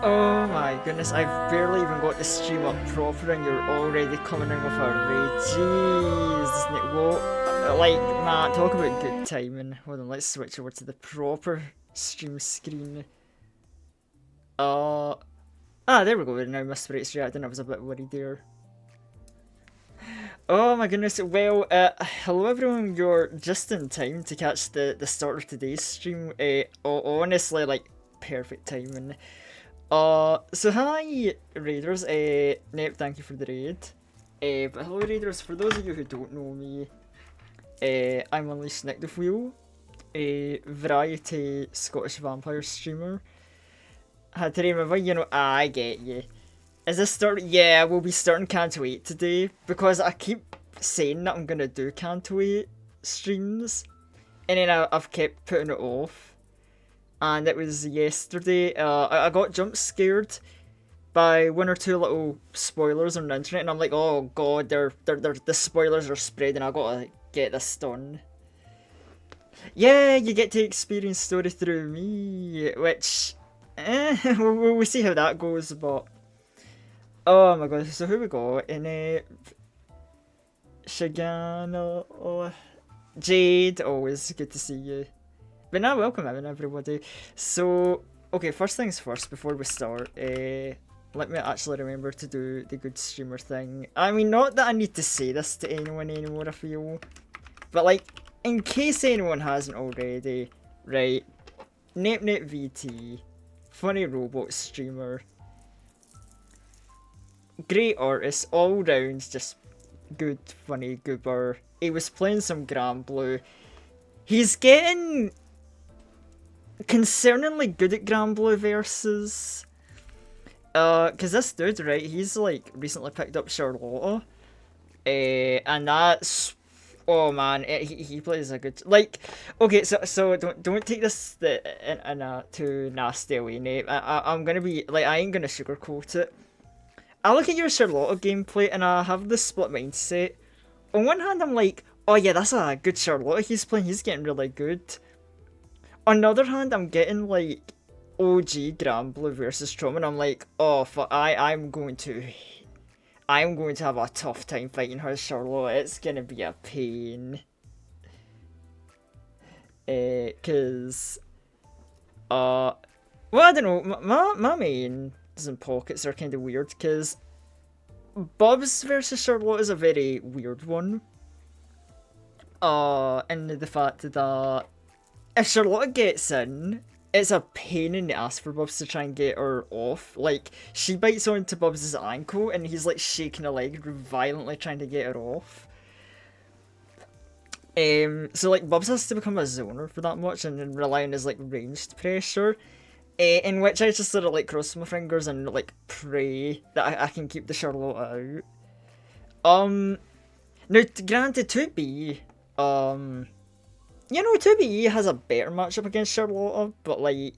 Oh my goodness, I've barely even got the stream up proper and you're already coming in with a raid. Jeez, isn't it? Well, like, man, talk about good timing. Hold on, let's switch over to the proper stream screen. Uh, there we go. Now my sprite's reacting. I was a bit worried there. Oh my goodness. Well, hello everyone. You're just in time to catch the start of today's stream. Honestly, like, perfect timing. So hi Raiders, Nep, thank you for the raid. But hello Raiders, for those of you who don't know me, I'm Unleashed Nick the Wheel, a variety Scottish vampire streamer. Had to remember, I get you. Is this start? Yeah, we'll be starting Canto VIII today, because I keep saying that I'm gonna do Canto VIII streams, and then I've kept putting it off. And it was yesterday. I got jump scared by one or two little spoilers on the internet, and I'm like, oh god, the spoilers are spreading. I gotta get this done. Yeah, you get to experience story through me, which, we'll see how that goes. But oh my god, so here we go in Shigano, Jade. Always good to see you. But now, welcome everybody. So, okay, first things first, before we start, let me actually remember to do the good streamer thing. I mean, not that I need to say this to anyone anymore, I feel. But, like, in case anyone hasn't already, right, NapeNapeVT, funny robot streamer, great artist, all round, just good, funny goober. He was playing some Grand Blue. He's getting concerningly good at Grand Blue versus. Cause this dude, right, he's like recently picked up Charlotta. And that's, oh man, he plays a good, like, okay, so don't take this in a too nasty way, Nate. I'm gonna be like, I ain't gonna sugarcoat it. I look at your Charlotta gameplay and I have this split mindset. On one hand, I'm like, oh yeah, that's a good Charlotta he's playing. He's getting really good. On the other hand, I'm getting like OG Grand Blue versus Trauma, and I'm like, oh fuck, I'm going to have a tough time fighting her Charlotte. It's gonna be a pain. Cause, well, I don't know. My mains and pockets are kind of weird, cause Bob's versus Charlotte is a very weird one. And the fact that if Charlotte gets in, it's a pain in the ass for Bubs to try and get her off. Like, she bites onto Bubs' ankle and he's like shaking a leg violently trying to get her off. So like Bubs has to become a zoner for that much and then rely on his like ranged pressure. In which I just sort of like cross my fingers and like pray that I can keep the Charlotte out. Now granted 2B, 2BE has a better matchup against Charlotta, but like,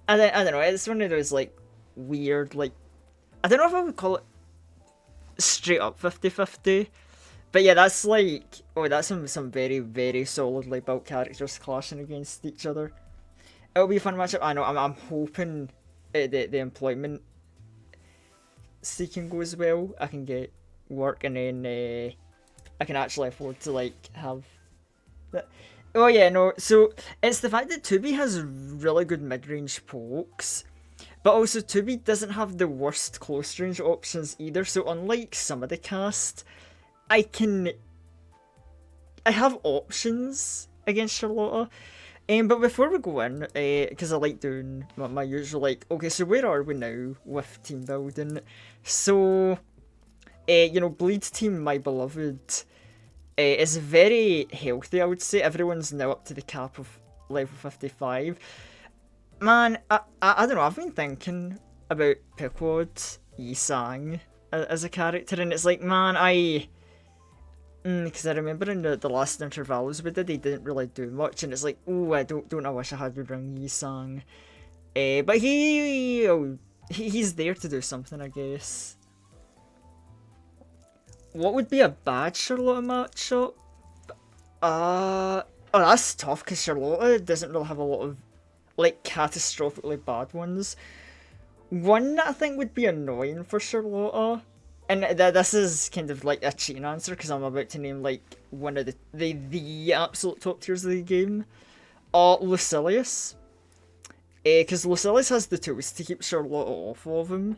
I don't know, it's one of those like weird, like, I don't know if I would call it straight up 50-50, but yeah, that's like, oh, that's some very, very solidly built characters clashing against each other. It'll be a fun matchup. I know, I'm hoping the employment seeking goes well. I can get work and then I can actually afford to like have that. Oh yeah, no, so it's the fact that 2B has really good mid-range pokes, but also 2B doesn't have the worst close range options either, so unlike some of the cast, I have options against Charlotta. But before we go in, because I like doing my usual, like, okay, so where are we now with team building? So, Bleed Team, my beloved, is very healthy, I would say. Everyone's now up to the cap of level 55. Man, I don't know, I've been thinking about Pickwad, Yi-Sang as a character, and it's like, man, because I remember in the last intervals we did, he didn't really do much, and it's like, oh, I wish I had to bring Yi-Sang. But he's there to do something, I guess. What would be a bad Charlotta matchup? Oh, that's tough, because Charlotta doesn't really have a lot of, like, catastrophically bad ones. One that I think would be annoying for Charlotta, and this is kind of like a cheating answer because I'm about to name like one of the absolute top tiers of the game. Lucilius. Because Lucilius has the tools to keep Charlotta off of him.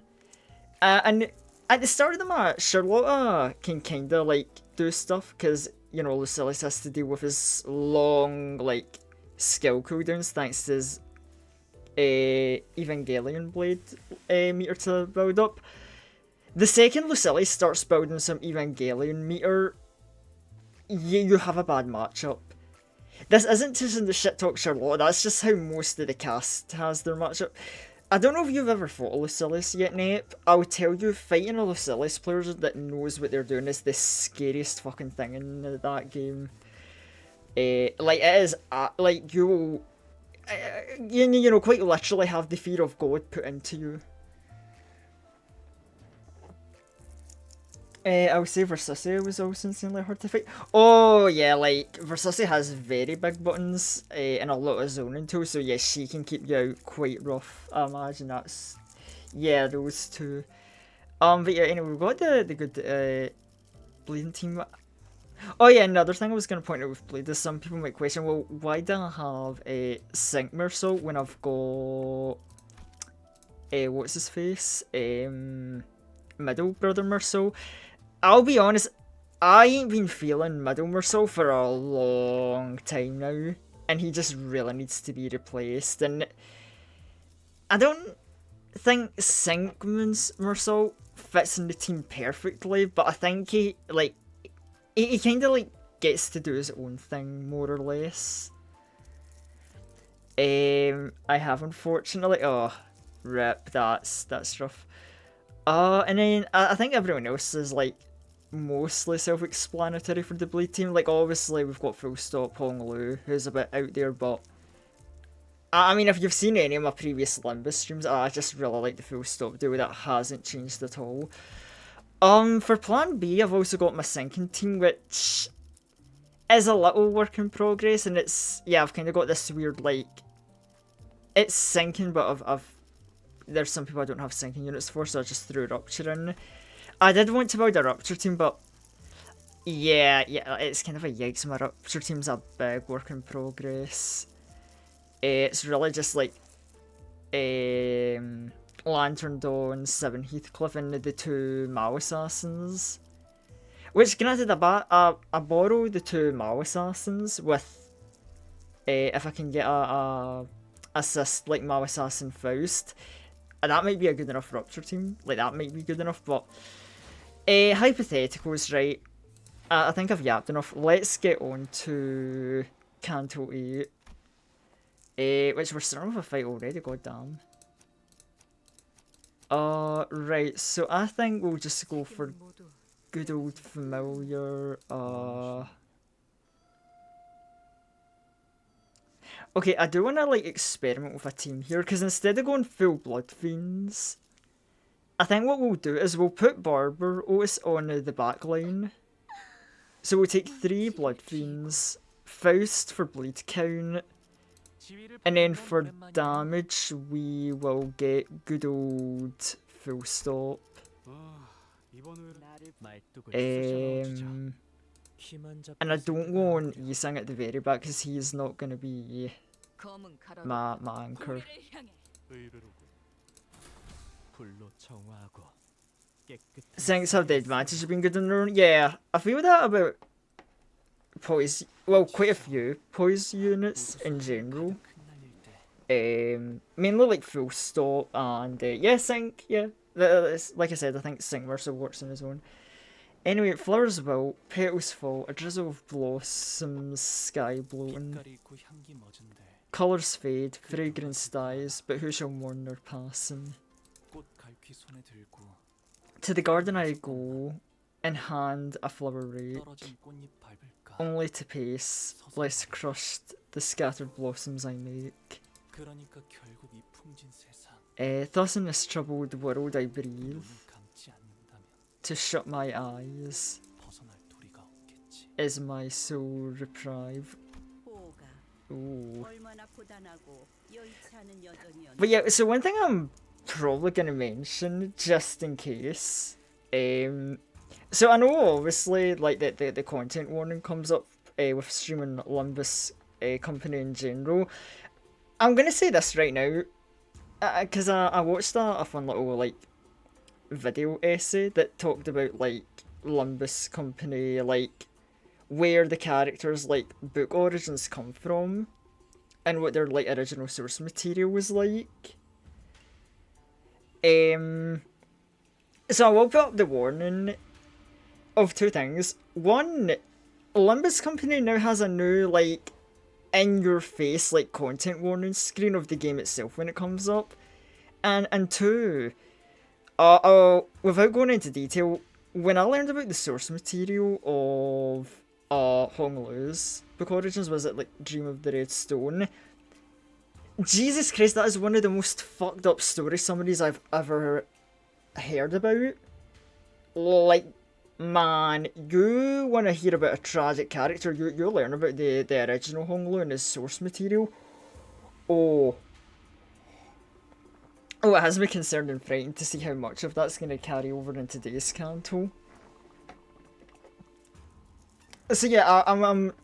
And at the start of the match, Charlotta can kind of like do stuff because, you know, Lucilius has to deal with his long, like, skill cooldowns thanks to his Evangelion Blade meter to build up. The second Lucilius starts building some Evangelion meter, you have a bad matchup. This isn't just the shit talk Charlotte, that's just how most of the cast has their matchup. I don't know if you've ever fought a Lucilius yet, Nate. I would tell you, fighting a Lucilius player that knows what they're doing is the scariest fucking thing in that game. Like, it is, like, you will, you know, quite literally have the fear of God put into you. I would say Versusia was also insanely hard to fight. Oh yeah, like Versusia has very big buttons and a lot of zoning tools, so yeah, she can keep you out quite rough. I imagine that's, yeah, those two. But yeah, anyway, we've got the good bleeding team. Oh yeah, another thing I was gonna point out with Blade is some people might question, well, why do I have a Sync Mersault when I've got what's his face? Middle Brother Mersault. I'll be honest, I ain't been feeling Middle Mersault for a long time now, and he just really needs to be replaced. And I don't think Sync Mersault fits in the team perfectly, but I think he kind of like gets to do his own thing more or less. I have unfortunately. Oh, rip. That's rough. And then I think everyone else is like mostly self-explanatory for the Blade team. Like obviously we've got Full Stop Hong Lu, who's a bit out there, but I mean if you've seen any of my previous Limbus streams, I just really like the Full Stop duo. That hasn't changed at all. For Plan B, I've also got my sinking team, which is a little work in progress, and it's, yeah, I've kind of got this weird like, it's sinking, but there's some people I don't have sinking units for, so I just threw Rupture in. I did want to build a Rupture team, but yeah, it's kind of a yikes. My Rupture team's a big work in progress. It's really just like Lantern Dawn, 7 Heathcliff, and the 2 Mao Assassins. Which, granted, I borrow the 2 Mao Assassins with, if I can get a assist like Mao Assassin Faust. That might be a good enough Rupture team. Like, that might be good enough, but hypotheticals, right? I think I've yapped enough. Let's get on to Canto VIII. Which we're starting with a fight already, goddamn. Right, so I think we'll just go for good old familiar, Okay, I do want to, like, experiment with a team here, because instead of going full Blood Fiends, I think what we'll do is we'll put Barber Otis on the back line. So we'll take 3 Blood Fiends, Faust for bleed count, and then for damage we will get good old Full Stop. And I don't want Yisang at the very back because he's not going to be my anchor. Sinks have the advantage of being good in their own. Yeah, I feel that about poise. Well, quite a few poise units in general. Mainly like Full Stop and yeah, Sync. Yeah, like I said, I think Sync Mercer works on his own. Anyway, Flowers Wilt, Petals Fall, a drizzle of blossoms, sky bloating. Colours fade, fragrance dies, but who shall mourn their passing? To the garden I go, in hand a flower rake, only to pace, less crushed, the scattered blossoms I make. Thus in this troubled world I breathe, to shut my eyes is my soul reprieve. Ooh. But yeah, so one thing I'm probably gonna mention just in case. So I know obviously like the content warning comes up with streaming Lumbus company in general. I'm gonna say this right now, because I watched a fun little like video essay that talked about like Lumbus company, like where the characters like book origins come from and what their like original source material was like. So I will put up the warning of two things. One, Olympus Company now has a new like in your face like content warning screen of the game itself when it comes up. And two, without going into detail, when I learned about the source material of Hong Lu's book origins, was it like Dream of the Red Stone? Jesus Christ, that is one of the most fucked up story summaries I've ever heard about. Like, man, you want to hear about a tragic character, you learn about the original Hong Lu and his source material. Oh, it has me concerned and frightened to see how much of that's going to carry over into today's Canto. So yeah, I'm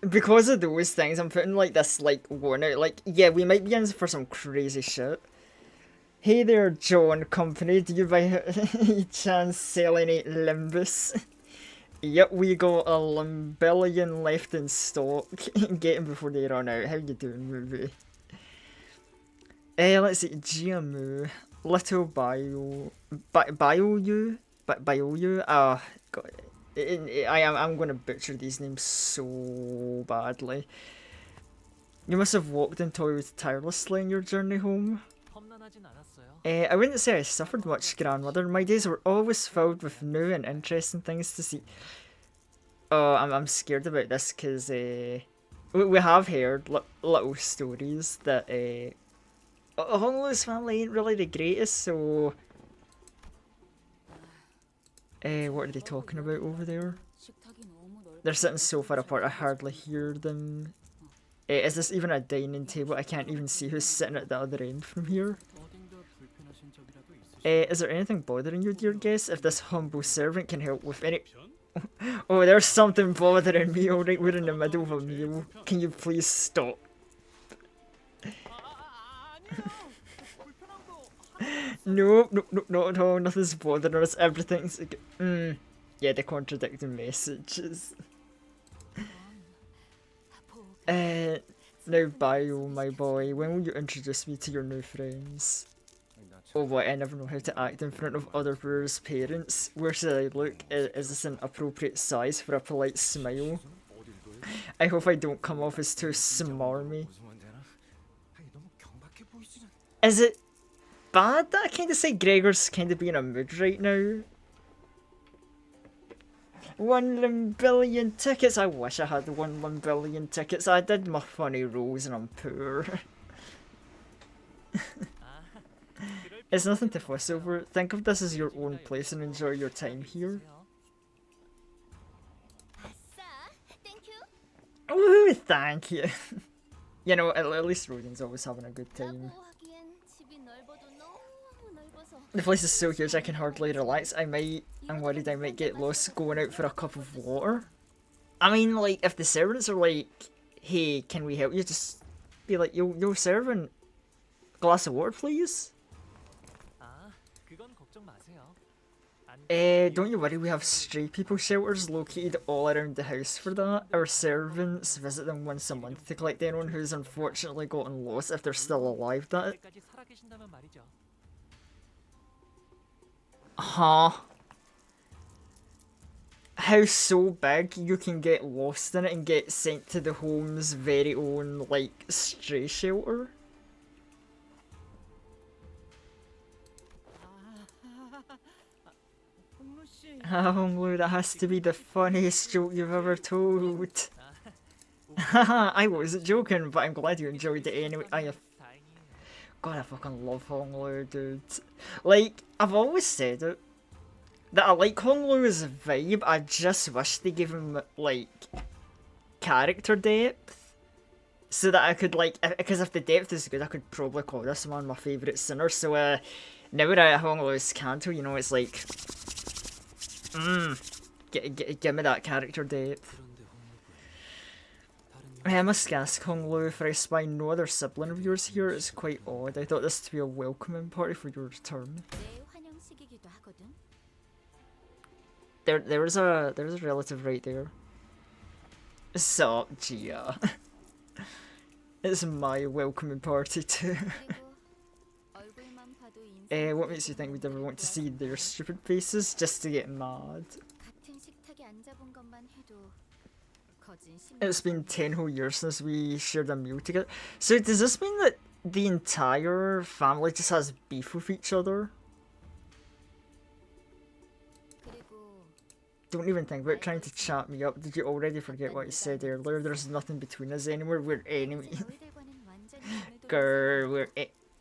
because of those things, I'm putting like this like warning out. Like, yeah, we might be in for some crazy shit. Hey there, John Company. Do you by any chance sell any Limbus? Yep, we got a Limbillion left in stock. Get them before they run out. How you doing, movie? Let's see, GMO, Little Bio, Bio U, Bio U. God, I'm gonna butcher these names so badly. You must have walked and toiled tirelessly in your journey home. I wouldn't say I suffered much, grandmother. My days were always filled with new and interesting things to see. Oh, I'm scared about this because we have heard little stories that Hong Lu's family ain't really the greatest, so what are they talking about over there? They're sitting so far apart I hardly hear them. Is this even a dining table? I can't even see who's sitting at the other end from here. Is there anything bothering you, dear guest? If this humble servant can help with any... Oh, there's something bothering me. Alright, we're in the middle of a meal. Can you please stop? No, not at all. Nothing's bothering us. Everything's... Yeah, the contradicting messages. Now Bio, my boy, when will you introduce me to your new friends? Oh what, I never know how to act in front of other brewers' parents. Where should I look? Is this an appropriate size for a polite smile? I hope I don't come off as too smarmy. Is it bad that I kinda say Gregor's kinda being a mood right now? 1 billion tickets! I wish I had 1 billion tickets. I did my funny rolls and I'm poor. It's nothing to fuss over. Think of this as your own place and enjoy your time here. Ooh, thank you. You know, at least Rodin's always having a good time. The place is so huge I can hardly relax. I'm worried I might get lost going out for a cup of water. I mean, like, if the servants are like, hey, can we help you? Just be like, yo servant, glass of water please? Don't you worry, we have stray people shelters located all around the house for that. Our servants visit them once a month to collect anyone who's unfortunately gotten lost if they're still alive. That. Huh? How so big you can get lost in it and get sent to the home's very own, like, stray shelter? Hong Lu, that has to be the funniest joke you've ever told. Haha, I wasn't joking, but I'm glad you enjoyed it anyway. God, I fucking love Hong Lu, dude. Like, I've always said it, that I like Hong Lu's vibe, I just wish they gave him, like, character depth. So that I could, like, because if the depth is good, I could probably call this man my favourite sinner, so, Now that I Hong Lu's Canto, you know, it's like, give me that character depth. I must ask Hong Lu, for I spy no other sibling of yours here. It's quite odd. I thought this to be a welcoming party for your return. There's a relative right there. Sup, Gia. It's my welcoming party too. What makes you think we'd ever want to see their stupid faces just to get mad? It's been 10 whole years since we shared a meal together. So does this mean that the entire family just has beef with each other? Don't even think about trying to chat me up. Did you already forget what you said earlier? There's nothing between us anymore. We're enemies. Grr,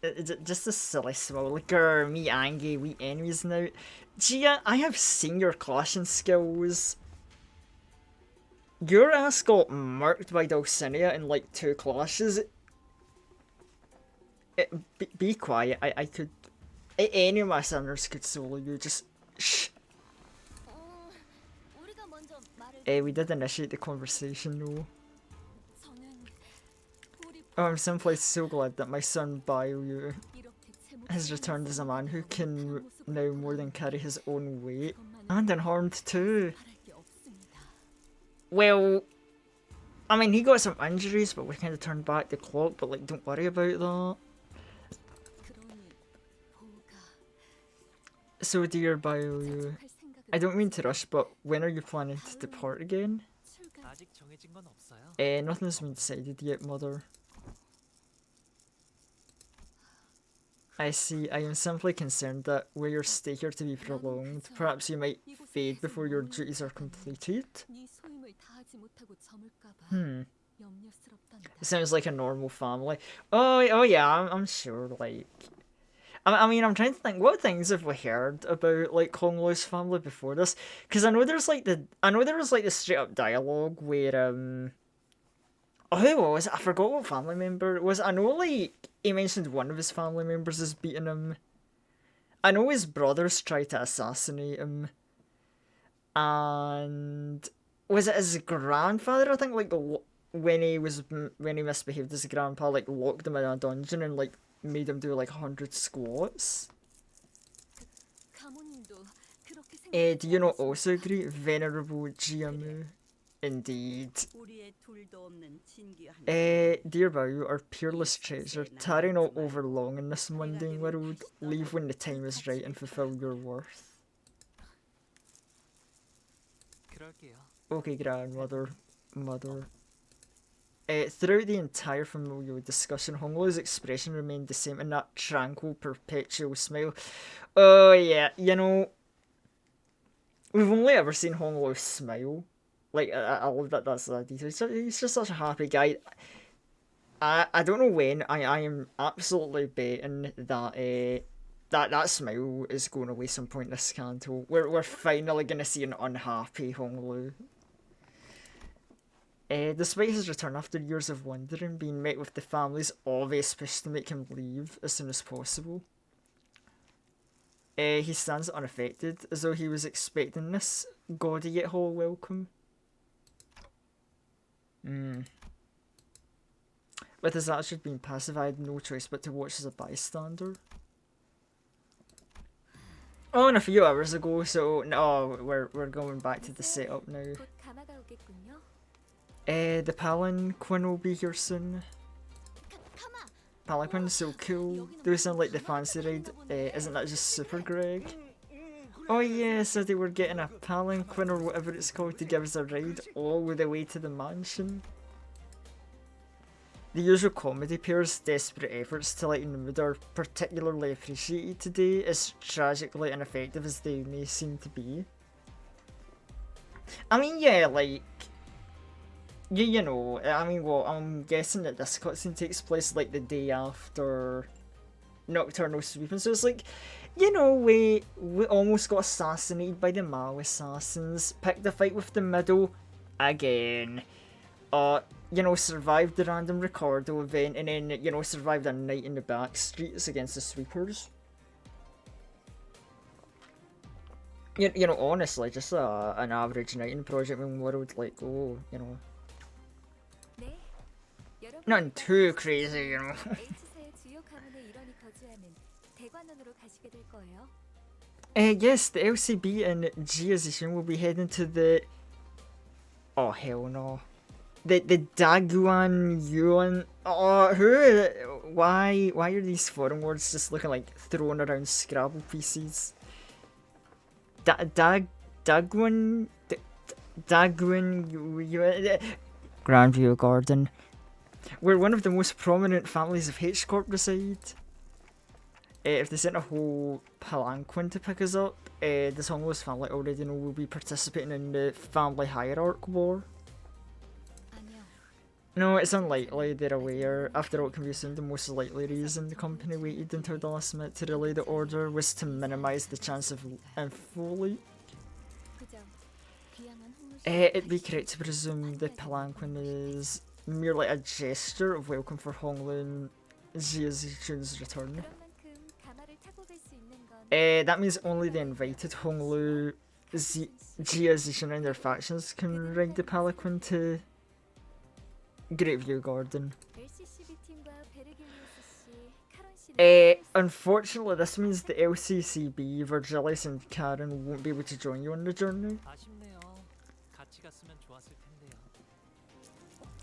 is it just a silly smile? Like, grr, me angry, we enemies now. Gia, I have seen your clashing skills. Your ass got murked by Dulcinea in like 2 clashes. Be quiet. I could. Any of my sinners could solo you. Just shh. We did initiate the conversation though. Oh, I'm simply so glad that my son Bio has returned as a man who can now more than carry his own weight. And unharmed too. Well, I mean, he got some injuries, but we kind of turned back the clock, but like, don't worry about that. So dear Bio, I don't mean to rush, but when are you planning to depart again? Nothing's been decided yet, mother. I see. I am simply concerned that were your stay here to be prolonged, perhaps you might fade before your duties are completed. It sounds like a normal family. Oh yeah, I'm sure, like... I mean, I'm trying to think, what things have we heard about, like, Hong Lu's family before this? Because I know there's, like, I know there was, like, the straight-up dialogue where, oh, who was it? I forgot what family member it was. I know, like, he mentioned one of his family members is beating him. I know his brothers tried to assassinate him. And... was it his grandfather? I think, like, when he misbehaved as a grandpa, like, locked him in a dungeon and, like, made him do, like, 100 squats. Do you not also agree? Venerable Jiamu? Indeed. Dear Bao, our peerless treasure, tarry not over long in this mundane world. Leave when the time is right and fulfill your worth. Okay, grandmother, mother. Throughout the entire familial discussion, Hong Lu's expression remained the same in that tranquil, perpetual smile. Oh yeah, you know, we've only ever seen Hong Lu smile. Like, I love that that's that detail. He's just such a happy guy. I don't know when. I am absolutely betting that that smile is going away some point this canto. We're finally gonna see an unhappy Hong Lu. Despite his return after years of wandering, being met with the family's obvious push to make him leave as soon as possible. He stands unaffected, as though he was expecting this gaudy yet whole welcome. With his attitude being passive, I had no choice but to watch as a bystander. Oh, and a few hours ago, so no, we're going back to the setup now. The Palanquin will be here soon. Palanquin's so cool. Do sound like the fancy ride. Isn't that just super, Greg? Oh yeah, so they were getting a Palanquin or whatever it's called to give us a ride all the way to the mansion. The usual comedy pair's desperate efforts to lighten the mood are particularly appreciated today, as tragically ineffective as they may seem to be. I mean, yeah, like... You know, I mean, well, I'm guessing that this cutscene takes place, like, the day after Nocturnal Sweeping, so it's like, you know, we almost got assassinated by the Mao assassins, picked a fight with the Middle again, you know, survived the random Ricardo event, and then, you know, survived a night in the back streets against the Sweepers. You know, honestly, just an average night in Project Moon World, like, oh, you know, 네, nothing 여러분들과 too 함께 crazy, you know. H사의 주요 가문의 일원이 거주하는 대관원으로 가시게 될 거예요. Yes, the LCB and Giazishin will be heading to the. Oh hell no. The Daguan Yuan. Oh, who? Why are these foreign words just looking like thrown around Scrabble pieces? Daguan. Daguan Yuan. Grandview Garden, where one of the most prominent families of H Corp reside. If they sent a whole palanquin to pick us up, this homeless family already know we'll be participating in the family hierarch war. 아니요. No, it's unlikely they're aware. After all, it can be assumed the most likely reason the company waited until the last minute to relay the order was to minimise the chance of info leak. 그저 귀향한 홍루 It'd be correct to presume the palanquin is merely a gesture of welcome for Honglun Jiazhichun's return. 그런 만큼 가마를 타고 갈 수 있는 건 That means only the invited Honglu Jiazhishin and their factions can ride the palanquin to Greatview Garden. LCCB 팀과 베르길리우스 씨, 카론 씨는 Unfortunately, this means the LCCB, Virgilis, and Karen won't be able to join you on the journey. 아쉽네요. 같이 갔으면 좋았을 텐데요.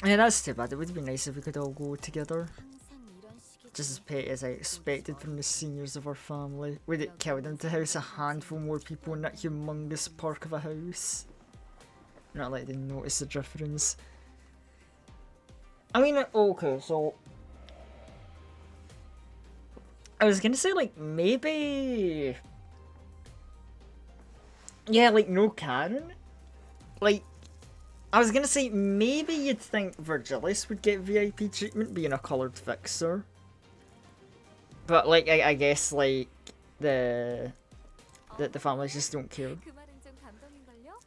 Yeah, that's too bad. It would be nice if we could all go together. 항상 이런 시기 Just as petty as I expected from the seniors of our family. Would it kill them to house a handful more people in that humongous park of a house? Not like they notice the difference. I mean, okay, so I was gonna say, like, maybe, yeah, like, no Karen. Like, I was gonna say maybe you'd think Virgilis would get VIP treatment being a coloured fixer, but like I guess like the families just don't care. 그 말은 좀 감동인걸요?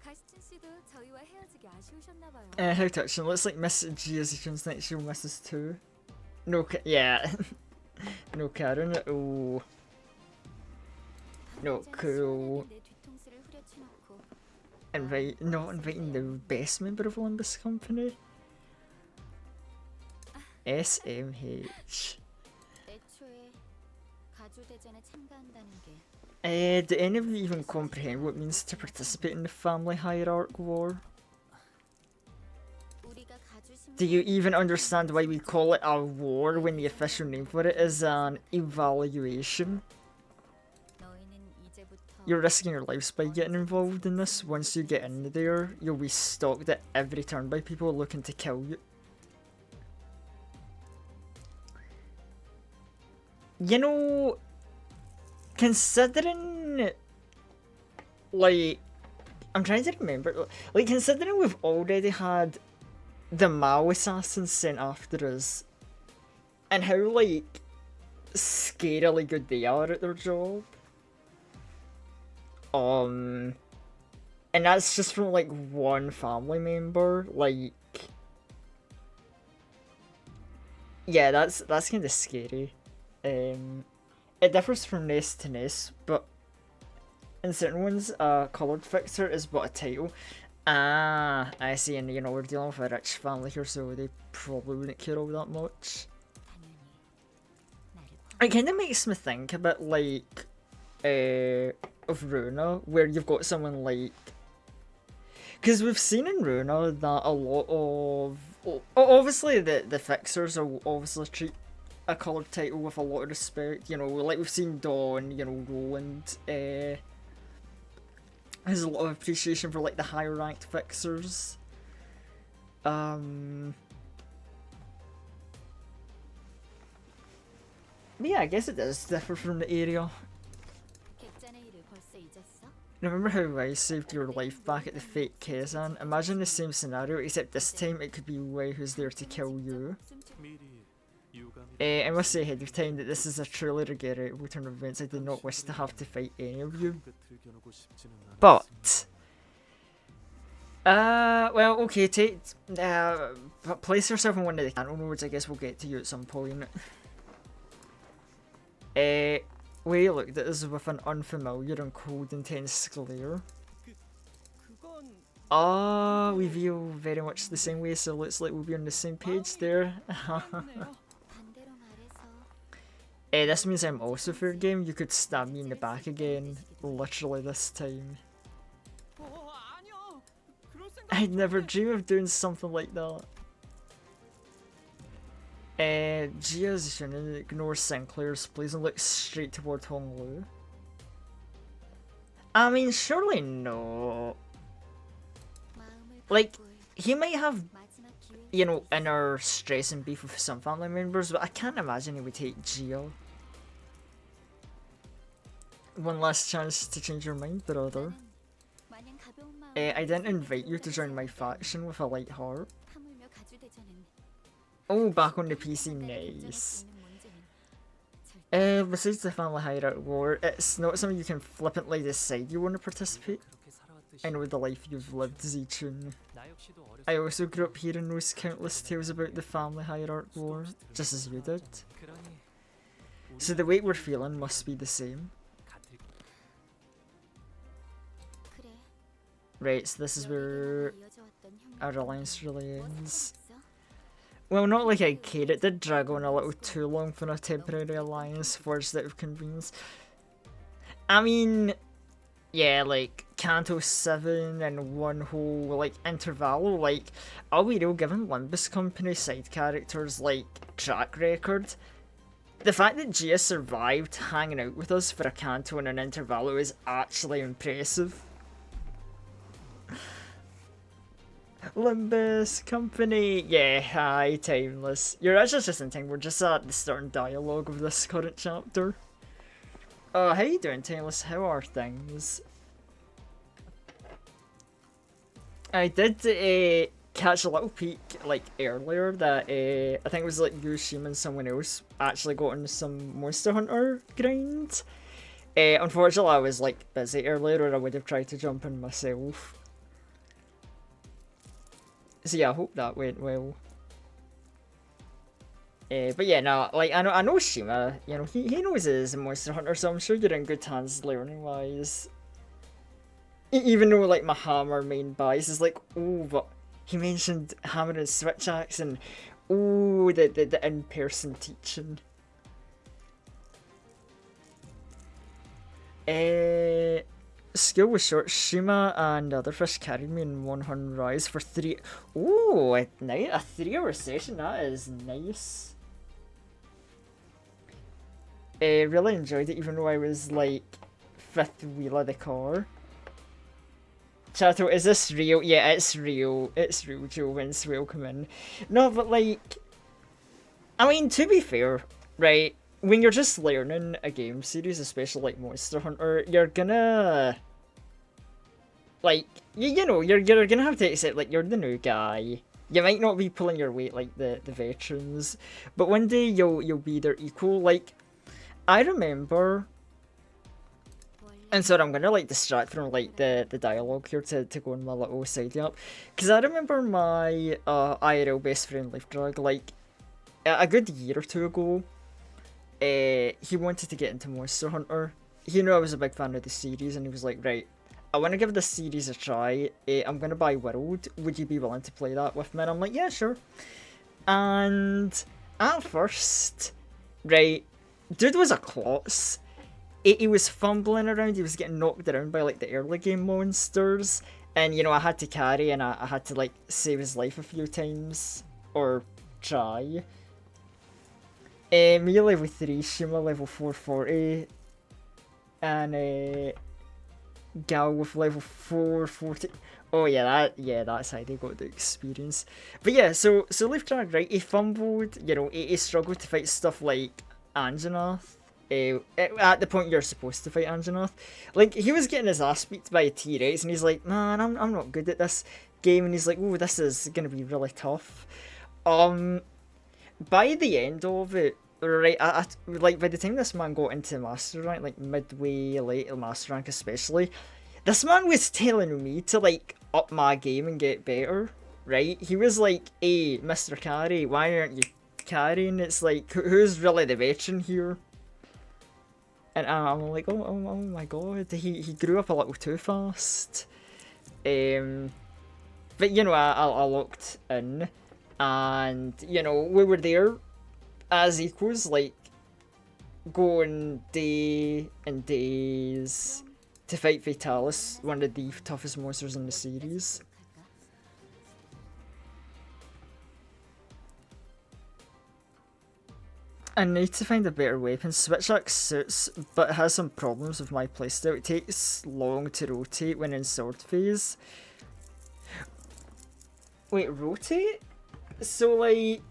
가시춘 씨도 저희와 헤어지기 아쉬우셨나 봐요. How touching. Looks like Miss Giazichin's next show misses too. No, yeah. No Karen. Oh. No, cool. 내 뒤통수를 후려치놓고 Not inviting the best member of Olympus Company. SMH. 애초에 가주대전에 참가한다는 게 Do any of you even comprehend what it means to participate in the family hierarch war? 우리가 가주 심 Do you even understand why we call it a war when the official name for it is an evaluation? 너희는 이제부터 You're risking your lives by getting involved in this. Once you get in there, you'll be stalked at every turn by people looking to kill you. You know, considering, like, I'm trying to remember, like, considering we've already had the Mao assassins sent after us, and how, like, scarily good they are at their job. And that's just from, like, one family member, like, yeah, that's kind of scary. It differs from nest to nest, but in certain ones, coloured fixer is but a title. Ah, I see, and you know, we're dealing with a rich family here, so they probably wouldn't care all that much. 당연히 나를 It kind of makes me think a bit like, of Runa, where you've got someone like, because we've seen in Runa that a lot of, obviously the fixers will obviously treat a coloured title with a lot of respect, you know, like we've seen Dawn, you know, Roland, has a lot of appreciation for like the higher ranked fixers. But yeah, I guess it does differ from the area. 객잔의 일을 벌써 잊었어? Remember how I saved your life back at the fake Kezan? Imagine the same scenario, except this time it could be Wei who's there to kill you. 미리 유감이 I must say ahead of time that this is a truly regrettable turn of events. I did not wish to have to fight any of you. 끝을 겨누고 싶지는 않았습니다. But, well, okay, place yourself in one of the Canto nodes. I guess we'll get to you at some point. Wei looked at us with an unfamiliar and cold, intense glare. 그건 Ah, we feel very much the same way, so it looks like we'll be on the same page there. 네요. 반대로 말해서 This means I'm also fair game. You could stab me in the back again, literally this time. 아니요. 그럴 생각. I'd never dream of doing something like that. Gia's trying to ignore Sinclair's pleas and look straight toward Hong Lu. I mean, surely no. 마음을 Like, 바꿀 he might have, 마지막 기회를 you know, inner stress and beef with some family members, but I can't imagine he would take Gia. One last chance to change your mind, brother. 나는 마냥 가벼운 마음으로 I didn't invite you 세상을 to join my 살아가야 faction with a light heart. 하물며 가주대전은 Oh, back on the 소중한 PC, 판단을 결정할 nice. 수 있는 문제는 절대 Besides the family hideout war, it's not something you can flippantly decide you want to participate. 그렇게 살아왔듯이 I know the life you've lived, Zichun. 나 역시도 어렸을 I also grew up hearing those countless tales about the family hierarch war, just as you did. 그러니 So the weight we're feeling must be the same. 같을 그래. Right, so this is where 여러 이어져 왔던 our 혁명 alliance really 뭐 ends. 상관없어? Well, not like I cared, it did drag on a little too long for a temporary alliance forged out of convenience. I mean, yeah, like, Canto VII and one whole, like, interval, like, I'll be real, given Limbus Company side characters, like, track record, the fact that Gia survived hanging out with us for a Canto and an intervallo is actually impressive. Limbus Company, yeah, hi, timeless. You're actually just in time, we're just at the starting dialogue of this current chapter. Oh, how you doing, Timeless? How are things? I did catch a little peek, like, earlier that I think it was like Yushima and someone else actually got on some Monster Hunter grind. Unfortunately, I was, like, busy earlier, or I would have tried to jump in myself. So yeah, I hope that went well. But yeah, no, like, I know Shima, you know, he knows his Monster Hunter, so I'm sure you're in good hands learning-wise. Even though, like, my hammer main bias is like, oh, but he mentioned hammer and switch axe, and oh, the in-person teaching. Skill was short. Shima and other fish carried me in 100 rise for 3. Ooh, a 3-hour session. That is nice. Really enjoyed it, even though I was like fifth wheel of the car. Chato, is this real? Yeah, it's real. It's real, Joe. Wins will come in. No, but like, I mean, to be fair, right? When you're just learning a game series, especially like Monster Hunter, you're gonna, like, you know, you're gonna have to accept, like, you're the new guy. You might not be pulling your weight like the veterans, but one day you'll be their equal. Like, I remember, and so I'm gonna like distract from like the dialogue here to go on my little side up, because I remember my IRL best friend Leaf Drag, like, a good year or two ago. He wanted to get into Monster Hunter. He knew I was a big fan of the series, and he was like, right, I want to give this series a try. I'm going to buy World. Would you be willing to play that with me? And I'm like, yeah, sure. And at first, right, dude was a klutz. He was fumbling around. He was getting knocked around by, like, the early game monsters. And, you know, I had to carry, and I had to, like, save his life a few times. Or try. Me level 3, Shima level 440, and Gal with level 440. Oh yeah, that's how they got the experience. But yeah, so Leaf Drag, right, he fumbled, you know, he struggled to fight stuff like Anjanath. At the point you're supposed to fight Anjanath. Like, he was getting his ass beat by a T-Rex, and he's like, man, I'm not good at this game, and he's like, oh, this is gonna be really tough. By the end of it, right, like, by the time this man got into Master Rank, like, midway, late Master Rank especially, this man was telling me to, like, up my game and get better, right? He was like, hey, Mr. Carry, why aren't you carrying? It's like, who's really the veteran here? And I'm like, oh my god, he grew up a little too fast. But you know, I looked in, and you know, we were there as equals, like going day and days to fight Fatalis, one of the toughest monsters in the series. I need to find a better weapon. Switch axe suits, but it has some problems with my playstyle. It takes long to rotate when in sword phase. Wait, rotate? So like...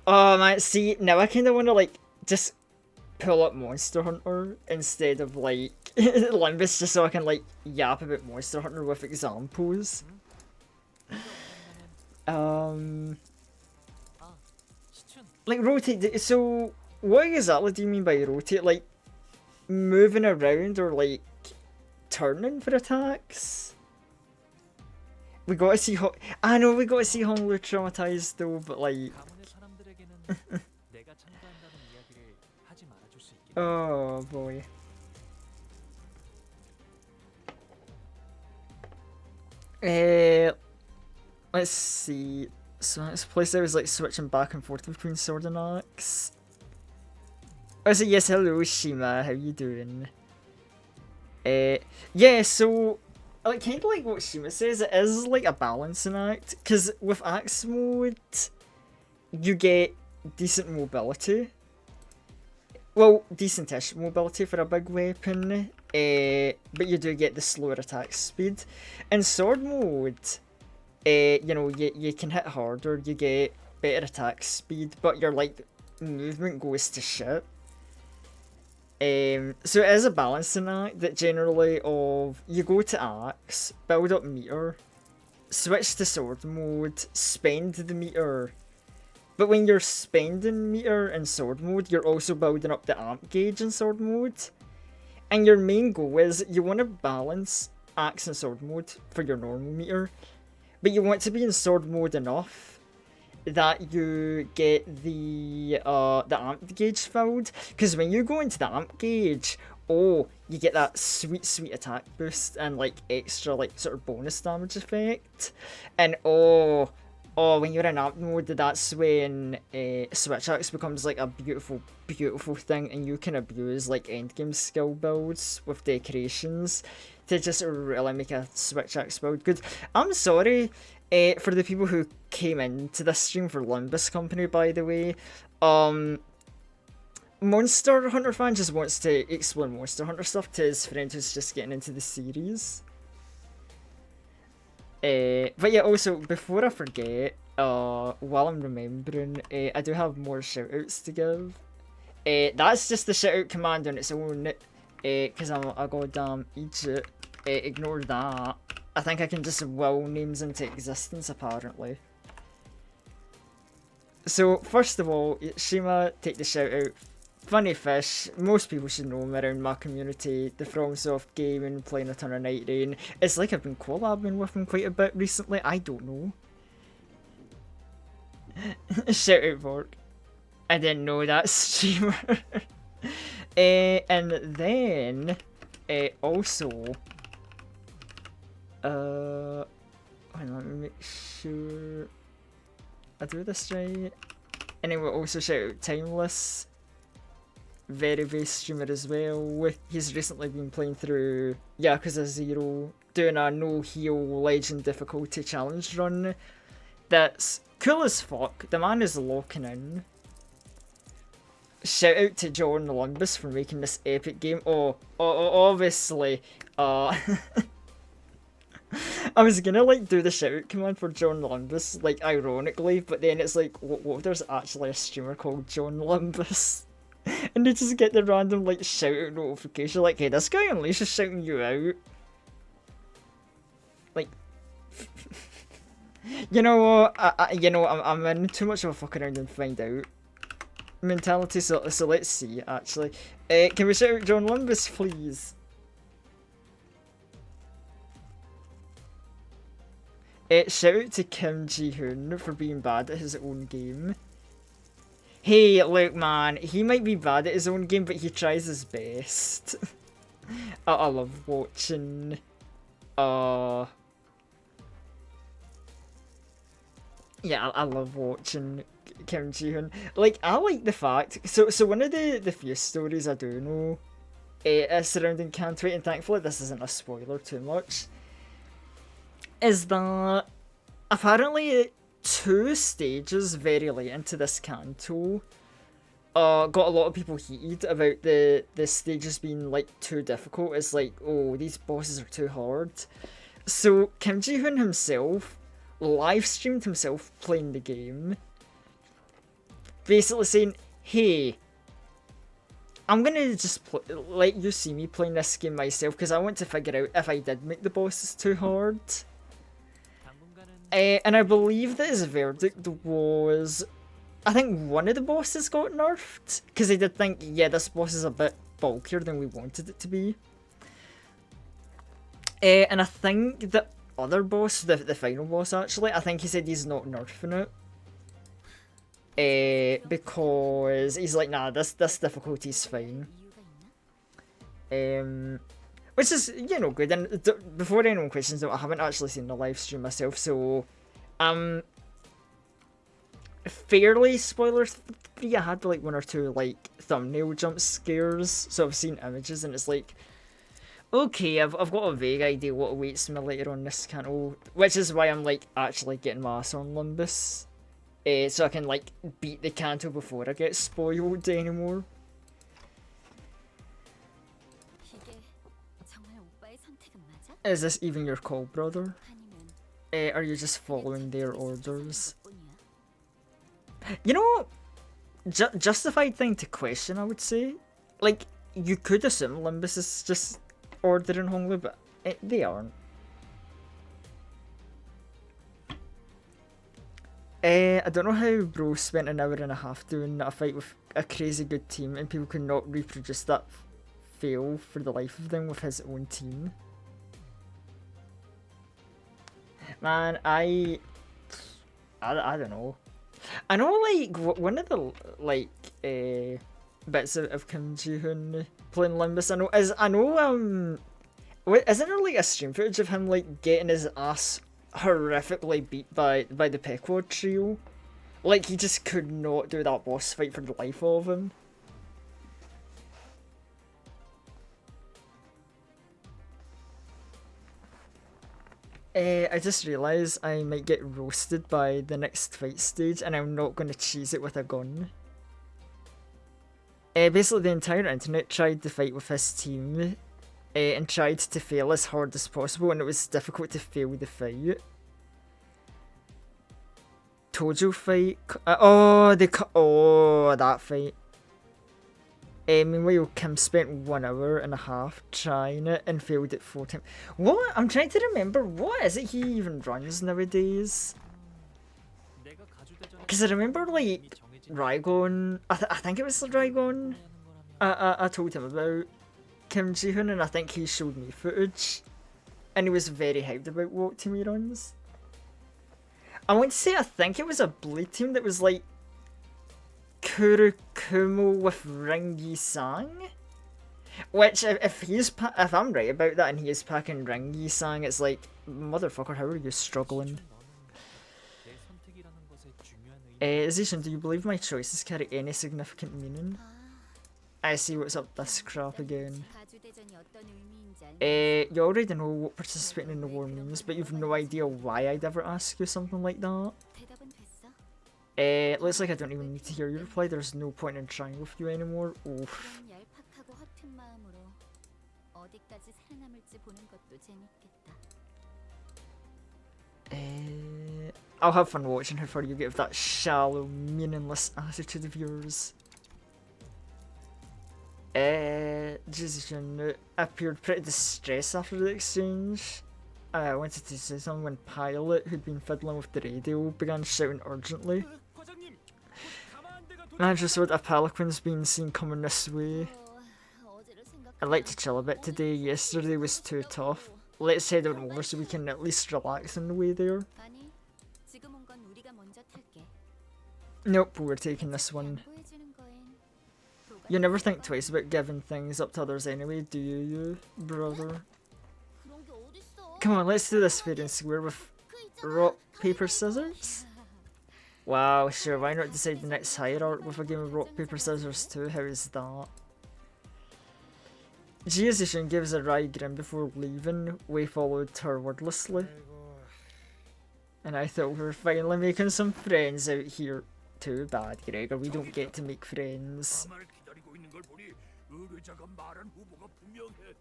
Oh man, see, now I kinda wanna like, just pull up Monster Hunter instead of like Limbus, just so I can like yap about Monster Hunter with examples. Like rotate, so what exactly do you mean by rotate? Like moving around or like turning for attacks? We gotta see I know we gotta see Honglu traumatized though, but like oh boy. Let's see. So this place I was like switching back and forth between sword and axe. Oh, so yes, hello Shima, how you doing? Yeah, so like kind of like what Shima says, it is like a balancing act, because with axe mode, you get decent mobility. Well, decentish mobility for a big weapon, but you do get the slower attack speed. In sword mode, you know, you can hit harder, you get better attack speed, but your like movement goes to shit. So it is a balancing act that generally of you go to axe, build up meter, switch to sword mode, spend the meter. But when you're spending meter in sword mode, you're also building up the amp gauge in sword mode. And your main goal is you want to balance axe and sword mode for your normal meter. But you want to be in sword mode enough that you get the amp gauge filled. Because when you go into the amp gauge, oh, you get that sweet attack boost and like extra like sort of bonus damage effect. And oh, when you're in amp mode, that's when switch axe becomes like a beautiful thing, and you can abuse like endgame skill builds with decorations to just really make a switch axe build good. I'm sorry for the people who came into this stream for Limbus Company, by the way. Monster Hunter fan just wants to explore Monster Hunter stuff to his friend who's just getting into the series. But yeah, also, before I forget, while I'm remembering, I do have more shoutouts to give. That's just the shoutout command on its own, because I'm a goddamn idiot. Ignore that. I think I can just will names into existence, apparently. So, first of all, Shima, take the shoutout. Funny Fish, most people should know him around my community, the FromSoft gaming, playing a ton of Night Rain. It's like I've been collabing with him quite a bit recently, I don't know. Shout out Vork. I didn't know that streamer. And then, also, let me make sure I do this right. And then we'll also shout out Timeless. Very streamer as well. He's recently been playing through Yakuza 0, doing a no heal legend difficulty challenge run. That's cool as fuck. The man is locking in. Shout out to John Lumbus for making this epic game. Obviously, I was gonna like do the shout out command for John Lumbus, like ironically, but then it's like, what if there's actually a streamer called John Lumbus? And they just get the random like shout out notification like, hey, this guy Unleash is shouting you out. Like, you know what? I'm in too much of a fuck around and find out mentality. So let's see. Actually, can we shout out John Lumbus, please? Shout out to Kim Ji Hoon for being bad at his own game. Hey, look, man, he might be bad at his own game, but he tries his best. I love watching. Yeah, I love watching Kim Ji-hoon. Like, I like the fact. So one of the few stories I do know surrounding Canto VIII, and thankfully this isn't a spoiler too much, is that apparently 2 stages very late into this canto got a lot of people heated about the stages being like too difficult. It's like, oh, these bosses are too hard. So Kim Ji-hoon himself live streamed himself playing the game, basically saying, hey, I'm gonna just let you see me playing this game myself because I want to figure out if I did make the bosses too hard. And I believe that his verdict was, I think one of the bosses got nerfed because they did think, yeah, this boss is a bit bulkier than we wanted it to be. And I think the other boss, the final boss actually, I think he said he's not nerfing it. Because he's like, nah, this difficulty's fine. Which is, you know, good. And before anyone questions it, I haven't actually seen the live stream myself, so fairly spoiler free. I had like 1 or 2 like thumbnail jump scares, so I've seen images and it's like, okay, I've got a vague idea what awaits me later on this canto, which is why I'm like actually getting my ass on Limbus, so I can like beat the canto before I get spoiled anymore. 이게 정말 오빠의 선택은 맞아? Is this even your call, brother? 아니면 Are you just following their 그냥 orders? 것뿐이야? You know, justified thing to question, I would say. Like, you could assume Limbus is just ordering Honglu, but they aren't. I don't know how bro spent an hour and a half doing a fight with a crazy good team and people could not reproduce that fail for the life of them with his own team. Man, I don't know. I know, like, one of the, like, bits of Kim Ji-hoon playing Limbus, isn't there, like, a stream footage of him, like, getting his ass horrifically beat by the Pequod trio? Like, he just could not do that boss fight for the life of him. I just realised I might get roasted by the next fight stage and I'm not going to cheese it with a gun. Basically the entire internet tried to fight with his team and tried to fail as hard as possible, and it was difficult to fail the fight. Tojo fight? That fight. Meanwhile, Kim spent 1 hour and a half trying it and failed it 4 times. What? I'm trying to remember, what is it he even runs nowadays? Because I remember, like, Rygon, I think it was Rygon, I told him about Kim Ji-hoon, and I think he showed me footage, and he was very hyped about what team he runs. I want to say, I think it was a blue team that was like Kurokumo with Ringi Sang, which if I'm right about that and he is packing Ringi Sang, it's like, motherfucker, how are you struggling? Zishan, do you believe my choices carry any significant meaning? I see what's up this crap again. 가주대전이 어떤 의미인지 알면 You already know what participating in the war means, but you've no idea why I'd ever ask you something like that. 대답은 됐어? Looks like I don't even need to hear your reply. There's no point in trying with you anymore. Oof. 그런 얄팍하고 허튼 마음으로 어디까지 살아남을지 보는 것도 재밌겠다. I'll have fun watching how far you get with that shallow, meaningless attitude of yours. Jizjin appeared pretty distressed after the exchange. I wanted to say something when Pilot, who'd been fiddling with the radio, began shouting urgently. Manager said a Pelican's been seen coming this way. 어제를 I'd like to chill a bit today. Yesterday was too tough. Let's head on over so we can at least relax on the way there. 아니, 지금 온 건 우리가 먼저 탈게. Nope, we're taking this one. 양보해주는 거엔 뭐가 You never think twice about giving things up to others anyway, do you, brother? 그런 게 어딨어? Come on, let's do this fair and square with 그 있잖아. rock, paper, scissors? Wow, sure, why not decide the next hierarch with a game of rock, paper, scissors too? How is that? Jiazishin gives a wry grin before leaving. We followed her wordlessly. And I thought we were finally making some friends out here. Too bad, Gregor, we don't get to make friends. 가만을 기다리고 있는 걸 보니 의뢰자가 말한 후보가 분명해.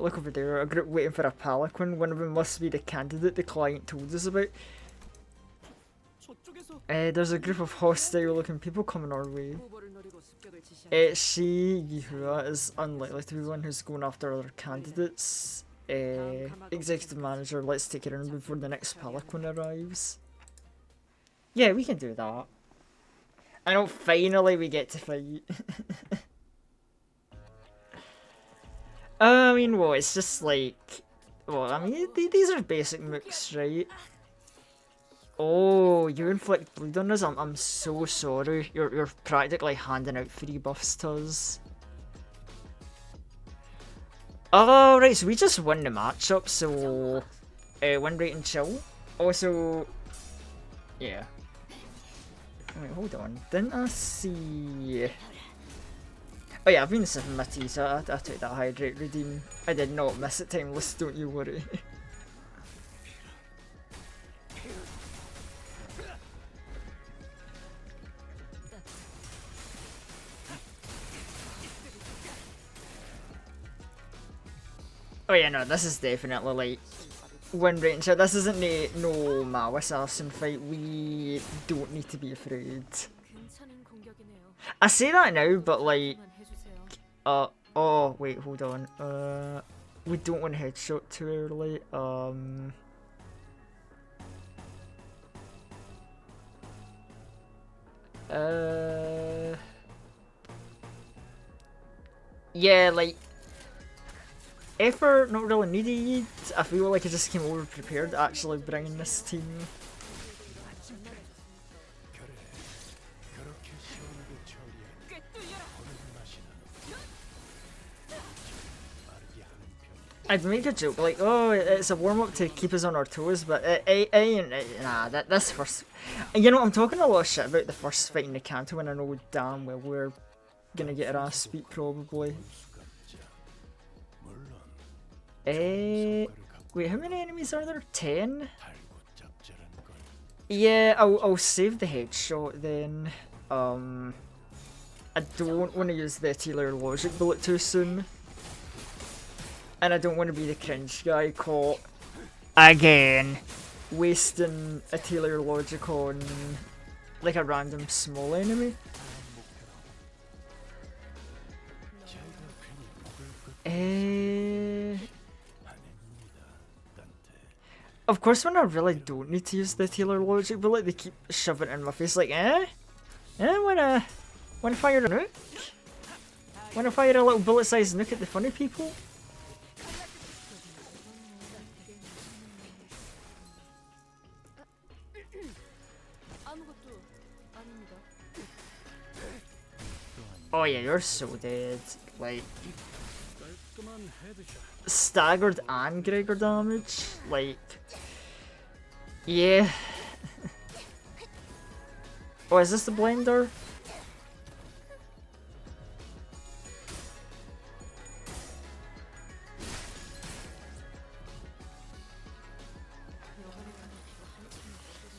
Look over there, a group waiting for a palanquin. One of them must be the candidate the client told us about. 저쪽에서 There's a group of hostile looking people coming our way. 후보를 노리고 습격을 지시한 She, Yihua, is unlikely to be one who's going after other candidates. Executive manager, let's take it in before the next palanquin arrives. Yeah, we can do that. I know, finally we get to fight. I mean, well, it's just like... Well, I mean, these are basic mooks, right? Oh, you inflict bleed on us? I'm so sorry. You're practically handing out free buffs to us. Oh, right, so we just won the matchup, so... win rate and chill. Also... Yeah. Wait, hold on. Didn't I see... Oh yeah, I've been sipping my tea, so I took that hydrate redeem. I did not miss it timeless, don't you worry. Oh yeah, no, this is definitely like win rate and shit. This isn't no Mao assassin fight. We don't need to be afraid. 괜찮은 공격이네요. I say that now, but like, 만 해주세요. oh wait, hold on. We don't want headshot too early. Yeah, like, effort not really needed. I feel like I just came over prepared actually bringing this team. 그렇게 시원하게 처리해. 어느 맛이 나는 빠르게 하는 편이. I'd make a joke like, oh, it's a warm up to keep us on our toes, but nah, this first, you know, I'm talking a lot of shit about the first fight in the Canto, and I know damn well we're gonna get our ass beat probably. 물론 Wait, how many enemies are there? 10? 달고 짭짤한 걸. Yeah, I'll save the headshot then. I don't want to use the T-layer logic bullet too soon. And I don't want to be the cringe guy caught again wasting a T-layer logic on like a random small enemy. Of course, when I really don't need to use the Taylor logic bullet, they keep shoving it in my face like, wanna fire a nuke? Wanna fire a little bullet-sized nuke at the funny people? 아무것도 아닙니다. Oh yeah, you're so dead. Like, staggered and Gregor damage? Like, yeah. Oh, is this the blender?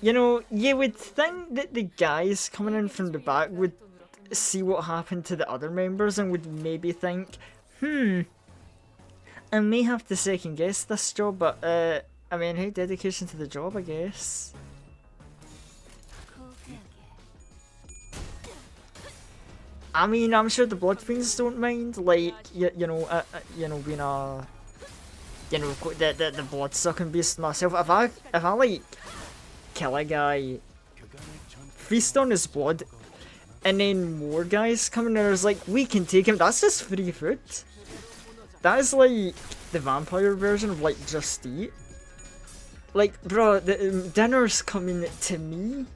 You know, you would think that the guys coming in from the back would see what happened to the other members and would maybe think, I may have to second guess this job, but I mean, hey, dedication to the job, I guess. I mean, I'm sure the Blood Fiends don't mind, like, you know, being a, you know, the blood sucking beast myself. If I like kill a guy, feast on his blood, and then more guys come in there's like, we can take him, that's just free food. That is like the vampire version of like Just Eat. Like, bro, the dinner's coming to me.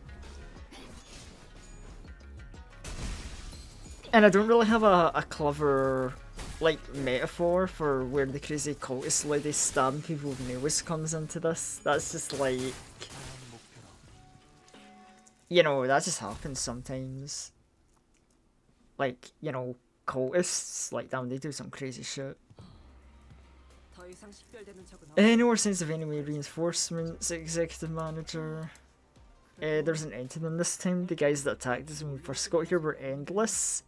And I don't really have a clever, like, metaphor for where the crazy cultist lady stabbing people with nails comes into this. That's just like, you know, that just happens sometimes. Like, you know, cultists, like, damn, they do some crazy shit. 더 이상 식별되는 적은 No more sense of enemy reinforcements, executive manager. There's an end to them this time. The guys that attacked us when we first got here were endless.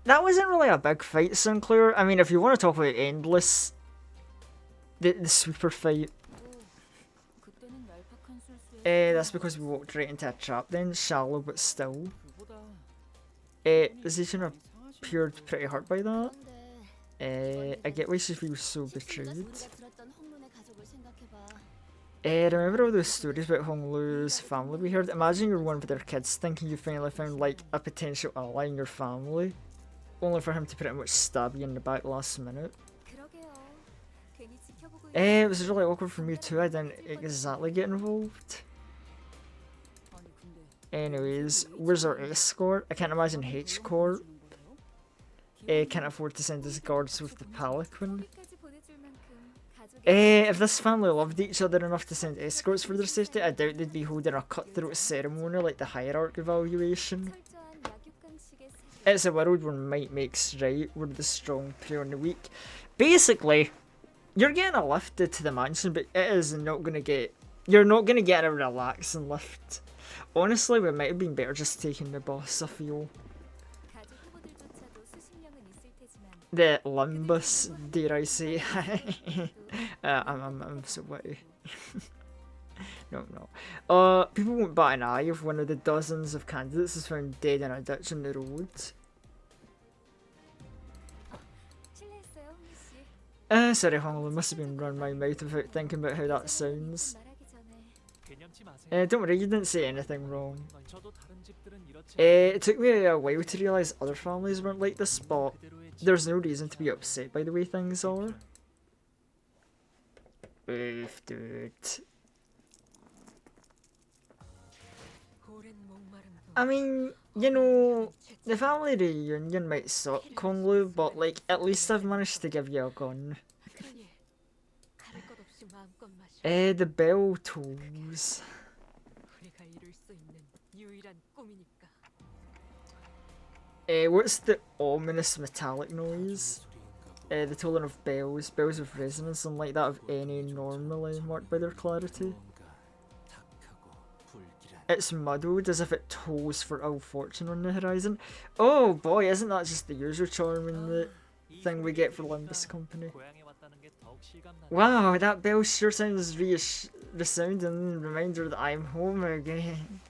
That wasn't really a big fight, Sinclair. I mean, if you want to talk about endless, the sweeper fight. 그때는 얄팍한 술수에 That's because we walked right into a trap then, shallow but still. 그보다 Zishin appeared pretty hurt by that. 그런데 I get why she feels so betrayed. 우리가 들었던 홍문의 가족을 생각해봐. Remember all those stories about Hong Lu's family we heard? Imagine you're one of their kids thinking you finally found like a potential ally in your family, only for him to pretty much stab you in the back last minute. 그러게요. 괜히 지켜보고 It was really awkward for me too, I didn't exactly get involved. 아니 근데 Anyways, where's our escort? I can't imagine H Corp. Can't afford to send his guards with the Pelican. 여기까지 보내줄 만큼 가족의 If this family loved each other enough to send escorts for their safety, I doubt they'd be holding a cutthroat ceremony like the hierarch evaluation. 철저한 약육강식의 세계. It's a world where might makes right, where the strong prey on the weak. Basically, you're getting a lift to the mansion, but it is not gonna get. You're not gonna get a relaxing lift. Honestly, we might have been better just taking the bus, I feel. 가족 후보들조차도 수십 명은 있을 테지만 The Limbus, dare I say. I'm so witty. No. People won't bat an eye if one of the dozens of candidates is found dead in a ditch in the road. 실례했어요, 홍미 씨. Sorry, Honolulu, must have been running my mouth without thinking about how that sounds. 말하기 전에 개념치 마세요. Don't worry, you didn't say anything wrong. 저도 다른 집들은 이렇지 It took me a while to realise other families weren't like this, but 그대로의 집. there's no reason to be upset by the way things are. Oof, dude. 오랜 목마름도 I mean, you know, the family reunion might suck, Konglu, but like, at least I've managed to give you a gun. 그러니 가릴 것 없이 마음껏 마셔. The bell tolls. 우리가 이룰 수 있는 유일한 꿈이니까. What's the ominous metallic noise? The tolling of bells, bells with resonance, unlike that of any normally marked by their clarity. It's muddled as if it tolls for ill fortune on the horizon. Oh boy, isn't that just the usual charm in the thing we get for Limbus Company? 고향에 왔다는 게 더욱 실감나네. Wow, that bell sure sounds resounding reminder that I'm home again.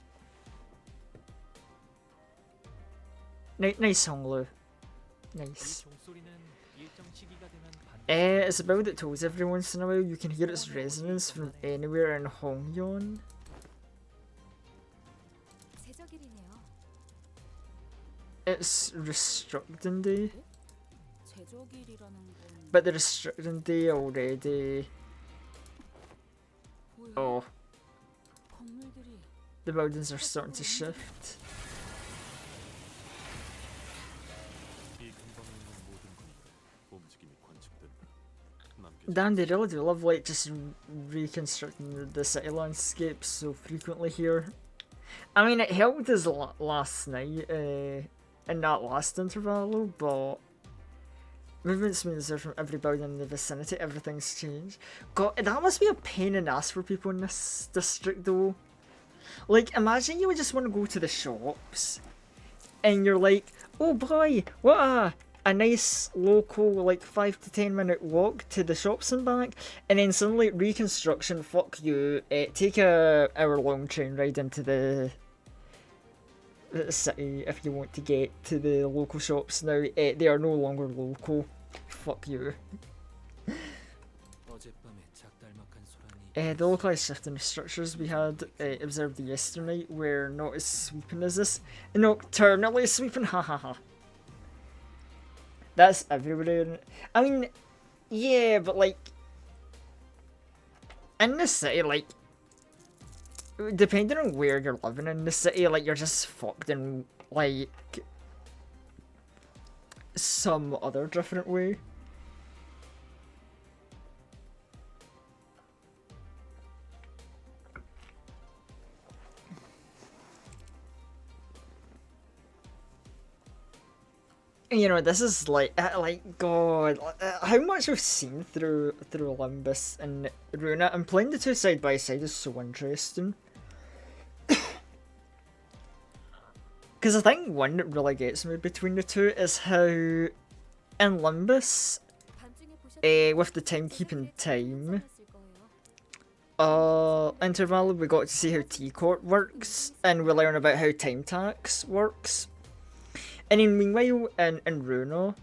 Nice Honglu. 이 Nice. 종소리는 일정 시기가 되면 반드시 It's a bell that tolls every once in a while. You can hear its resonance from anywhere in Hongyeon. 제적일이네요. It's restricting day, 제적일이라는 건 but the restricting day already. 보여. Oh, 건물들이 the buildings are starting to shift. 이 근방에 있는 모든 건물에 움직임이 관측된다. 남겨진 Damn, they really do love like just reconstructing the city landscape so frequently here. I mean, it helped us last night in that last interval, but movements means they're from every building in the vicinity. Everything's changed. God, that must be a pain in the ass for people in this district, though. Like, imagine you would just want to go to the shops, and you're like, oh boy, what a nice local like 5 to 10 minute walk to the shops and back, and then suddenly reconstruction, fuck you, take a hour-long train ride into the city if you want to get to the local shops now. They are no longer local. Fuck you. 어젯밤에 작달막한 소란이 The localized shift in the structures we had observed yesterday were not as sweeping as this. Nocturnally sweeping, hahaha. That's everywhere. I mean, yeah, but like, in the city, like, depending on where you're living in the city, like, you're just fucked in, like, some other different way. You know, this is like God, how much we've seen through Olympus and Runa, and playing the two side by side is so interesting. Because I think one that really gets me between the two is how in Limbus, with the timekeeping time interval, we got to see how T-Court works, and we learn about how time tax works. And in meanwhile, in Runo,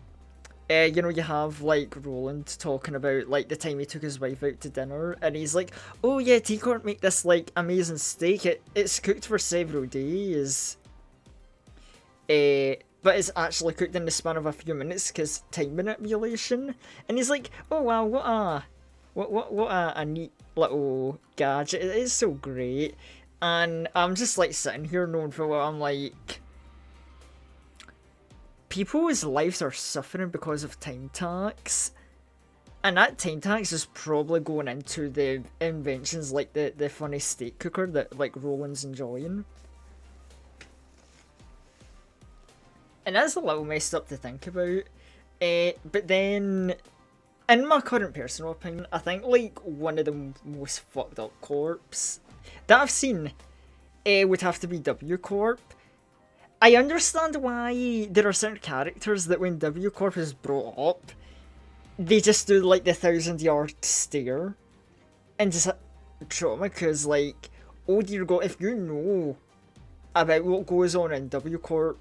you know, you have, like, Roland talking about, like, the time he took his wife out to dinner, and he's like, oh yeah, T-Court make this, like, amazing steak, it's cooked for several days. But it's actually cooked in the span of a few minutes, because time manipulation. And he's like, oh wow, what a neat little gadget, it is so great. And I'm just, like, sitting here knowing for what I'm like... People's lives are suffering because of time tax, and that time tax is probably going into the inventions like the funny steak cooker that, like, Roland's enjoying. And that's a little messed up to think about. But then, in my current personal opinion, I think, like, one of the most fucked up corps that I've seen would have to be W Corp. I understand why there are certain characters that when W Corp is brought up, they just do, like, the 1,000-yard stare and just trauma, because, like, oh dear god, if you know about what goes on in W Corp,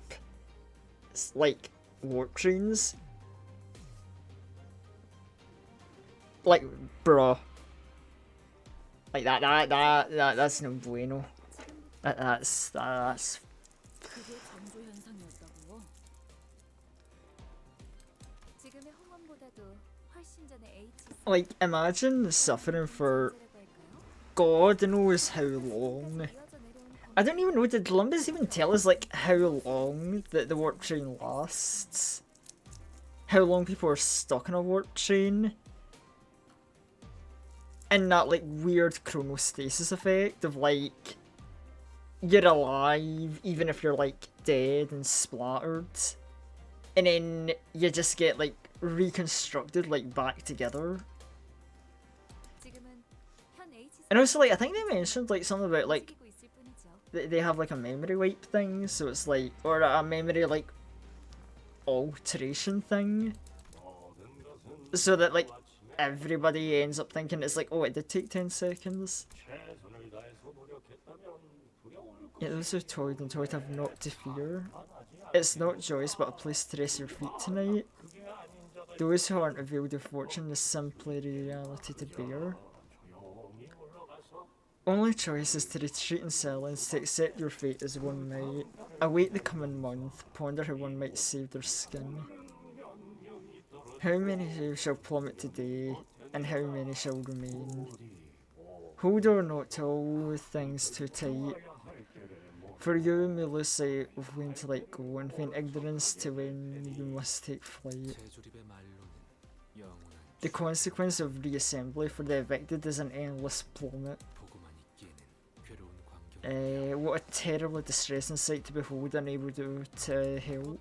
like, warp trains, like, bruh, like, that's no bueno. That's 그게 전조 현상이었다고? 지금의 홍원보다도 훨씬 전에 H like, imagine suffering for God knows how long. I don't even know, did Columbus even tell us, like, how long that the warp train lasts? How long people are stuck in a warp train? And that, like, weird chronostasis effect of, like, you're alive even if you're, like, dead and splattered. And then you just get, like, reconstructed, like, back together. And also, like, I think they mentioned, like, something about, like, they have, like, a memory wipe thing, so it's like, or a memory, like, alteration thing, so that, like, everybody ends up thinking it's like, oh, it did take 10 seconds. Yeah, those who toiled and toiled have naught to fear. It's not joyous, but a place to rest your feet tonight. Those who aren't revealed of fortune is simply reality to bear. Only choice is to retreat in silence, to accept your fate as one might. Await the coming month, ponder how one might save their skin. How many shall plummet today, and how many shall remain? Hold on not to all things too tight, for you may lose sight of when to let go, and feign ignorance to when you must take flight. 제주립의 말로는 영원한 The consequence of reassembly for the evicted is an endless plummet. 보고만 있기에는 괴로운 광경. What a terribly distressing sight to behold, unable to help.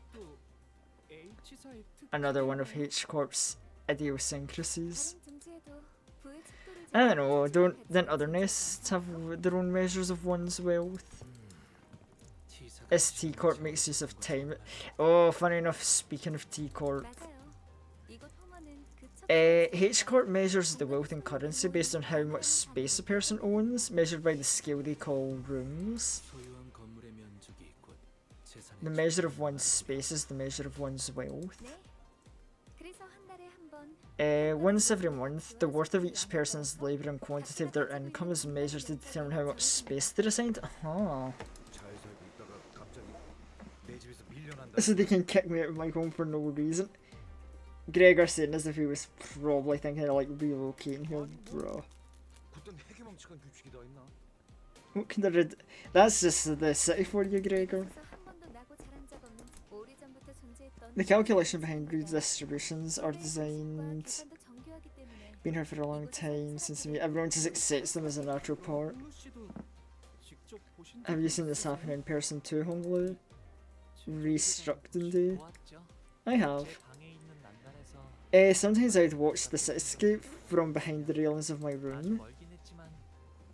또 H사의 Another one of H Corp's idiosyncrasies. 다른 등지에도 부의 척도를 I don't know, don't other nests have their own measures of one's wealth? T사가 As T Corp makes use of time. Oh, funny enough, speaking of T Corp, 맞아요. 이곳 홍원은 그 H Corp measures the wealth in currency based on how much space a person owns, measured by the scale they call rooms. 소유한 건물의 면적이 곧 재산의 The measure of one's space is the measure of one's wealth. 네. 그래서 한 달에 한 번 Once every month, the worth of each person's labour and quantity of their income is measured to determine how much space they're assigned. Uh-huh. 잘 살고 있다가 갑자기 내 집에서 밀려난다. So they can kick me out of my home for no reason. Gregor saying as if he was probably thinking of, like, relocating here, bro. 어떤 해괴망측한 규칙이 더 있나? What kind of that's just the city for you, Gregor. 그래서 한 번도 나고 자란 적 없는 오래전부터 존재했던 The calculation behind redistributions are 근데 designed, 계산도 정교하기 때문에 been here for a long time, since to me everyone just accepts them as a natural part. 홍루 씨도 직접 보신 Have you seen this happen in person too, Honglu? Restructuring Day? I have. Sometimes I'd watch the cityscape from behind the railings of my room.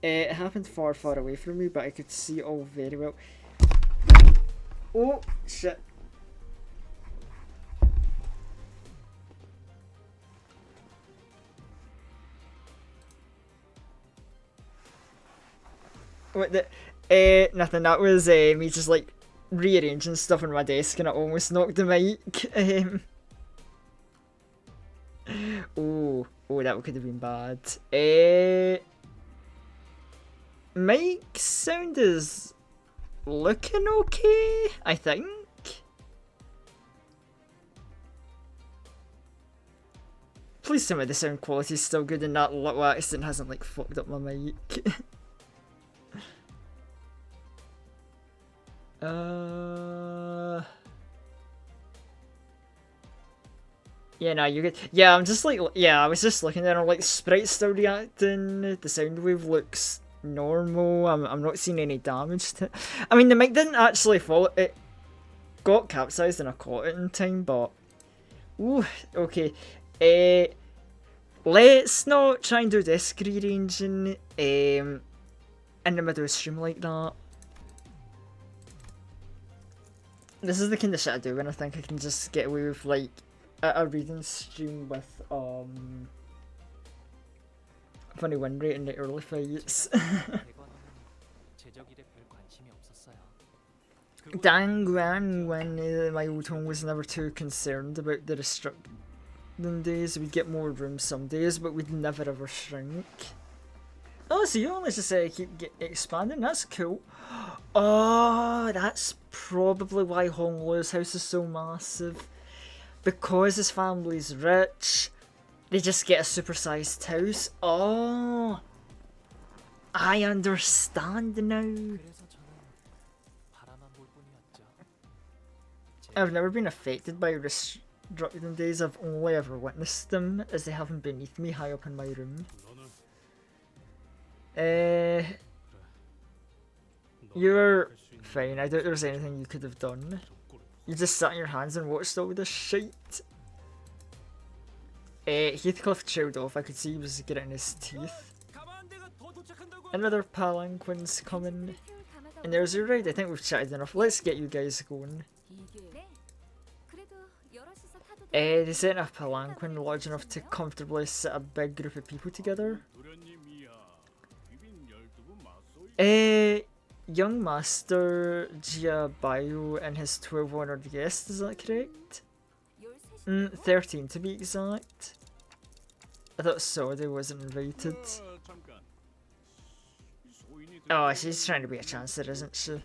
It happened far, far away from me, but I could see it all very well. Oh, shit. What the? Nothing. That was me just like rearranging stuff on my desk, and I almost knocked the mic. Oh, that could have been bad. Mic sound is looking okay, I think. Please tell me the sound quality is still good and that little accident hasn't like fucked up my mic. Yeah, no, you're good. Yeah, I'm just like, yeah, I was just looking at it, like, sprite's still reacting, the sound wave looks normal, I'm not seeing any damage to it. I mean, the mic didn't actually fall, it got capsized and I caught it in time, but, ooh, okay. Let's not try and do desk rearranging, in the middle of stream like that. This is the kind of shit I do when I think I can just get away with, like, a reading stream with funny win rate in the early fights. Dang Guan, when my old home was never too concerned about the restricting days, we'd get more room some days, but we'd never ever shrink. Oh, so you only just keep expanding, that's cool. Oh, that's probably why Hong Lu's house is so massive. Because his family's rich, they just get a supersized house. Oh, I understand now. I've never been affected by restricting days, I've only ever witnessed them as they happen beneath me high up in my room. You're fine, I doubt there's anything you could have done. You just sat on your hands and watched all this shit. Heathcliff chilled off, I could see he was getting his teeth. Another palanquin's coming. And there's your ride, I think we've chatted enough, let's get you guys going. They sent a palanquin large enough to comfortably sit a big group of people together. Young Master Gia Bio and his 12 honoured guests, is that correct? 13 to be exact. I thought Sode wasn't invited. Oh, she's trying to be a chancellor, isn't she?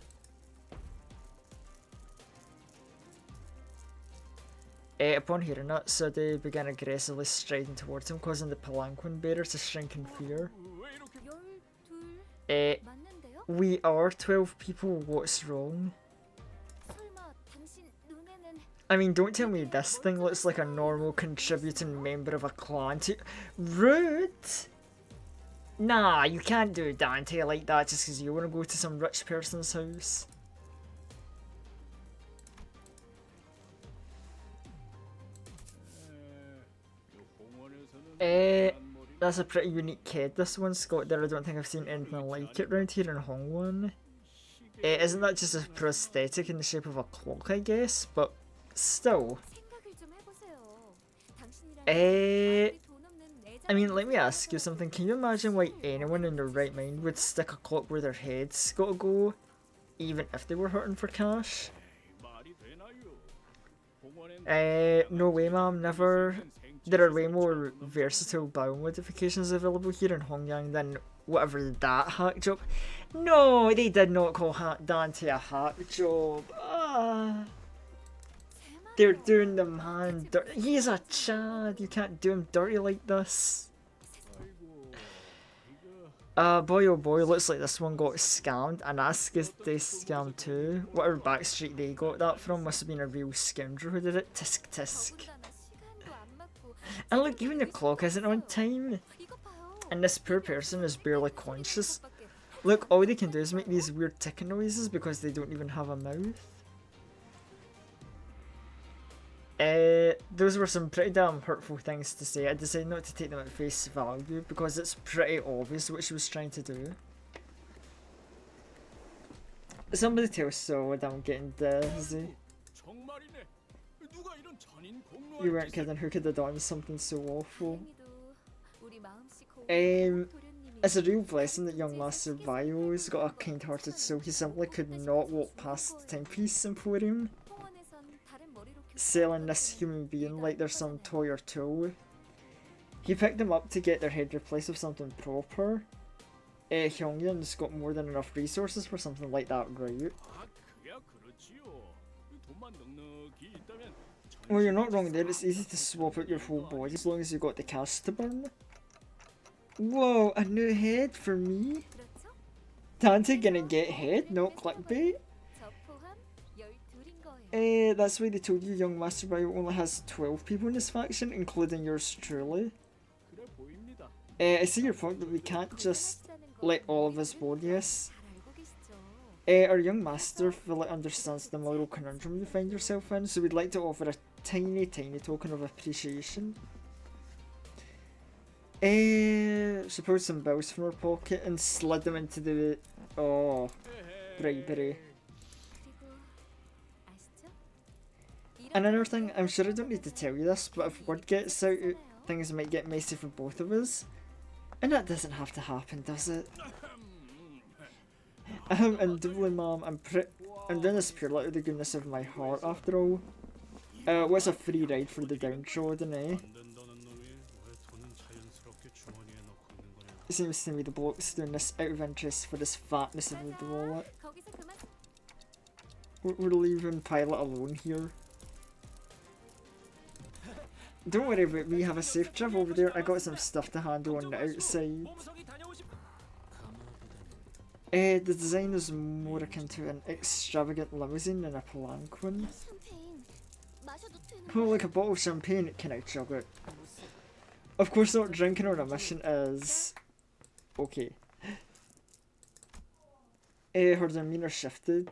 Upon hearing that, Sode began aggressively striding towards him, causing the palanquin bearer to shrink in fear. We are 12 people, what's wrong? I mean, don't tell me this thing looks like a normal contributing member of a clan to— Rude! Nah, you can't do Dante like that just because you want to go to some rich person's house. That's a pretty unique head this one's got there. I don't think I've seen anything like it around here in Hongwon. Isn't that just a prosthetic in the shape of a clock, I guess? But still. I mean, let me ask you something. Can you imagine why anyone in their right mind would stick a clock where their head's gotta go, even if they were hurting for cash? No way, ma'am, never. There are way more versatile bio modifications available here in Hongyang than whatever that hack job. No, they did not call Dante a hack job. They're doing the man dirty. He's a Chad. You can't do him dirty like this. Boy oh boy, looks like this one got scammed, and Asuka's they scammed too. Whatever backstreet they got that from must have been a real scoundrel who did it. Tisk tisk. 더군다나 시간도 안 맞고 And look, even the clock isn't on time. 이거 봐요. And this poor person is barely conscious. Look, all they can do is make these weird ticking noises because they don't even have a mouth. Those were some pretty damn hurtful things to say. I decided not to take them at face value because it's pretty obvious what she was trying to do. Somebody tell Solid I'm getting dizzy. 정말이네. 누가 이런 잔인 공로할 You weren't 짓을- kidding, who could have done something so awful? 다행히도 우리 마음씨 고운 Um, 도련님이 It's a real blessing that young Master Vio's got a kind-hearted soul. He simply could not walk past the timepiece emporium, 통원에선 다른 머리로 selling this human being like they're some toy or tool. He picked them up to get their head replaced with something proper. Hyungyun's got more than enough resources for something like that, right? 아, 그야 그렇지요. 돈만 넉넉히 있다면 Well, you're not wrong there. It's easy to swap out your whole body as long as you've got the cash to burn. Whoa, a new head for me? 그렇죠? Dante gonna get head, not clickbait? 저 포함 12인 거예요. That's why they told you young Master Bio only has 12 people in his faction, including yours truly. 그래 보입니다. I see your point, but we can't just let all of us vote yes. 잘 알고 계시죠? Our young master fully understands the moral conundrum you find yourself in, so we'd like to offer a tiny token of appreciation. She pulled some bills from her pocket and slid them into the... Oh, bribery. 그리고 아시죠? And another thing, I'm sure I don't need to tell you this, but if word gets out, things might get messy for both of us. And that doesn't have to happen, does it? And doubly, Mom, I'm doing this purely out of the goodness of my heart, after all. What's a free ride for the downtrodden, eh? 안 된다는 놈이 왜 돈은 자연스럽게 주머니에 넣고 있는 거냐? It seems to me the bloke's doing this out of interest for this fatness of the wallet. 거기서 그만. We're leaving Pilot alone here. Don't worry about me, have a safe trip over there. I got some stuff to handle on the outside. 몸속이 다녀오시. 가마보다는 The design is more akin to an extravagant limousine than a palanquin. 샴페인 마셔도 되는 Oh, like a bottle of champagne, can I chug it? Of course not drinking on a mission is... okay. Her demeanour shifted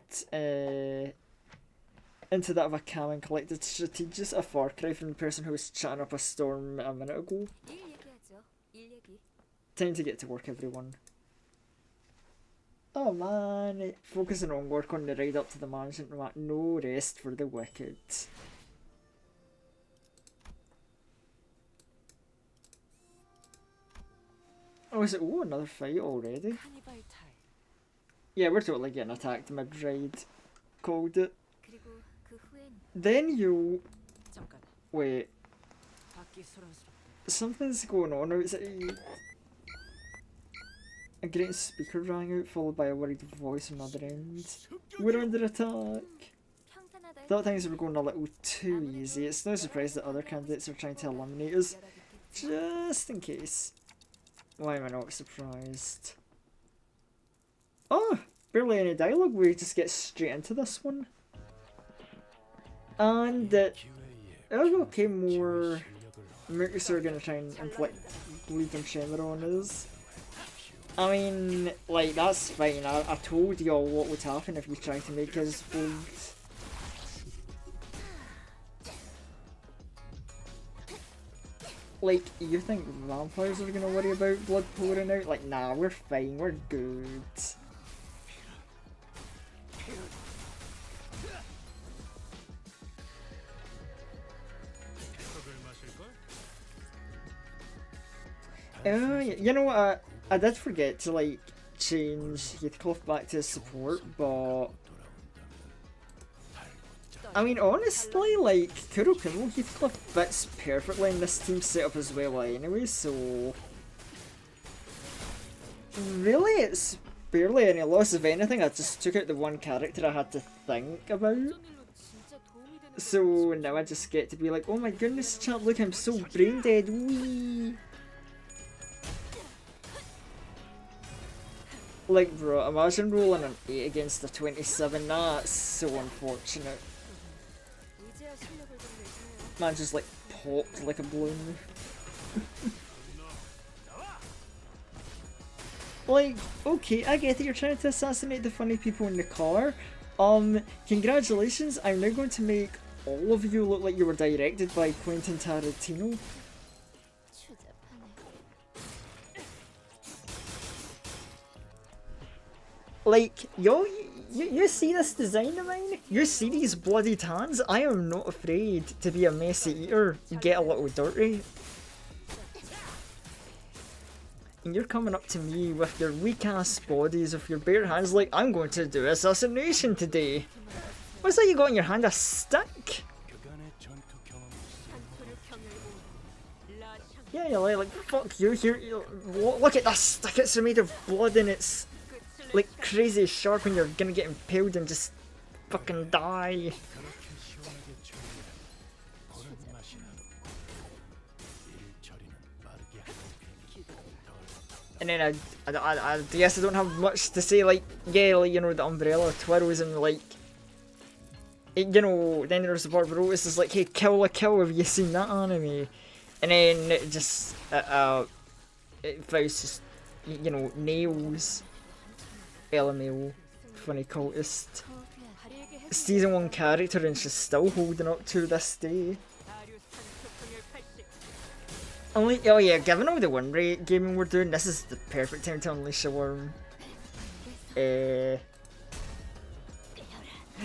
into that of a calm and collected strategist, a far cry from the person who was chatting up a storm a minute ago. 일 얘기하죠. 일 얘기. Time to get to work, everyone. Oh man, focusing on work on the ride up to the mansion, no rest for the wicked. Oh, is it? Oh, another fight already? 카니발 타임. Yeah, we're totally getting attacked mid-ride. Called it. 그리고 그 후엔 Then you... 잠깐. wait, 밖이 소란스럽다. something's going on outside. A great speaker rang out, followed by a worried voice on the other end. We're under attack! 평탄하다. Thought things were going a little too easy. It's no surprise that other candidates are trying to eliminate us, just in case. Why am I not surprised? Oh! Barely any dialogue, we just get straight into this one. And okay, more Mooks are gonna try and inflict bleed and tremor on us. I mean, like, that's fine. I told y'all what would happen if you tried to make us bleed. Like, you think vampires are gonna worry about blood pouring out? Like, nah, we're fine, we're good. You know what? I did forget to like change Heathcliff back to support, but I mean honestly, like Kurokumo Heathcliff fits perfectly in this team setup as well anyway, so really it's barely any loss. If anything, I just took out the one character I had to think about. 어떤 일로 진짜 도움이 되는 So now I just get to be like, oh my goodness, chat, look, I'm so brain dead, wee. Like, bro, imagine rolling an 8 against a 27. That's so unfortunate. 이제야 실력을 좀 내주네요. Man just like popped like a balloon. Like, okay, I get that you're trying to assassinate the funny people in the car. Congratulations, I'm now going to make all of you look like you were directed by Quentin Tarantino. 추잡하네. Like, yo, you see this design of mine? You see these bloody tans? I am not afraid to be a messy eater, get a little dirty. And you're coming up to me with your weak ass bodies, with your bare hands like, I'm going to do assassination today. What's that you got in your hand? A stick? 한토르 경을 라 샹. Yeah, you're like fuck you, here, look at that stick, it's made of blood and it's like crazy sharp and you're gonna get impaled and just fucking die. And then I guess I don't have much to say, like, yeah, like, you know, the umbrella twirls and like, you know, then there's the Barbarossa is like, hey, kill a kill, have you seen that anime? And then it just, Faust just, you know, nails LML, funny cultist. 다리에게 Season 1 character and she's still holding up to this day. 아류스탄 소통률 80. I'm like, oh yeah, given all the win rate gaming we're doing, this is the perfect time to unleash a worm.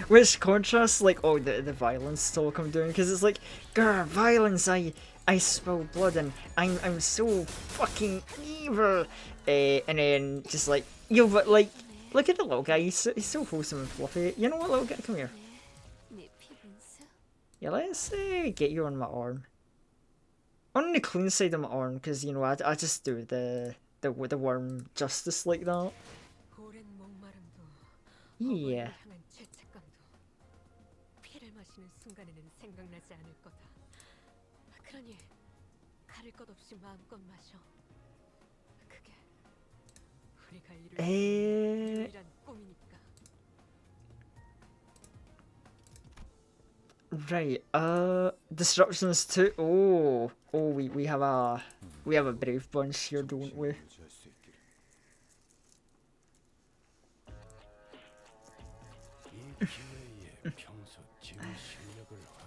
Which contrasts, like, oh, the violence talk I'm doing, because it's like, grr, violence, I spill blood, and I'm so fucking evil. And then, just like, yo, but like, look at the little guy, he's so wholesome and fluffy. You know what, little guy, come here. 네 피분수. Yeah, let's get you on my arm. On the clean side of my arm, because, you know, I just do the worm justice like that. 오랜 목마름도 Yeah. 어머니를 향한 죄책감도 피를 마시는 순간에는 생각나지 않을 거다. 그러니 가릴 것 없이 마음껏 마셔. 그게 우리가 이룰 수 있는 유일한 꿈이니까. Right, disruptions too. Oh, we have a brave bunch here, don't we?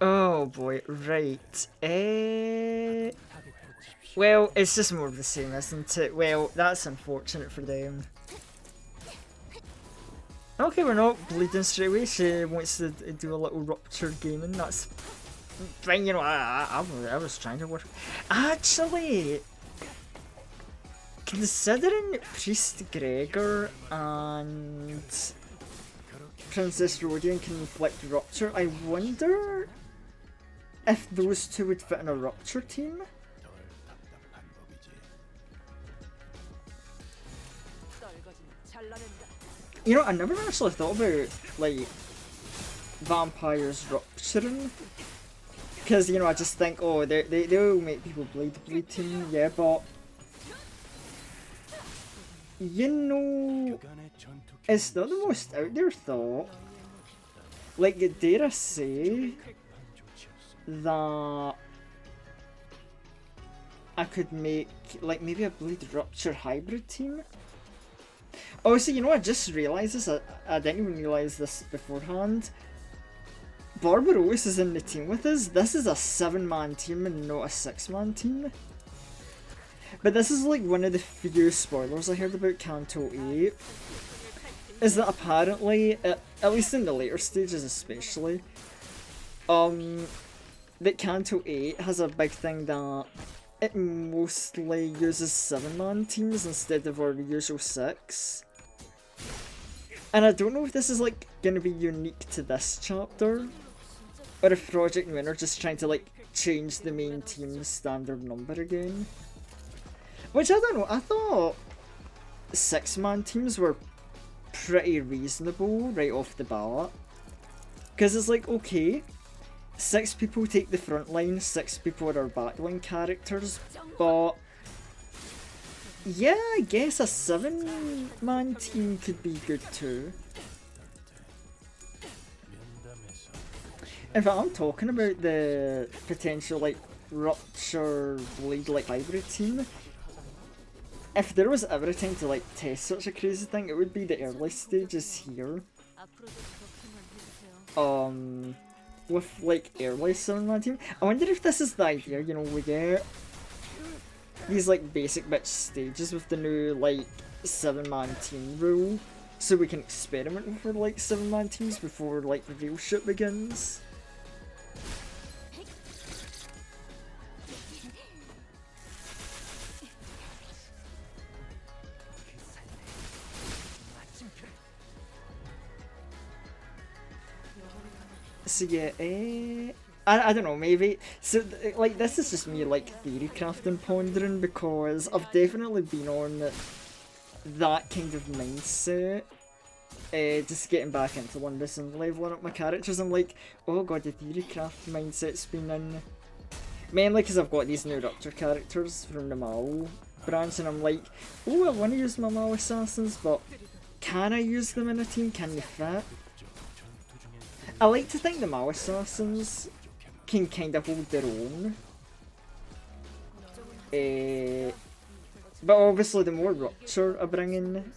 Oh boy, right. Well, it's just more of the same, isn't it? Well, that's unfortunate for them. Okay, we're not bleeding straight away. She wants to do a little rupture gaming. That's fine, you know. I was trying to work. Actually, considering Priest Gregor and Princess Rhodian can inflict rupture, I wonder if those two would fit in a rupture team. 떨거지는 잘라낸다. You know, I never actually thought about, like, vampires rupturing. Because, you know, I just think, oh, they'll make people bleed team, yeah, but... You know, it's not the most out there thought. Like, dare I say that I could make, like, maybe a bleed rupture hybrid team? Oh, so you know, I just realised this. I didn't even realise this beforehand. Barbaros is in the team with us. This is a 7-man team and not a 6-man team. But this is like one of the few spoilers I heard about Canto VIII. Is that apparently, at least in the later stages especially, that Canto VIII has a big thing that it mostly uses 7-man teams instead of our usual 6. And I don't know if this is like gonna be unique to this chapter, or if Project Moon are just trying to like change the main team's standard number again. Which I don't know, I thought 6-man teams were pretty reasonable right off the bat. Because it's like, okay, 6 people take the front line, 6 people are our backline characters, but Yeah, I guess a 7-man team could be good too. In fact, I'm talking about the potential like Rupture Blade like hybrid team. If there was ever a time to like test such a crazy thing, it would be the early stages here. With like early 7-man team. I wonder if this is the idea, you know, we get these like basic bitch stages with the new like 7-man team rule, so we can experiment with like 7-man teams before like the real shit begins. So yeah, I don't know, maybe. So, like, this is just me, like, theory crafting pondering, because I've definitely been on that kind of mindset. Just getting back into Londis and leveling up my characters. I'm like, oh god, the theory craft mindset's been in. Mainly because I've got these new Rupture characters from the Mao branch, and I'm like, oh, I want to use my Mao assassins, but can I use them in a team? Can they fit? I like to think the Mao assassins can kind of hold their own. But obviously the more Rupture I bring in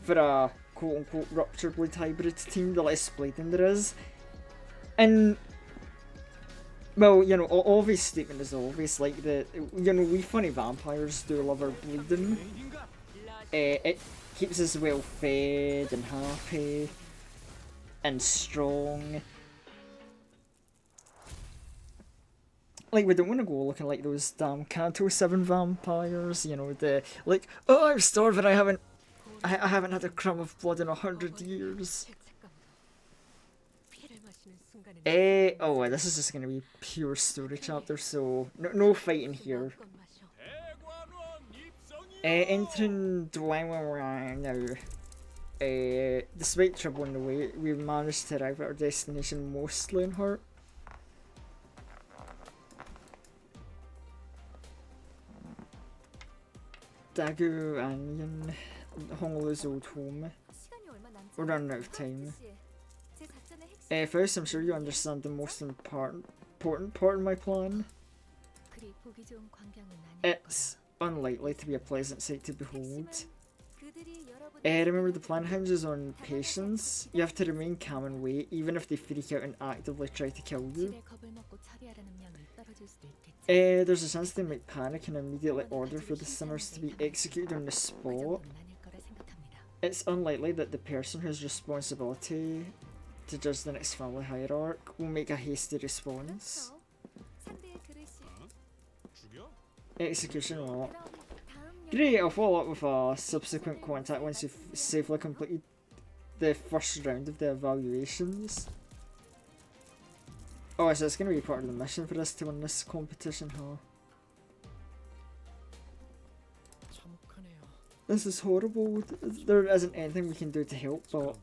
for a quote-unquote Rupture Blade hybrid team, the less blading there is. And, well, you know, obvious statement is obvious, like you know, we funny vampires do love our bleeding. It keeps us well fed and happy and strong. Like, we don't want to go looking like those damn Canto VII vampires, you know, the, like, oh, I'm starving, I haven't had a crumb of blood in 100 years. Oh, this is just gonna be pure story chapter, so no fighting here. Entering Dwayne now. Despite trouble on the way, we managed to arrive at our destination mostly unhurt. Dagu Onion, Honolulu's old home. We're running out of time. First, I'm sure you understand the most important part of my plan. It's unlikely to be a pleasant sight to behold. Remember, the plan hinges on patience. You have to remain calm and wait, even if they freak out and actively try to kill you. There's a chance they might panic and immediately order for the sinners to be executed on the spot. It's unlikely that the person whose responsibility to judge the next family hierarch will make a hasty response. Execution what? Great, I'll follow up with a subsequent contact once you've safely completed the first round of the evaluations. Oh, so it's going to be part of the mission for us to win this competition, huh? This is horrible. There isn't anything we can do to help, but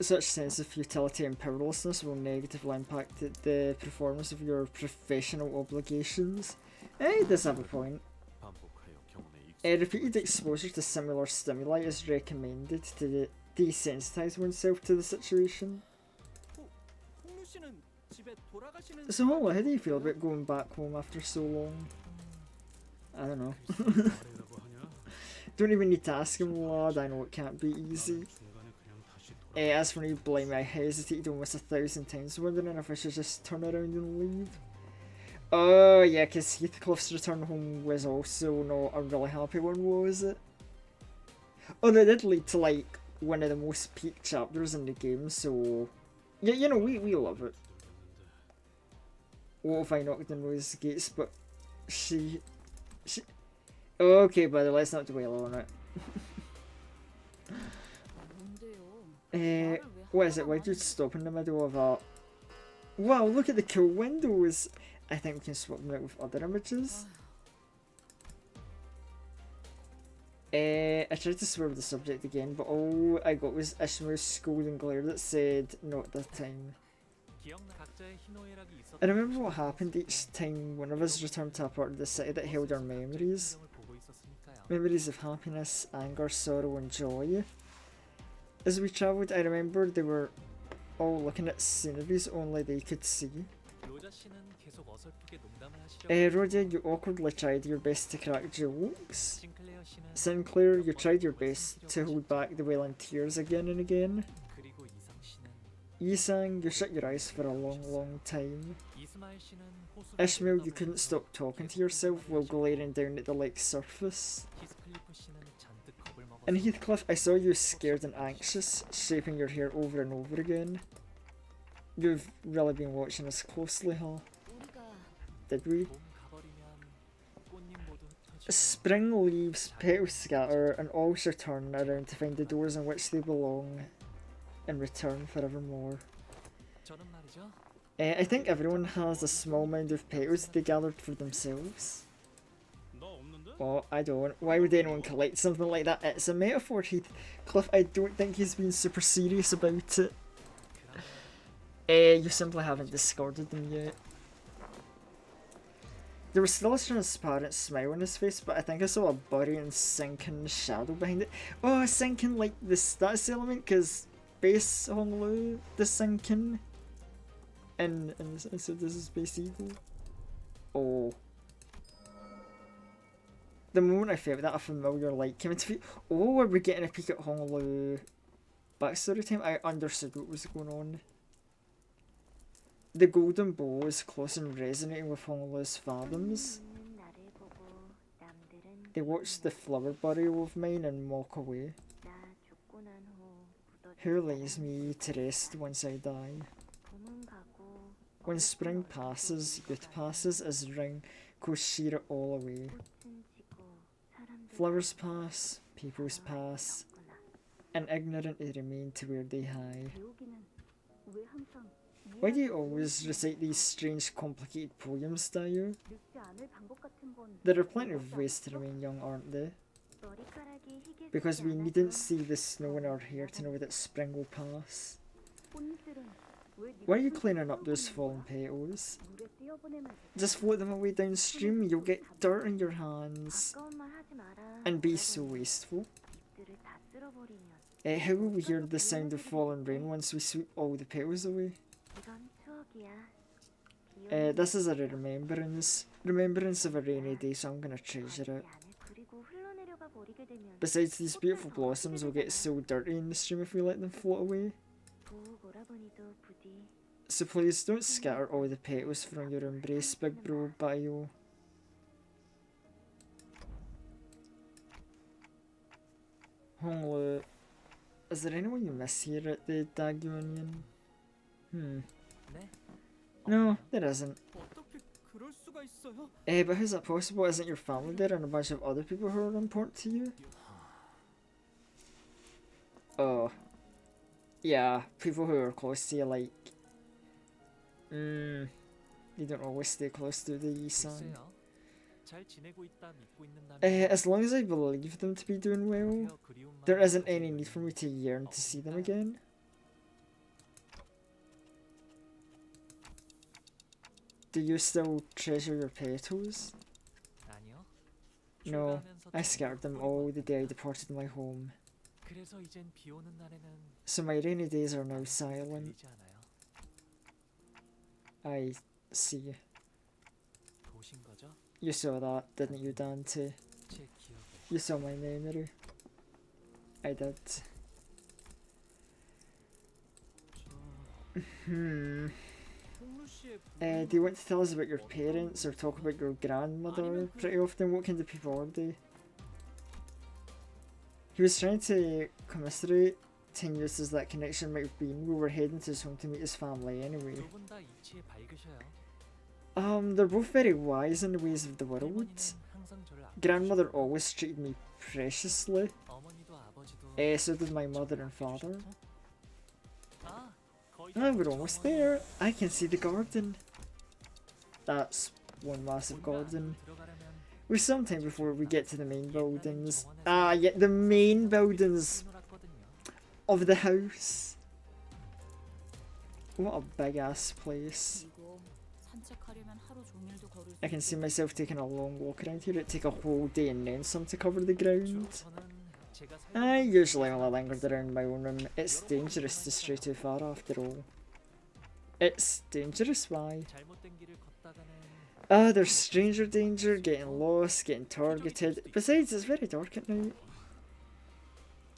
such sense of futility and powerlessness will negatively impact the performance of your professional obligations. He does have a point. Repeated exposure to similar stimuli is recommended to desensitize oneself to the situation. So Holla, how do you feel about going back home after so long? I don't know. Don't even need to ask him, lad, I know it can't be easy. As for me, blame me, I hesitated almost 1,000 times wondering if I should just turn around and leave. Oh yeah, because Heathcliff's return home was also not a really happy one, was it? Oh, that did lead to like one of the most peak chapters in the game, so yeah, you know, we love it. What if I knocked on those gates, but she... Okay, buddy, let's not dwell on it. What is it? Why'd you stop in the middle of a... Wow, look at the cool windows! I think we can swap them out with other images. I tried to swerve the subject again, but all I got was Ishmael's scolding glare that said, not that time. I remember what happened each time one of us returned to a part of the city that held our memories. Memories of happiness, anger, sorrow and joy. As we travelled, I remember they were all looking at sceneries only they could see. Rhoda, you awkwardly tried your best to crack jokes. Sinclair, you tried your best to hold back the wailing tears again and again. Yisang, you shut your eyes for a long time. Ishmael, you couldn't stop talking to yourself while glaring down at the lake's surface. And Heathcliff, I saw you scared and anxious, shaping your hair over and over again. You've really been watching us closely, huh? Did we? Spring leaves, petals scatter, and all return around to find the doors in which they belong and return forevermore. I think everyone has a small mound of petals they gathered for themselves. Oh, I don't. Why would anyone collect something like that? It's a metaphor, Heathcliff. I don't think he's being super serious about it. You simply haven't discarded them yet. There was still a transparent smile on his face, but I think I saw a burying sinking shadow behind it. Oh, sinking like the status element, because base Honolulu, the sinking. And so this is base evil. Oh. The moment I felt that, a familiar light came into view. Oh, were we getting a peek at Honolulu backstory time? I understood what was going on. The golden bow is close and resonating with Honolulu's fathoms. They watch the flower burial of mine and walk away. Who lays me to rest once I die? When spring passes, youth passes, as ring goes sheer it all away. Flowers pass, peoples pass, and ignorant they remain to where they hie. Why do you always recite these strange, complicated poems, Dayo? There are plenty of ways to remain young, aren't there? Because we needn't see the snow in our hair to know that spring will pass. Why are you cleaning up those fallen petals? Just float them away downstream, you'll get dirt in your hands. And be so wasteful. How will we hear the sound of falling rain once we sweep all the petals away? This is a remembrance of a rainy day, so I'm gonna treasure it. Besides, these beautiful blossoms will get so dirty in the stream if we let them float away. So please don't scatter all the petals from your embrace, big bro, Bio. Honolulu. Is there anyone you miss here at the Dag Union? No, there isn't. But how's that possible? Isn't your family there and a bunch of other people who are important to you? Oh. Yeah, people who are close to you, like... you don't always stay close to the Yi-san. As long as I believe them to be doing well, there isn't any need for me to yearn to see them again. Do you still treasure your petals? No, I scattered them all the day I departed my home. So my rainy days are now silent. I see. You saw that, didn't you, Dante? You saw my memory. I did. Do you want to tell us about your parents or talk about your grandmother pretty often? What kind of people are they? He was trying to commiserate 10 years as that connection might have been. We were heading to his home to meet his family anyway. They're both very wise in the ways of the world. Grandmother always treated me preciously. So did my mother and father. Oh, we're almost there. I can see the garden. That's one massive garden. We're some time before we get to the main buildings. Ah, yeah, the main buildings of the house. What a big ass place. 그리고 산책하려면 하루 종일도 걸을 수 I can see 있겠다. myself taking a long walk around here. It'd take a whole day and then some to cover the ground. 저는 제가 I usually only lingered around my own room. It's dangerous to stray too far after all. It's dangerous, why? 잘못된 길을 걷다가는 Ah, there's stranger danger, getting lost, getting targeted. Besides, it's very dark at night.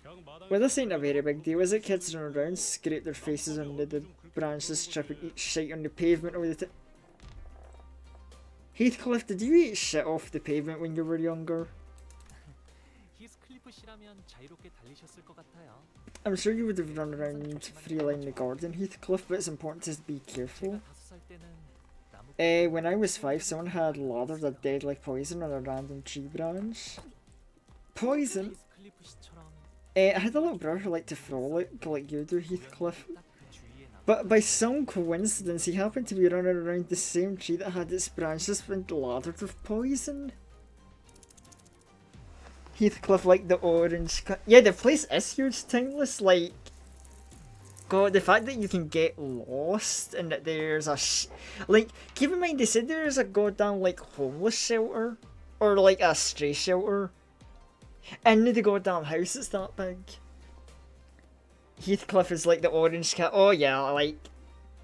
그냥 마당에 Well, this ain't a very big deal, is it? Kids run around, scrape their faces under the branches, tripping, eat shit on the pavement all the time. Heathcliff, did you eat shit off the pavement when you were younger? 히스클리프시라면 자유롭게 달리셨을 것 같아요. I'm sure you would have run around freely in the garden, Heathcliff, but it's important to be careful. 제가 5살 때는 나무 When I was 5, someone had lathered a deadly poison on a random tree branch. Poison? 히스클리프시처럼 I had a little brother who liked to frolic like you do, Heathcliff. 딱그 주위에 나무 But by some coincidence, he happened to be running around the same tree that had its branches been lathered with poison. Heathcliff like the orange. Yeah, the place is huge, Timeless. Like, God, the fact that you can get lost and that there's a like, keep in mind they said there's a goddamn like homeless shelter or like a stray shelter in the goddamn house. It's that big. Heathcliff is like the orange cat. Oh yeah, like,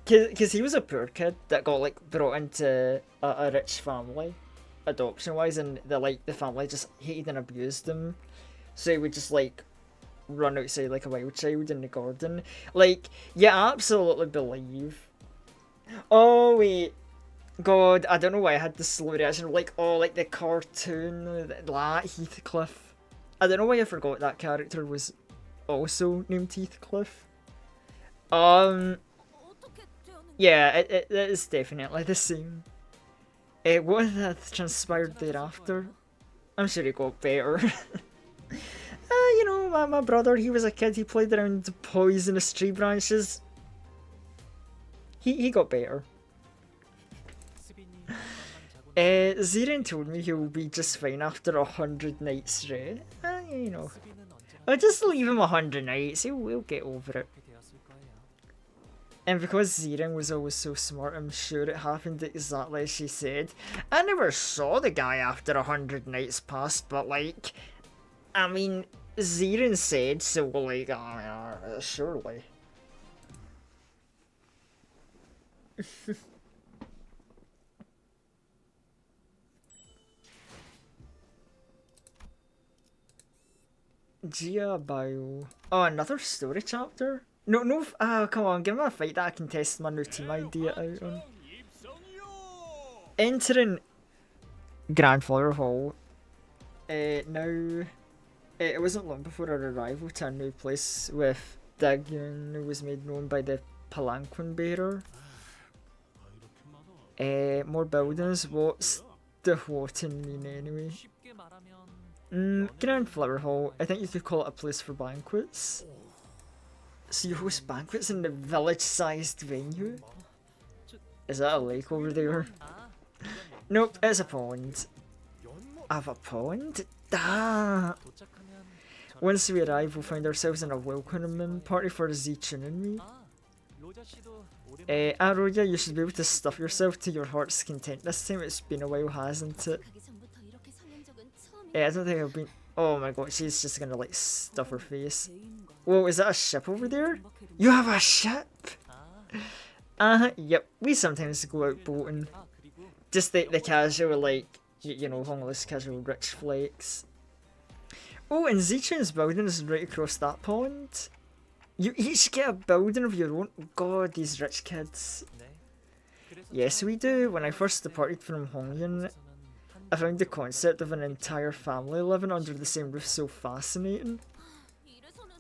cause he was a poor kid that got like brought into a rich family, adoption wise, and the family just hated and abused him, so he would just like run outside like a wild child in the garden. Like, you absolutely believe. Oh wait, God, I don't know why I had this slow reaction. Like, oh, like the cartoon, that Heathcliff. I don't know why I forgot that character was also named Heathcliff. 어떻게 되었는지 Yeah, it is definitely the same. What had transpired thereafter? I'm sure it got better. You know, my brother, he was a kid, he played around poisonous tree branches. He got better. 스빈이 잠깐만 자고 Ziren told me he'll be just fine after 100 nights straight. You know, 스빈은 언제나 I'll just leave him 100 nights, he'll get over it. 그렇게 되었을 거예요. And because Ziren was always so smart, I'm sure it happened exactly as she said. I never saw the guy after 100 nights passed, but like, I mean, Ziren said so, like, surely. Gia Bio. Oh, another story chapter? No, come on, give me a fight that I can test my new team idea out on. 입성이요. Entering Grandfather Hall. Now, it wasn't long before our arrival to a new place with Dagyun, who was made known by the Palanquin Bearer. 아, 이렇게 많아. More buildings. What's the what in mean anyway? 쉽게 말하면 Grandfather Hall. I think you could call it a place for banquets. So you host banquets in the village-sized venue? Is that a lake over there? 아 Nope, it's a pond. I have a pond? Ah! 도착하면 Once we arrive, we'll find ourselves in a welcoming party for Zichun and me. 아 로저 씨도 오랜만에 Aroya, you should be able to stuff yourself to your heart's content this time. It's been a while, hasn't it? 가기 전부터 이렇게 설렌 적은 처음이야. I don't think I've been. Oh my god, she's just gonna like stuff her face. 대인과 Whoa, is that a ship over there? You have a ship? 아 Yep, we sometimes go out boating. 아 그리고 Just the casual, like, you know, homeless casual rich flex. Oh, and Zichun's building is right across that pond. You each get a building of your own. God, these rich kids. 네 그래서 Yes, we do. When I first departed from Hongyun, I found the concept of an entire family living under the same roof so fascinating. 이래서는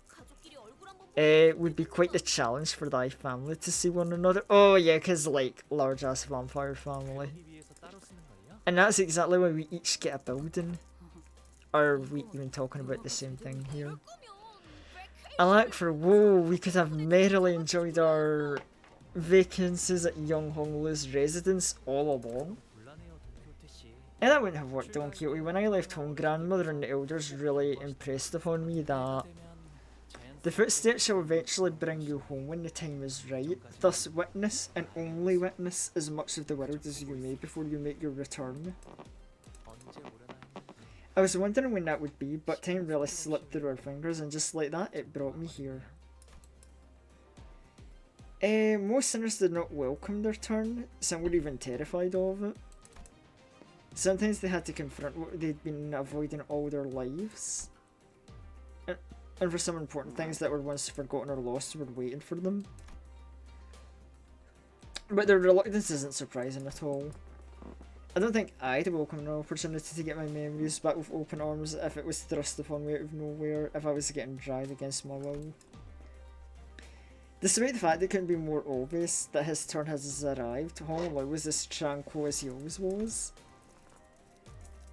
가족끼리 얼굴 한번 It would be quite the challenge for thy family to see one another. Oh yeah, cause like large ass vampire family. 위해서 따로 쓰는 걸요? And that's exactly why we each get a building. Are we even talking about the same thing here? 꾸면 I like for whoa, we could have merrily enjoyed our vacancies at Young Honglu's residence all along. 곤란해요 동키호테 씨. And that wouldn't have worked on Kyoto. When I left home, grandmother and the elders really impressed upon me that 되면 자연 the The footsteps shall eventually bring you home when the time is right. Thus witness, and only witness, as much of the world as you may before you make your return. 언제 오려나 했는데 I was wondering when that would be, but time really slipped through our fingers, and just like that, it brought me here. Most sinners did not welcome their turn, some were even terrified of it. Sometimes they had to confront what they'd been avoiding all their lives. And for some important things that were once forgotten or lost were waiting for them. But their reluctance isn't surprising at all. I don't think I'd welcome an opportunity to get my memories back with open arms if it was thrust upon me out of nowhere, if I was getting dragged against my will. Despite the fact it couldn't be more obvious that his turn has arrived, Honolulu was as tranquil as he always was.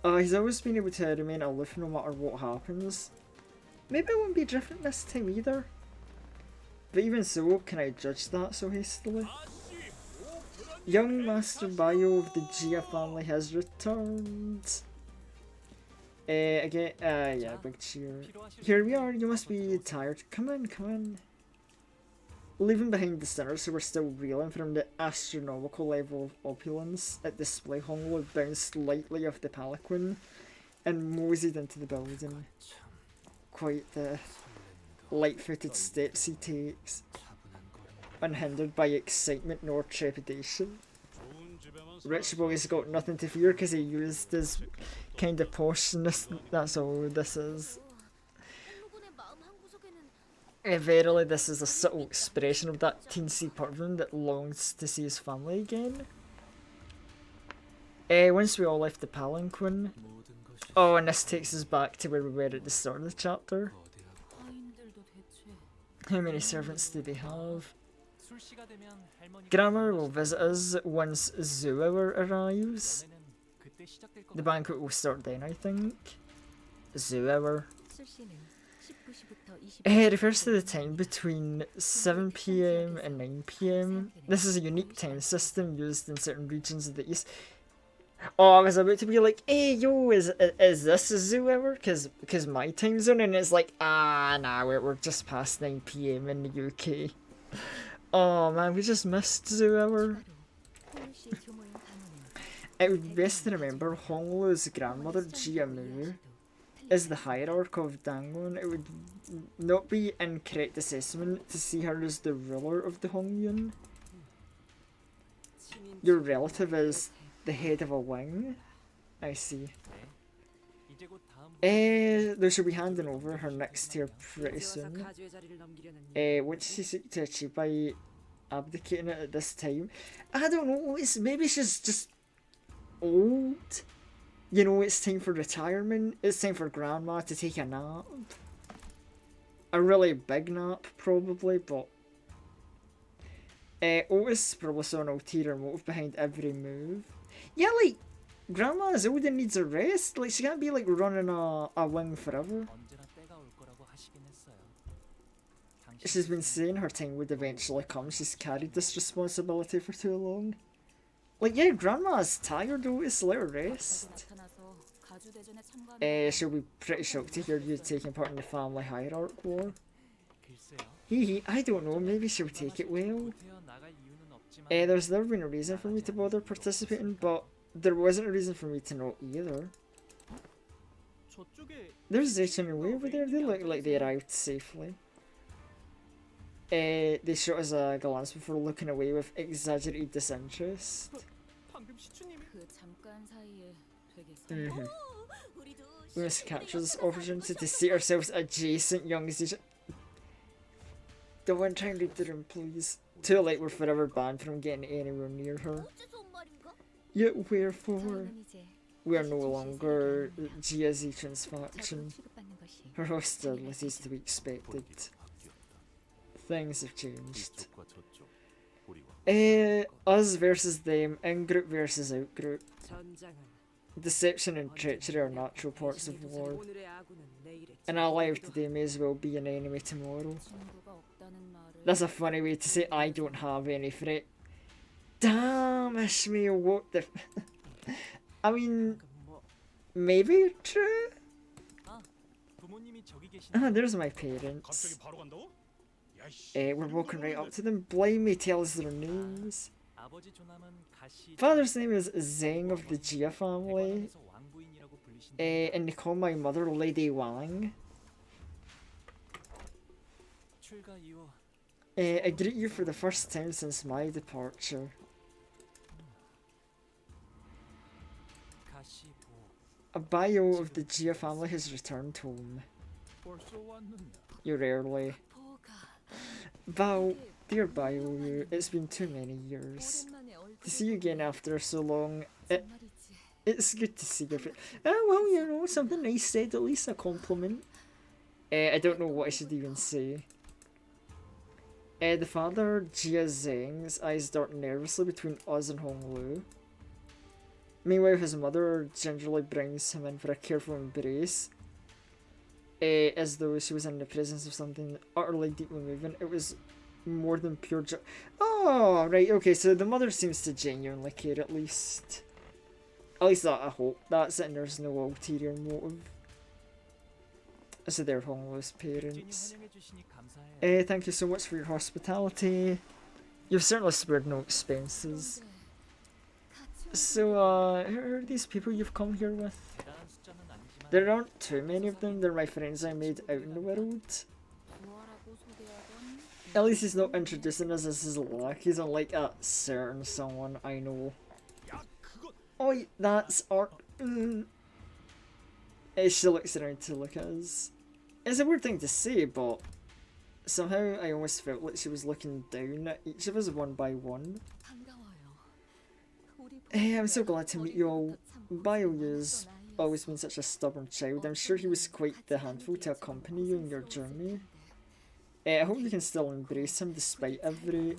He's always been able to remain aloof no matter what happens. Maybe it won't be different this time either. But even so, can I judge that so hastily? Young Master Bayo of the Gia family has returned. Again, yeah, big cheer. Here we are, you must be tired. Come in, come in. Leaving behind the sinners who were still reeling from the astronomical level of opulence at display, Honolulu bounced lightly off the palanquin and moseyed into the building. Quite the light-footed steps he takes, unhindered by excitement nor trepidation. Rich boy's got nothing to fear because he used his kind of poshness, that's all this is. Verily, this is a subtle expression of that teensy pervin that longs to see his family again. Once we all left the palanquin. Oh, and this takes us back to where we were at the start of the chapter. How many servants do they have? 술시가 되면 할머니 Grandma will visit us once zoo hour arrives. 연애는 그때 시작될 것 The banquet will start then, I think. Zoo hour. It refers to the time between 7 PM and 9 PM. This is a unique time system used in certain regions of the East. Oh, I was about to be like, hey, yo, is this a zoo hour? Cause my time zone, and it's like, nah, we're just past 9 PM in the UK. Oh man, we just missed zoo hour. It would be best to remember Honolulu's grandmother, Gia Mu, is the hierarch of Dangon. It would not be incorrect assessment to see her as the ruler of the Hongyun. Your relative is the head of a wing? I see. 이제 곧 다음 Though she'll be handing over her next tier pretty soon. What does she seek to achieve by abdicating it at this time? I don't know, maybe she's just old. You know, it's time for retirement. It's time for grandma to take a nap. A really big nap, probably, but... Otis probably saw an ulterior motive behind every move. Yeah, like, grandma is old and needs a rest. Like, she can't be, like, running a wing forever. 언제나 때가 올 거라고 하시긴 했어요. She's been saying her time would eventually come. She's carried this responsibility for too long. Like, yeah, grandma is tired, Otis. Let her rest. She'll be pretty shocked to hear you taking part in the family hierarch war. 글쎄요. I don't know, maybe she'll take it well. 태어나갈 이유는 없지만 There's never been a reason for me to bother participating, but there wasn't a reason for me to not either. 저쪽에 There's Zachin away over there, they look like they arrived safely. They shot us a glance before looking away with exaggerated disinterest. 방금 시추님이 We must capture this opportunity to see ourselves adjacent young Zachin. Don't want to try and read the room, please. Too late, we're forever banned from getting anywhere near her. Yet wherefore? We are no longer Gia Zachin's faction. Her hostility is to be expected. Things have changed. Us versus them, in-group versus out-group. Deception and treachery are natural parts of war. An ally of today may as well be an enemy tomorrow. That's a funny way to say I don't have any friend. Damn, Ishmael, what the... I mean, maybe true? 부모님이 저기 계신. Ah, there's my parents. 갑자기 바로 간다고? 야이씨. We're walking right up to them. Blimey, tell us their names. 아버지 조남은 가시. Father's name is Zhang of the Jia family. 대관원에서 왕부인이라고 불리신데. And they call my mother Lady Wang. 출가 이후 I greet you for the first time since my departure. 가시 보. A bio of the Jia family has returned home. 벌써 왔느냐? You're early. 보가 Bao, dear Bio, it's been too many years. 오랜만에 To see you again after so long, 정말이지. it's good to see you. Oh, well, you know, something nice said, at least a compliment. I don't know what I should even say. The father, Jia Zheng's eyes dart nervously between us and Hong Lu. Meanwhile, his mother gingerly brings him in for a careful embrace, as though she was in the presence of something utterly deeply moving. It was more than pure joy. Oh, right, okay, so the mother seems to genuinely care, at least. At least that, I hope. That's it, and there's no ulterior motive. So they're Hong Lu's parents. 환영해 주시니 감사해요. Thank you so much for your hospitality. You've certainly spared no expenses. So, who are these people you've come here with? 대단한 숫자는 아니지만 There aren't too many of them. They're my friends I made out in the world. 부하라고 소개하던 At least he's not introducing us as his lackeys, unlike a certain someone I know. Oi, that's art. She looks around to look at us. It's a weird thing to say, but somehow I almost felt like she was looking down at each of us one by one. 반가워요. 우리 Hey, I'm so glad to meet you all. Bio's always been such a stubborn child. I'm sure he was quite the handful to accompany you in your journey. I hope you can still embrace him despite every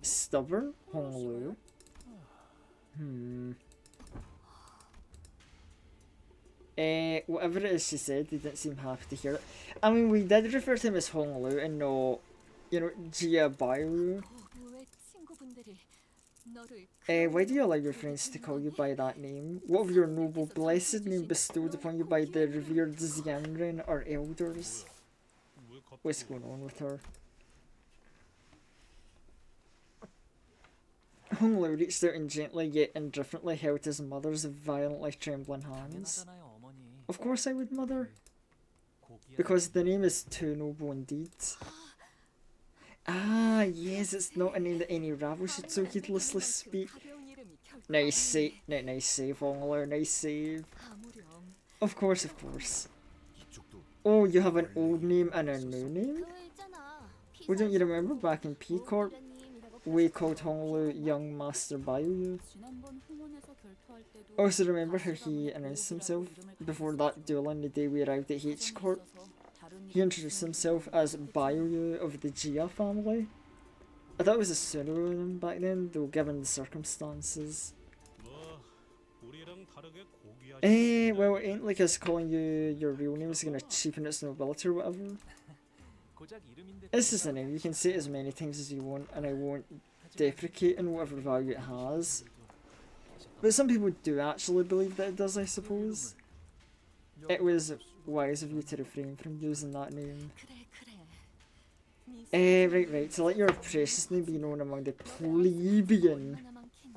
stubborn Hong Lu. Whatever it is she said, they didn't seem happy to hear it. I mean, we did refer to him as Hong Lu and not, you know, Jia Bailu. 왜 친구분들이 너를 Why do you allow your friends to call you by that name? What of your noble, blessed name bestowed upon you by the revered Xianren or elders? 왜 갑자기? What's going on with her? Hong Lu reached out and gently yet indifferently held his mother's violently trembling hands. 당연하잖아요, 어머니. Of course I would, mother. 고기야. Because the name is too noble indeed. Ah, yes, it's not a name that any rabble should so heedlessly speak. 가벼운 이름이 결코 Nice save, nice save, Hong Lu, nice save. 아무렴. Of course, of course. 이쪽도 Oh, you have an old name and a new name? 그거 있잖아. Well, don't you remember back in P Corp, we called Hong Lu Young Master Baiyu? 지난번 홍원에서 결투할 때도 Also remember how he announced himself before that duel on the day we arrived at H Corp? He introduced himself as Baiyu of the Jia family. I thought it was a pseudonym back then, though given the circumstances. 뭐 우리랑 다르게 고귀하시. Well, it ain't like us calling you your real name is gonna cheapen its nobility or whatever. 고작 이름인데. It's just a name, you can say it as many times as you want, and I won't deprecate in whatever value it has. But some people do actually believe that it does, I suppose. It was wise of you to refrain from using that name. 그래. Right. To let your precious name be known among the plebeian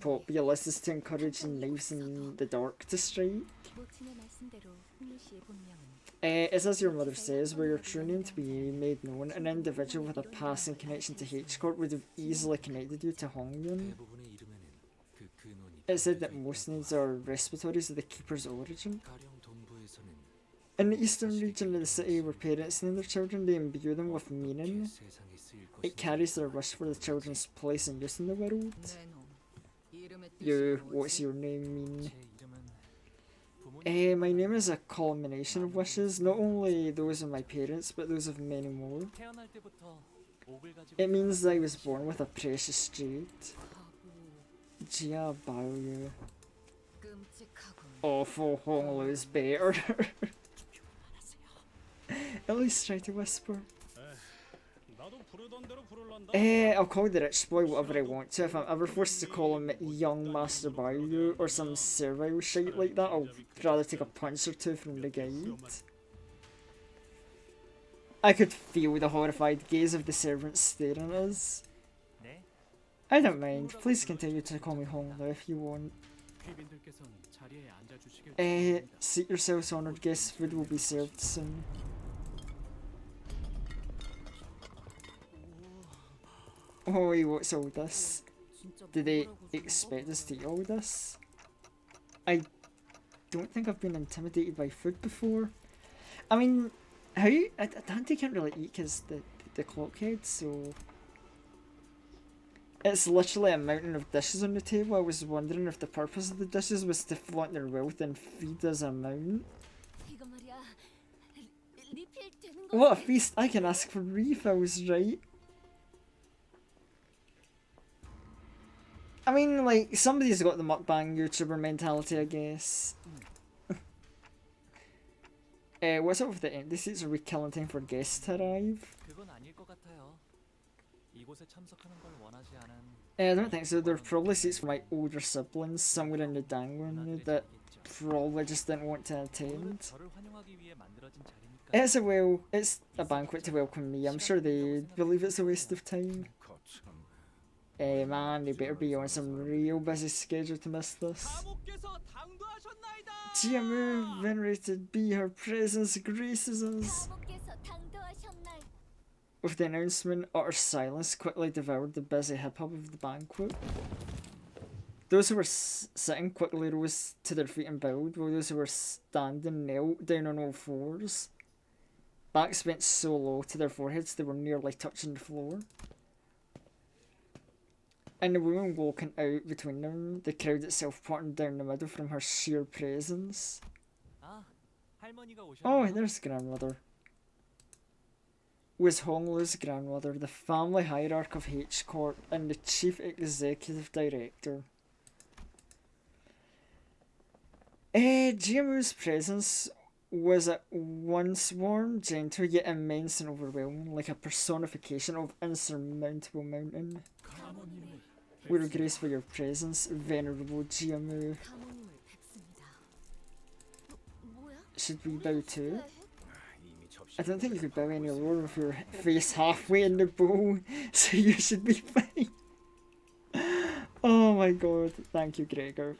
populace is to encourage knives in the dark to strike. 모친의 말씀대로 홍루 씨의 본명은 It's as your mother says, were your true name to be made known, an individual with a passing connection to H Corp would have easily connected you to Hong Yun. 대부분의 이름에는 그 근원이 It said that most names are respiratories of the keeper's origin. 가령 동부에서는 In the eastern region of the city where parents name their children, they imbue them with meaning. 세상에 쓰일 It 것이 carries their wish for the children's place and use in the world. 내놈. 이름의 You, 뜻이 what's 뭐지? your name mean? 제 이름은 부모님. My name is a culmination of wishes, not only those of my parents, but those of many more. 태어날 때부터 옥을 가지고. It means I was born with a precious jade. 바보. Jia Baoyu. 끔찍하군. Awful Hong Lu's better. At least try to whisper. 나도 부르던 대로 부를란다. I'll call the rich boy whatever I want to. If I'm ever forced to call him Young Master Baoyu or some servile shite like that, I'll rather take a punch or two from the guide. I could feel the horrified gaze of the servants staring at us. 네, I don't mind. Please continue to call me Honglu if you want. 귀빈들께서는 자리에 앉아주시길 축원합니다. Seat yourselves, honored guests. Food will be served soon. Oh, what's all this? Did they expect us to eat all this? I don't think I've been intimidated by food before. I mean, Dante can't really eat because the clockhead, so it's literally a mountain of dishes on the table. I was wondering if the purpose of the dishes was to flaunt their wealth and feed us a mountain. 이거 말이야. 리필 되는 거. What a feast! I can ask for refills, right? I mean, like, somebody's got the mukbang YouTuber mentality, I guess. What's up with the empty seats? Are we killing time for guests to arrive? 그건 아닐 것 같아요. 이곳에 참석하는 걸 원하지 않은 I don't think so. There are probably seats for my older siblings somewhere in the Dangwon that probably just didn't want to 오늘은 attend. 저를 환영하기 위해 만들어진 자리니까. It's a banquet to welcome me. I'm sure they believe it's a waste of time. 거참. Man, they better be on some real busy schedule to miss this. 사모께서 당도하셨나이다. GMU, venerated be her presence graces us. 사모께서 당도하셨나이. With the announcement, utter silence quickly devoured the busy hip-hop of the banquet. Those who were sitting quickly rose to their feet and bowed, while those who were standing knelt down on all fours. Backs bent so low to their foreheads they were nearly touching the floor. And the woman walking out between them, the crowd itself parting down the middle from her sheer presence. 아, 할머니가 오셨네요. Oh, there's grandmother. Was Honglu's grandmother, the family hierarch of H Corp and the chief executive director. GMU's presence was at once warm, gentle, yet immense and overwhelming, like a personification of insurmountable mountain. We are graced for your presence, venerable GMU. 가모님을 뵙습니다. 뭐야? Should we bow too? 이미 접시. I don't think you could bow any lower with your face halfway in the bowl, so you should be fine. Oh my god, thank you, Gregor.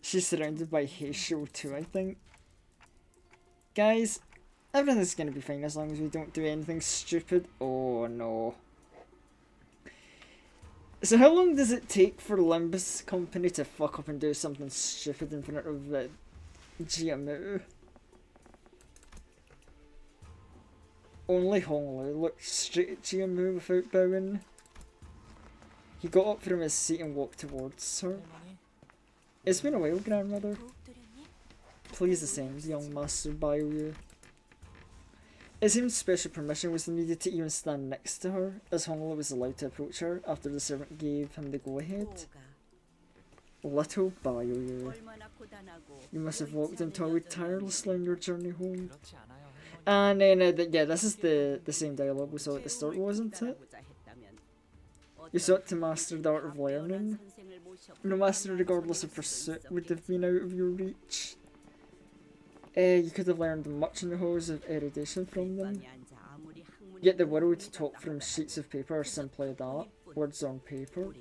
She's surrounded by Heishel too, I think. Guys, everything's gonna be fine as long as we don't do anything stupid. Oh no. So how long does it take for Limbus Company to fuck up and do something stupid in front of GMU? Only Honglu looked straight at GMU without bowing. He got up from his seat and walked towards her. 할머니, It's been a while, grandmother. 도둑들였니? Please ascend, young master Bioyu. It seemed special permission was needed to even stand next to her, as Honglu was allowed to approach her after the servant gave him the go-ahead. Little Bioyu. You must have walked and toiled tirelessly on your journey home. 그렇지 않아요, 할머니. And then, yeah, this is the same dialogue we saw at the start, wasn't it? You sought to master the art of learning. No master, regardless of pursuit, would have been out of your reach. You could have learned much in the halls of erudition from them. Yet the world taught from sheets of paper are simply that, words on paper.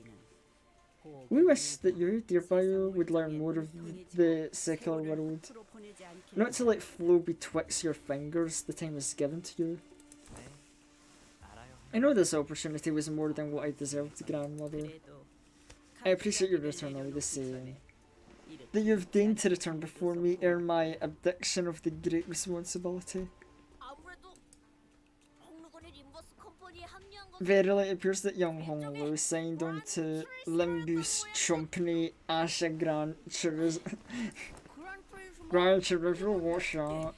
We wish that you, dear Bio, would learn more of the secular world. Not to let flow betwixt your fingers, the time is given to you. 네, 알아요. I know this opportunity was more than what I deserved, grandmother. I appreciate your return all the same. That you have deigned to return before me ere my abdiction of the great responsibility. 아무래도 홍루건이 림버스 컴퍼니에 합류한 건 Verily, it appears that young Honglu signed on to Limbus Company Asha Grand 그란 프리즘 Turismo. What's that?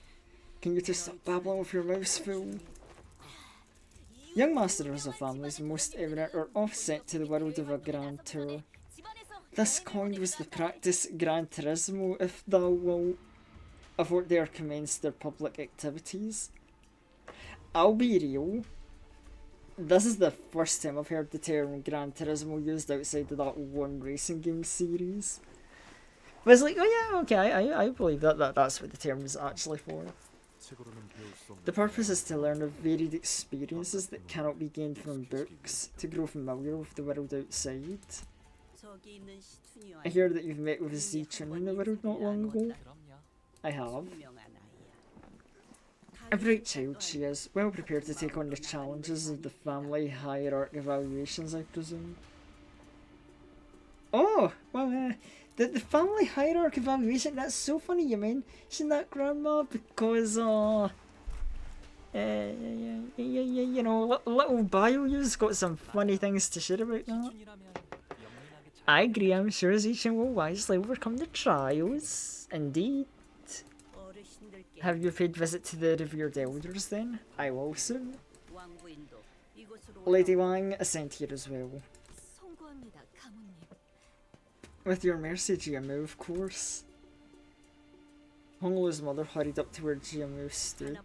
Can you just stop babbling with your mouths full? Young masters of families, most evident, are offset to the world of a grand tour. This coined was the practice Gran Turismo, if thou wilt, of what they are commenced their public activities. I'll be real. This is the first time I've heard the term Gran Turismo used outside of that one racing game series. But it's like, oh yeah, okay, I believe that's what the term is actually for. The purpose is to learn of varied experiences that cannot be gained from books, to grow familiar with the world outside. I hear that you've met with Zichun in the world not long ago. 그럼요. I have. A bright child she is, well prepared to take on the challenges of the family hierarchy evaluations, I presume. Oh, well, the family hierarchy evaluation, that's so funny you mention that, Grandma, because, you know, little Bio-U's got some funny things to share about that. 기준이라면 영민하게 잘 I agree, I'm sure Zichin will wisely overcome the trials. Indeed. Have you paid visit to the revered elders then? I will soon. Lady Wang is sent here as well. 송구합니다, 가문님. With your mercy, GMO, of course. Honglu's mother hurried up to where GMO stood.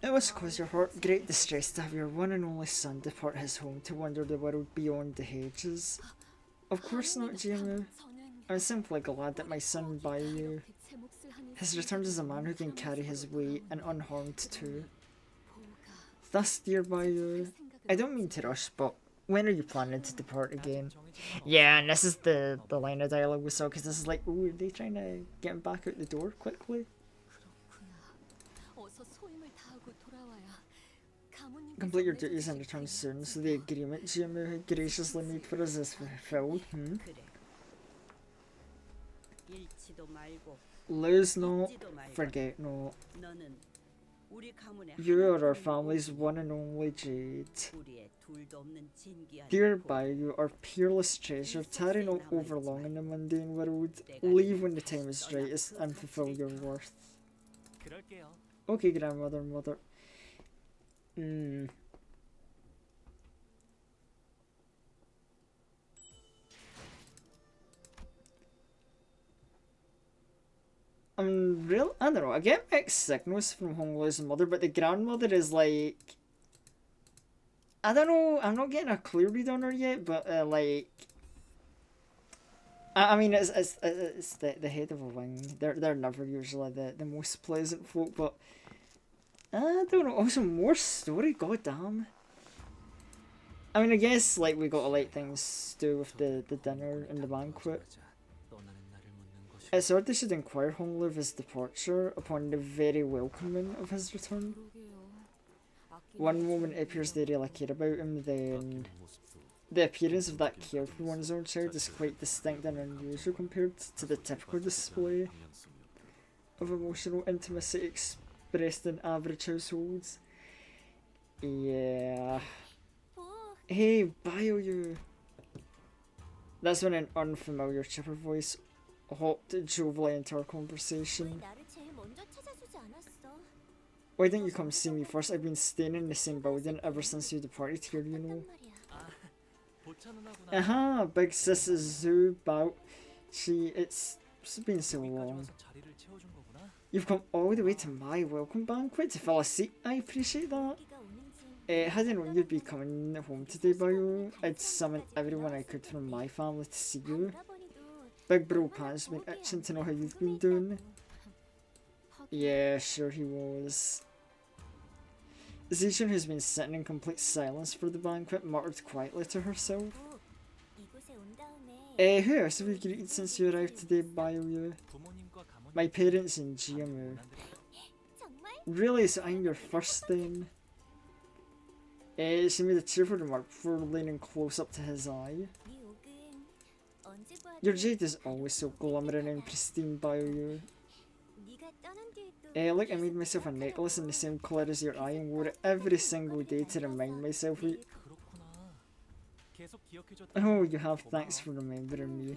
It must cause your heart great distress to have your one and only son depart his home to wander the world beyond the hedges. Of course not, GMO. I'm simply glad that my son Bayu has returned as a man who can carry his weight and unharmed too. Thus, dear Bayu, I don't mean to rush, but when are you planning to depart again? Yeah, and this is the line of dialogue we saw, because this is like, oh, are they trying to get him back out the door quickly? 어서 소임을 다하고 돌아와야 가문님께서 Complete your duties and return soon, so the agreement GMO had graciously made for us is fulfilled. Lose not, forget not. You are our family's one and only Jade. Dear Bayu, our peerless treasure, tarry not over long in the mundane world. Leave when the time is right and fulfill your worth. 그럴게요. Okay, grandmother, mother. I don't know, I get mixed signals from Honglu's mother, but the grandmother is like, I don't know, I'm not getting a clear read on her yet, but like, I mean, it's the head of a wing. They're never usually the most pleasant folk, but I don't know. Also, more story. God damn. I mean, I guess like we gotta let things do with the dinner and the banquet. It's odd they should inquire Honglu of his departure upon the very welcoming of his return. One moment it appears they really care about him, then the appearance of that care for one's own child is quite distinct and unusual compared to the typical display of emotional intimacy expressed in average households. Yeah. Hey, Bio-Yu. That's when an unfamiliar chipper voice hopped jovially into our conversation. Why didn't you come see me first? I've been staying in the same building ever since you departed here, you know. Aha, big sis Zhu Bao. It's been so long. You've come all the way to my welcome banquet to fill a seat. I appreciate that. Had I known you'd be coming home today, Bio, I'd summoned everyone I could from my family to see you. Big bro Pan's been itching to know how you've been doing. Yeah, sure he was. Zichun, who's been sitting in complete silence for the banquet, muttered quietly to herself. Who else have you greeted since you arrived today, Bio-Yu? My parents and GMO. Really? So I'm your first then? She made a cheerful remark before leaning close up to his eye. Your jade is always so glimmering and pristine, Bio-Yu. Look, I made myself a necklace in the same colour as your eye and wore it every single day to remind myself of you. Oh, you have, thanks for remembering me.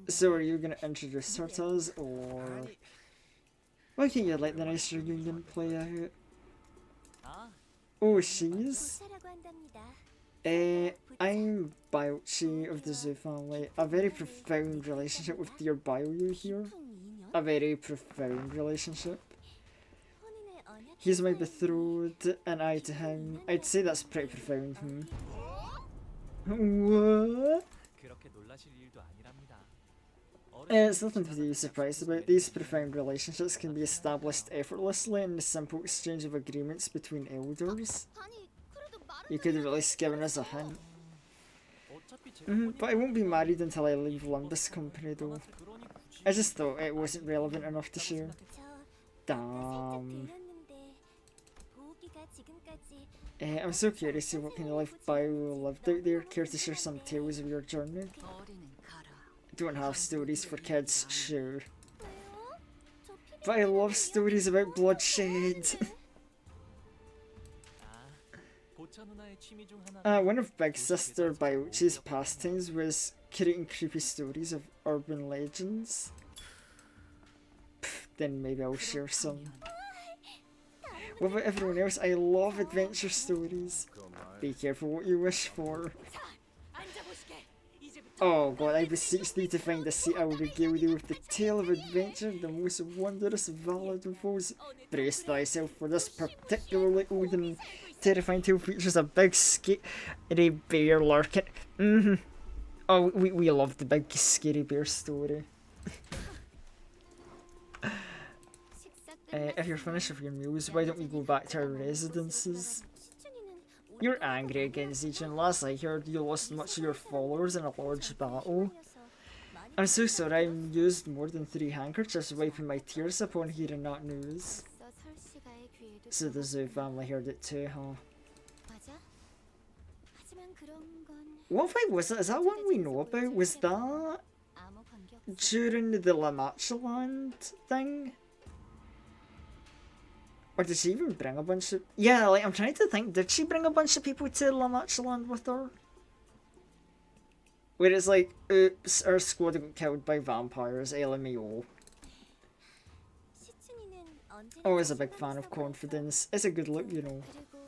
So are you gonna introduce her to us, or why can't you let the nice reunion play out? Oh, she's? I'm Biochi of the Zhu family. A very profound relationship with dear Bio-Yu here. A very profound relationship. He's my betrothed, and I to him. I'd say that's pretty profound, What? 그렇게 놀라실 일도 아니랍니다. It's nothing to be surprised about. These profound relationships can be established effortlessly in the simple exchange of agreements between elders. 아니, 그래도 말은 You could have at least given us a hint. 어차피 제 But I won't be married until I leave Lumbus Company though. 그러니 굳이 I just thought it wasn't relevant enough to share. 저 Damn. 들렸는데 보기가 지금까지 I'm so curious to see what kind of life Bio lived out there. Care to share some tales of your journey? 어리는 가라. Don't have stories for kids, sure. 왜요? 저 피비 But I love stories about bloodshed. 고차 누나의 취미 중 하나가 One of Big Sister Biochi's pastimes was creating creepy stories of urban legends. Then maybe I'll share some. What about everyone else? I love adventure stories. Be careful what you wish for. 앉아보시게. 이제부터 Oh god, I beseech thee to find a seat. I will regale thee with the tale of adventure, the most wondrous valid of foes. Brace thyself for this particularly old and terrifying tale features a big scary bear lurking. Oh, we love the big scary bear story. If you're finished with your meals, why don't we go back to our residences? You're angry again, Zijin. Last I heard, you lost much of your followers in a large battle. I'm so sorry, I used more than 3 handkerchiefs wiping my tears upon hearing that news. 설씨가의 귀에도 So the Zoo family heard it too, huh? 맞아? 하지만 그런 건 What fight was that? Is that one we know about? Was that 아무 관계 없어. during the Lamachaland thing? Or did she even bring a bunch of... Yeah, like, I'm trying to think, did she bring a bunch of people to Lamachaland with her? Where it's like, oops, our squad got killed by vampires, LMAO. 시춘이는 언제나 Always a big fan of confidence. It's a good look, you know. 그리고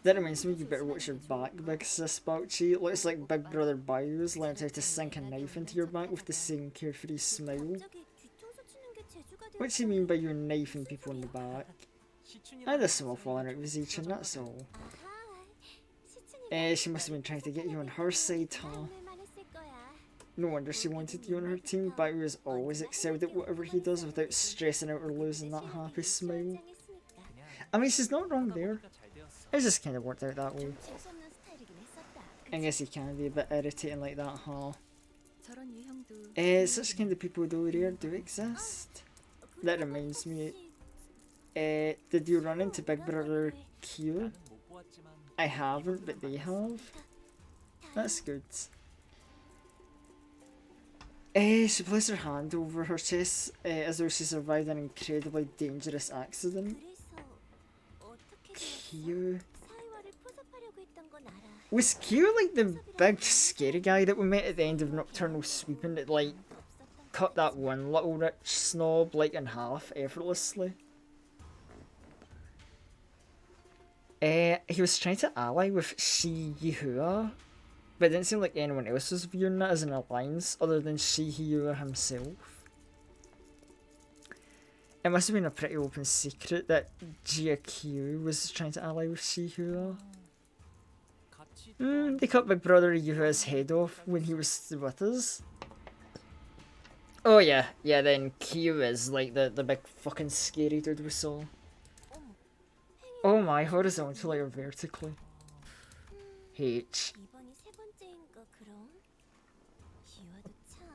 That reminds me, you better watch your back, Big Sis Balchi. It looks like Big Brother Bios learned how to sink a knife into your back with the same carefree smile. 갑자기 뒤통수 치는 게 재주가 What do you mean by you knifing people in the back? I had a small falling out with Zichin, that's all. 아하, 시춘이가 She must have been trying to get you on her side, huh? 오늘만 했을 거야. No wonder she wanted you on her team. Bio has always excelled at whatever he does without stressing out or losing that happy smile. I mean, she's not wrong there. 잘 되었어. It just kind of worked out that way. 재수없는 스타일이긴 했었다. I guess he can be a bit irritating like that, huh? 저런 유형도 Such kind of people though rare do exist. That reminds me, did you run into Big Brother Q? 나는 못 보았지만 I haven't, but they have. That's good. She placed her hand over her chest as though she survived an incredibly dangerous accident. 그래서 어떻게 Q. 사이와를 포섭하려고 했던 건 알아. Was Q like the big scary guy that we met at the end of Nocturnal Sweeping that like cut that one little rich snob like in half effortlessly? He was trying to ally with Shi Yihua, but it didn't seem like anyone else was viewing that as an alliance other than Shi Yihua himself. It must have been a pretty open secret that Jia Q was trying to ally with Shi Yihua. 같이 They cut Big Brother Yuhua's head off when he was with us. Oh yeah, then Q is like the big fucking scary dude we saw. Oh my, horizontally or vertically? H. 이번이 세 번째인가 그럼? 기와도 참.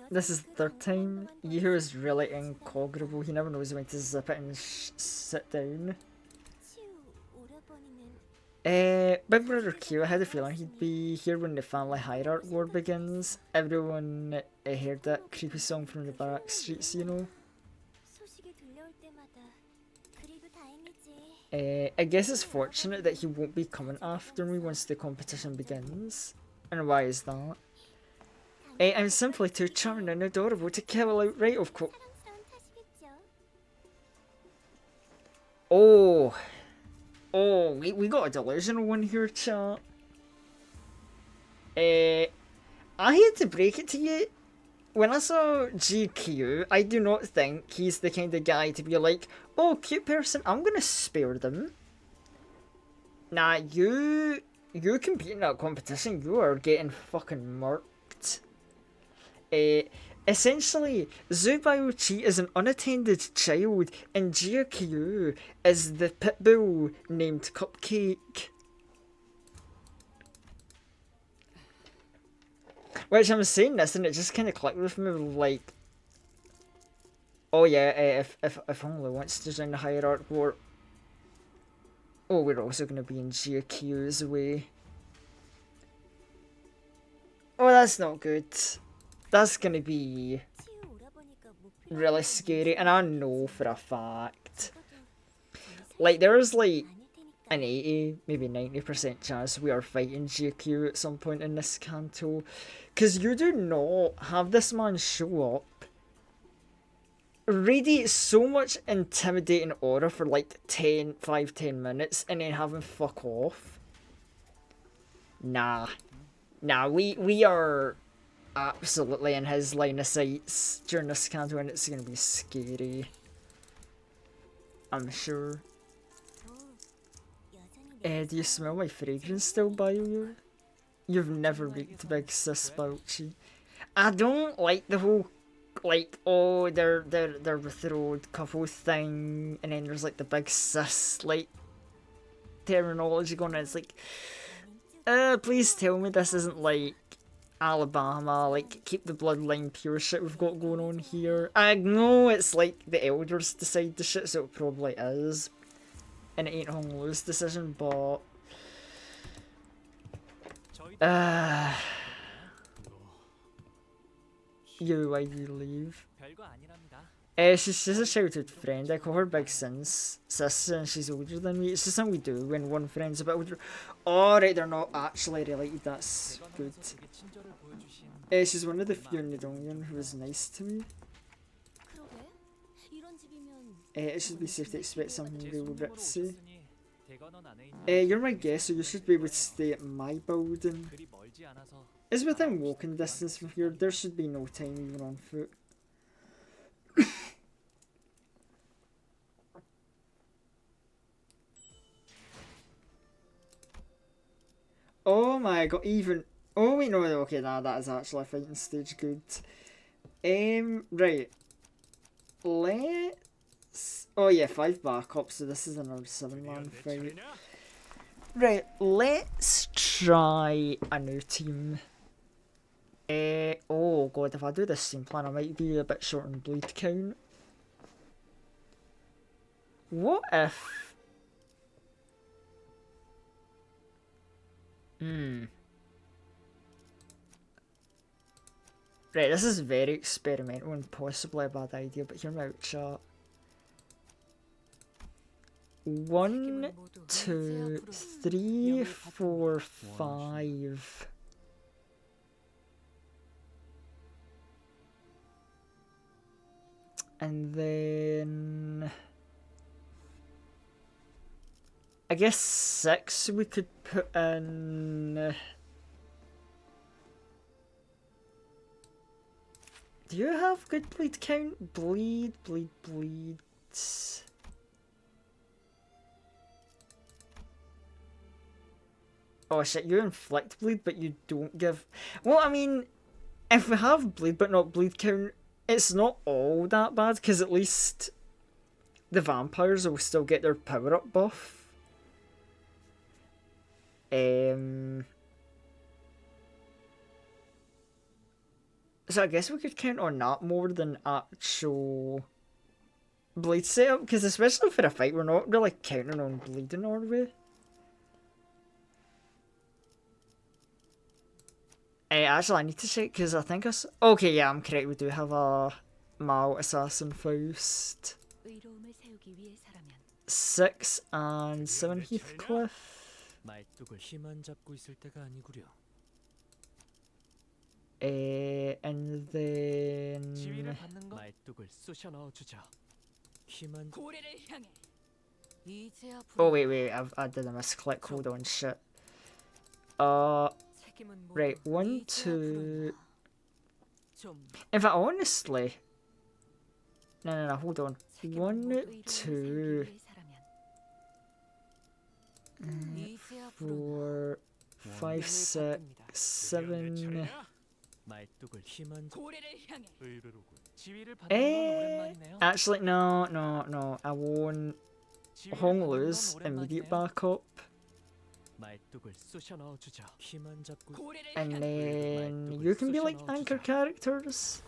This is the third time. Yuhua is really incognitive. He never knows when to zip it and sit down. 치우 오라버니는 Big Brother Q, I had a feeling he'd be here when the family hierarch war begins. Everyone heard that creepy song from the back streets, you know. 소식이 들려올 때마다 그리도 다행이지. I guess it's fortunate that he won't be coming after me once the competition begins. And why is that? I'm simply too charming and adorable to kill outright, of course. 사랑스러운 탓이겠죠. Oh, we got a delusional one here, chat. I hate to break it to you. When I saw GQ, I do not think he's the kind of guy to be like, oh, cute person, I'm gonna spare them. Nah, you compete in that competition, you are getting fucking murked. Essentially, Zubaochi is an unattended child, and Gyokyu is the pit bull named Cupcake. Which I'm saying this, and it just kind of clicked with me, like, oh yeah, if only wants to join the Hierarch War. Oh, we're also going to be in Gyokyu's way. Oh, that's not good. That's going to be really scary, and I know for a fact. Like, there's like an 80, maybe 90% chance we are fighting Gyokyu at some point in this canto. Because you do not have this man show up, radiate so much intimidating aura for like 5-10 minutes, and then have him fuck off. Nah. Nah, we are absolutely in his line of sights during this canto, and it's gonna be scary. I'm sure. Do you smell my fragrance still, Bio? You've never reeked Big Sis Bouchy. I don't like the whole, like, oh, they're betrothed couple thing, and then there's like the Big Sis, like, terminology going on. It's like, please tell me this isn't like Alabama, like, keep the bloodline pure shit we've got going on here. I know it's like the elders decide the shit, so it probably is. And it ain't Hong Lu's decision, but why do you leave? She's just a childhood friend. I call her Big Sister, and she's older than me. It's just something we do when one friend's a bit older. Alright, they're not actually related, that's good. She's one of the few Nidongyun who was nice to me. It should be safe to expect something real ritzy. You're my guest, so you should be able to stay at my building. It's within walking distance from here. There should be no time even on foot. Oh my god, even... Oh wait, no, okay, nah, that is actually a fighting stage, good. Right. Let's... Oh yeah, 5 backups, so this is another 7-man fight. Right, let's try a new team. Oh god, if I do this same plan, I might be a bit short on bleed count. What if... Right, this is very experimental and possibly a bad idea, but hear me out, chat. 1, 2, 3, 4, 5. And then... I guess 6 we could put in... Do you have good bleed count? Bleed. Oh shit, you inflict bleed, but you don't give... Well, I mean, if we have bleed but not bleed count, it's not all that bad, because at least the vampires will still get their power-up buff. So I guess we could count on that more than actual bleed setup, because especially for a fight, we're not really counting on bleeding, are we? Actually, I need to check, because I think okay, yeah, I'm correct, we do have a Mao Assassin Faust. 6 and 7 Heathcliff. 힘만 잡고 있을 때가 아니구려. And then... 지위를 받는 거? 말뚝을 쑤셔 넣어주자. 힘만... Oh wait, I did a misclick, hold on, shit. Right, 1, 2... In fact, honestly... No, hold on. 1, 2... 4, 5, 6, 7... 말뚝을 희만 잡. 고래를 향해 의뢰로군. 지위를 받는 건 Eh, 오랜만이네요. actually, no. I won't 지위를 Hong 받는 건 lose immediate 오랜만이네요. backup, 말뚝을 쑤셔 넣어 주자. 희만 잡고 고래를 and 향해 then you can be like anchor characters,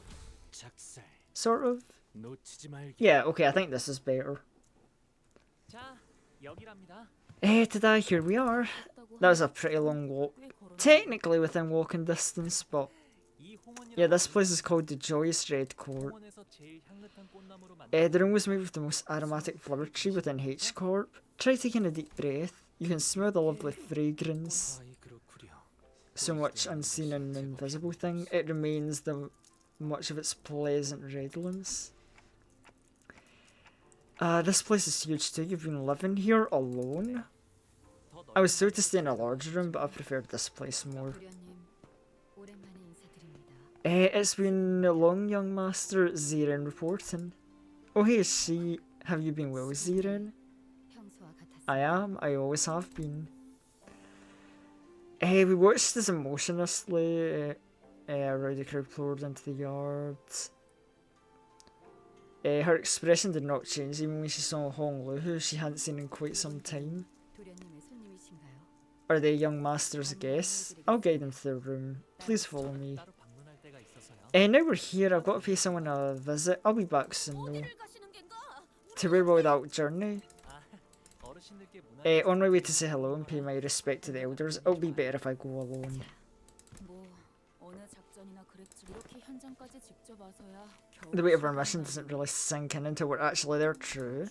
작살. sort of. 놓치지 말게. Yeah, okay, I think this is better. 자, 여기랍니다. Today, here we are. That was a pretty long walk. Technically within walking distance, but 이 홍원이라고 yeah, this place is called the Joyous Red Court. 홍원에서 제일 향긋한 꽃나무로 만든 The room was made with the most aromatic flower tree within H Corp. Try taking a deep breath. You can smell the lovely fragrance. 아이 그렇구려. So much unseen and invisible thing. It remains the much of its pleasant redolence. This place is huge too. You've been living here alone? I was so to stay in a larger room, but I preferred this place more. 부련님, 오랜만에 인사드립니다. It's been long, young master. Ziren reporting. Oh, hey, have you been well, Ziren? 평소와 같았습니다. I am. I always have been. We watched this emotionlessly. Rowdy crowd poured into the yard. Her expression did not change even when she saw Hong Lu, who she hadn't seen in quite some time. 도련님의 손님이신가요? Are they young master's guests? I'll guide them to their room. Please follow me. 따로 방문할 때가 있어서요. Now we're here, I've got to pay someone a visit. I'll be back soon though. 어디를 가시는 겐가? To where will that journey? 아, 어르신들께 문화 On my way to say hello and pay my respect to the elders. It'll be better if I go alone. 뭐 어느 작전이나 그랬지. 이렇게 현장까지 직접 와서야 겨우 The weight of our mission doesn't really sink in until we're actually there. True.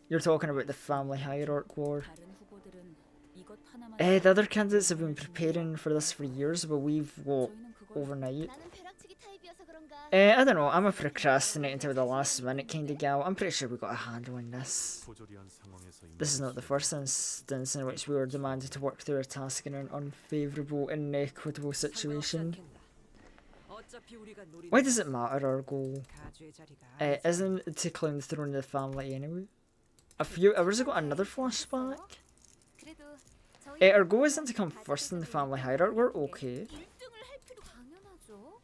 You're talking about the family hierarch war. 다른 후보들은 이것 하나만 The other candidates have been preparing for this for years, but we've walked 저희는 그걸 overnight. 나는 벼락치기 타입이어서 그런가? I don't know, I'm a procrastinate until the last minute kind of gal. I'm pretty sure we got a handle on this. 부조리한 상황에서 This is not the first instance in which we were demanded to work through a task in an unfavourable and inequitable situation. 어차피 우리가 노리는 Why does it matter our goal? 가주의 자리가 Isn't it to claim the throne of the family anyway? A few hours ago, another flashback. 그래도 저희 Our goal isn't to come first in the family hierarchy, we're okay. 1등을 할 필요 당연하죠.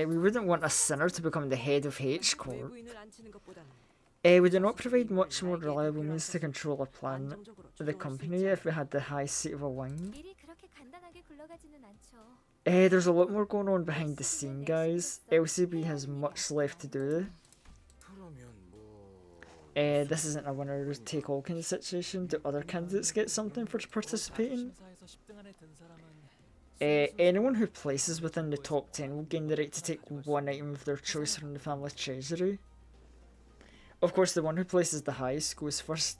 We wouldn't want a sinner to become the head of H Corp. 외부인을 앉히는 것보다는 We do not provide much more reliable means to control a plan 안정적으로 of the 조종할 수 company 있지 if we had the high seat of a wing. 일이 그렇게 간단하게 굴러가지는 않죠. There's a lot more going on behind the scene, guys. LCB has much left to do. This isn't a winner take all kind of situation. Do other candidates get something for participating? 심사에서 10등 안에 든 사람은 Anyone who places within the top 10 will gain the right to take one item of their choice from the family treasury. Of course, the one who places the highest goes first.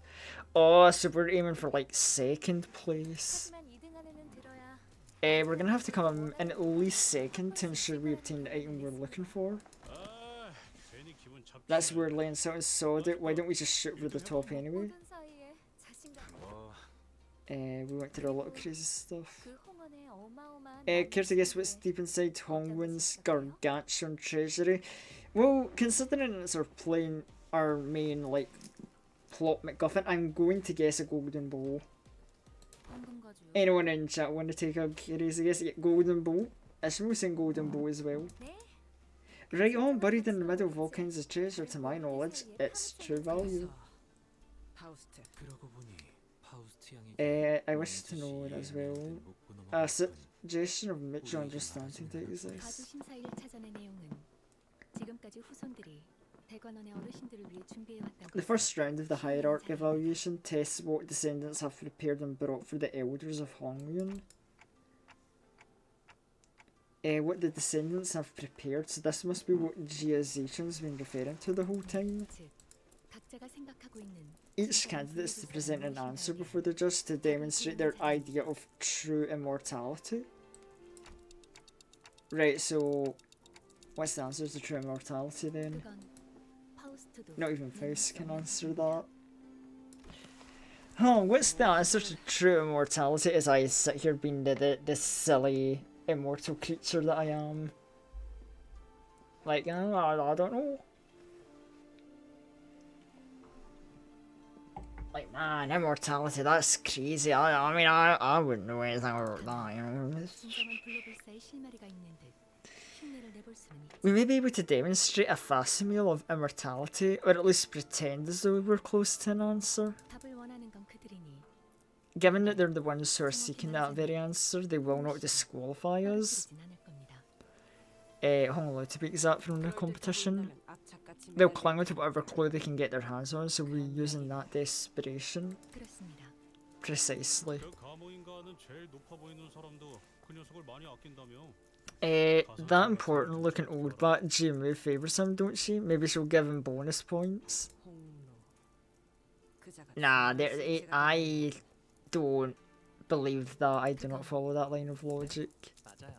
Oh, so we're aiming for like second place. 하지만 2등 안에는 들어야 We're gonna have to come in at least second to ensure we obtain the item we're looking for. 아, 괜히 기분 잡지. That's where laying something solid out. Why don't we just shoot for the top anyway? 모든 사이에 자신감. We went through a lot of crazy stuff. 그 홍원에 어마어마한 Care to guess what's deep inside Hongwin's gargantuan treasury? Well, considering it's our main like plot MacGuffin, I'm going to guess a golden bowl. 황금 거주. Anyone in chat want to take a crazy guess? Yeah, golden bowl. Ishmael's saying golden bowl as well. 네. Right on, buried in the middle of all kinds of treasure. To my knowledge, its true value. 파우스트 그러고 보니 파우스트 양이 I wish to know it as well. A suggestion of mutual understanding to 가주 exist. 심사 1차전의 내용은 지금까지 후손들이 대관원의 어르신들을 위해 준비해왔던 The first round of the hierarchy evaluation tests what descendants have prepared and brought for the elders of Hongyun. What the descendants have prepared, so this must be what Jiazichun's been referring to the whole time. 즉 각자가 생각하고 있는 Each candidate is to present an answer before the judge to demonstrate their idea of true immortality. Right, so what's the answer to true immortality then? 그건 파우스트도 Not even Faust can answer that. Oh, what's the answer to true immortality as I sit here being the silly immortal creature that I am? Like, I don't know. Like, man, immortality, that's crazy. I mean, I wouldn't know anything about that, you know. 진정한 블로불사의 실마리가 있는 듯 흉내를 내볼 수는 있지. We may be able to demonstrate a facsimile of immortality, or at least pretend as though we were close to an answer. 답을 원하는 건 그들이니 Given that they're the ones who are seeking that very answer, they will not disqualify us. 떨어뜨리진 않을 겁니다. Honolulu to be exact from the competition. They'll cling on to whatever clue they can get their hands on, so we're using that desperation. 그렇습니다. Precisely. 그 가모인가는 제일 높아 보이는 사람도 그 녀석을 많이 아낀다며. That important looking old bat Jimu favours him, don't she? Maybe she'll give him bonus points. Nah, I don't believe that. I do not follow that line of logic. 맞아요.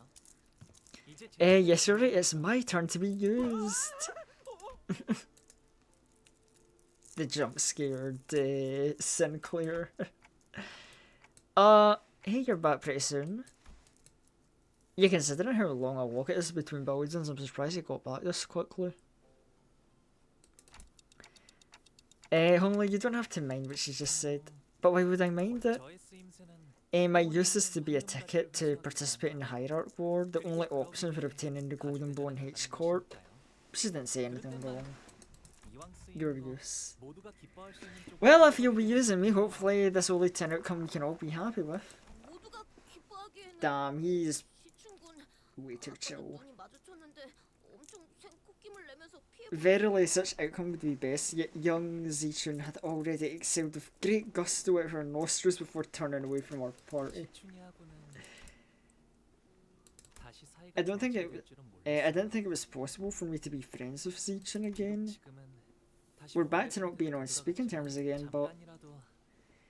이제 Yes, you're right, it's my turn to be used. The jump scared Sinclair. Hey, you're back pretty soon. Yeah, considering how long a walk it is between buildings, I'm surprised you got back this quickly. Honley, you don't have to mind what she just said. But why would I mind it? 저의 쓰임새는 My use is to be a ticket to participate in the Hierarch War, the only option for obtaining the Golden Bow in H Corp. She didn't say anything wrong. 이왕 Your 쓰이는 거 use. 모두가 기뻐할 수 있는 쪽 Well, if you'll be using me, hopefully this will lead to an outcome we can all be happy with. 모두가 기뻐하기에는 Damn, he's 시춘군 way too chill. 눈이 마주쳤는데 엄청 생코낌을 내면서 피해. Verily, such outcome would be best, yet young Zichun had already exhaled with great gusto out of her nostrils before turning away from our party. 시춘이하고는 다시 사이가 I don't think it- 좋아질 줄은 I 몰랐어요. didn't think it was possible for me to be friends with Zichun again. 지금은 다시 We're back to 오래전에 not being on speaking terms again, but 잠깐이라도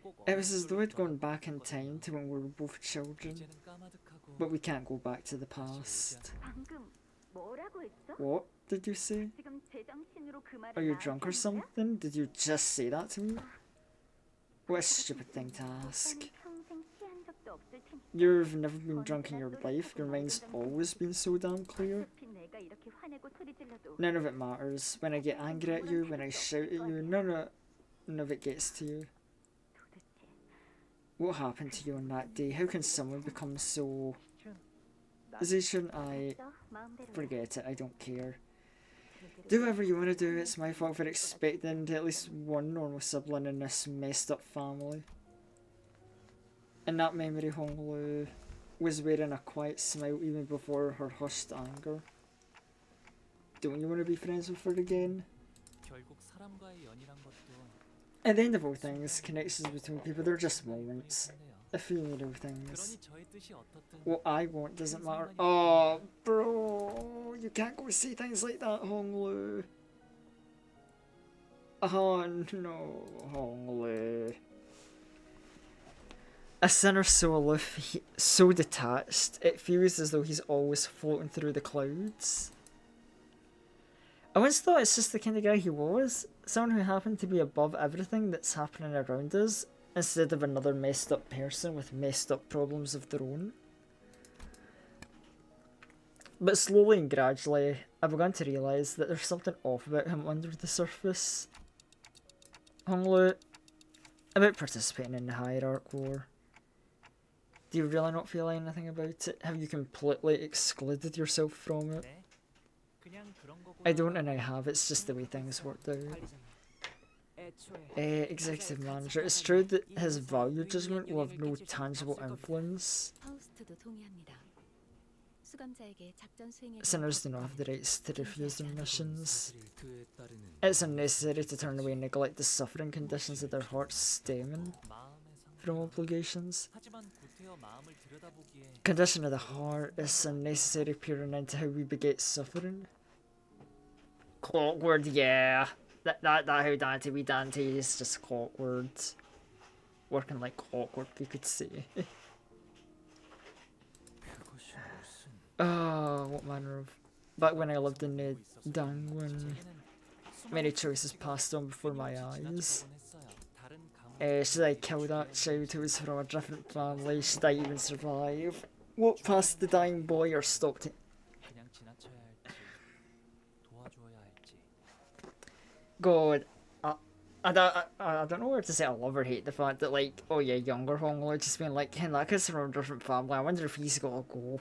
꼭 it was as though 어느 I'd gone 쪽으로 back in 돌아가고 time to when we were both children. 이제는 까마득하고 But we can't go back to the 다시 past. 방금 뭐라고 했어? What did you say? 지금 제정신으로 그 말을 Are you 나한테 drunk or 한 거야? something? Did you just say that to me? What a stupid thing to ask. 오빠는 평생 취한 적도 없을 테니까. You've never been drunk in your life, your mind's always been so damn clear. 어차피 내가 이렇게 화내고 소리 질러도 None of it matters. When I get angry at you, when I shout at you, none of it gets to you. 도대체 What happened to you on that day? How can someone become so... Zishan, I... 너 마음대로 해. Forget it, I don't care. Do whatever you want to do, it's my fault for expecting at least one normal sibling in this messed up family. In that memory, Honglu was wearing a quiet smile even before her hushed anger. Don't you want to be friends with her again? 결국 사람과의 연이란 것도 At the end of all things, connections between people, they're just moments. 있는데요. Ephemeral things. 그러니 저의 뜻이 어떻든 What I want doesn't matter. Oh, bro, you can't go say things like that, Honglu. Oh no, Honglu. A sinner so aloof, so detached, it feels as though he's always floating through the clouds. I once thought it's just the kind of guy he was, someone who happened to be above everything that's happening around us, instead of another messed up person with messed up problems of their own. But slowly and gradually, I began to realise that there's something off about him under the surface. Honglu, about participating in the Hierarch War. Do you really not feel anything about it? Have you completely excluded yourself from it? 네. 그냥 그런 거고. I don't and I have, it's just the way things worked out. Executive manager, it's true that his value judgment will have no tangible influence. 파우스트도 동의합니다. 수감자에게 작전 수행에 Sinners do not have the rights to refuse their missions. 그에 따르는 It's unnecessary to turn away and neglect the suffering conditions of their hearts stemming 마음의 상태. from obligations. 하지만 구태여 마음을 들여다보기에 Condition of the heart is unnecessary peering into how we beget suffering. Clockwork, yeah. That how Dante be Dante is just clockwork. Working like clockwork, you could say. 그것이 무슨 Oh, what manner of... Back when I lived in the Dangwon, many choices passed on before my eyes. Should I kill that child who was from a different family? Should I even survive? Walk past the dying boy or stop it? 그냥 지나쳐야 할지 도와줘야 할지 God, I don't know where to say I love or hate the fact that, like, oh yeah, younger Honglu just being like, hey, that kid's from a different family, I wonder if he's gotta go.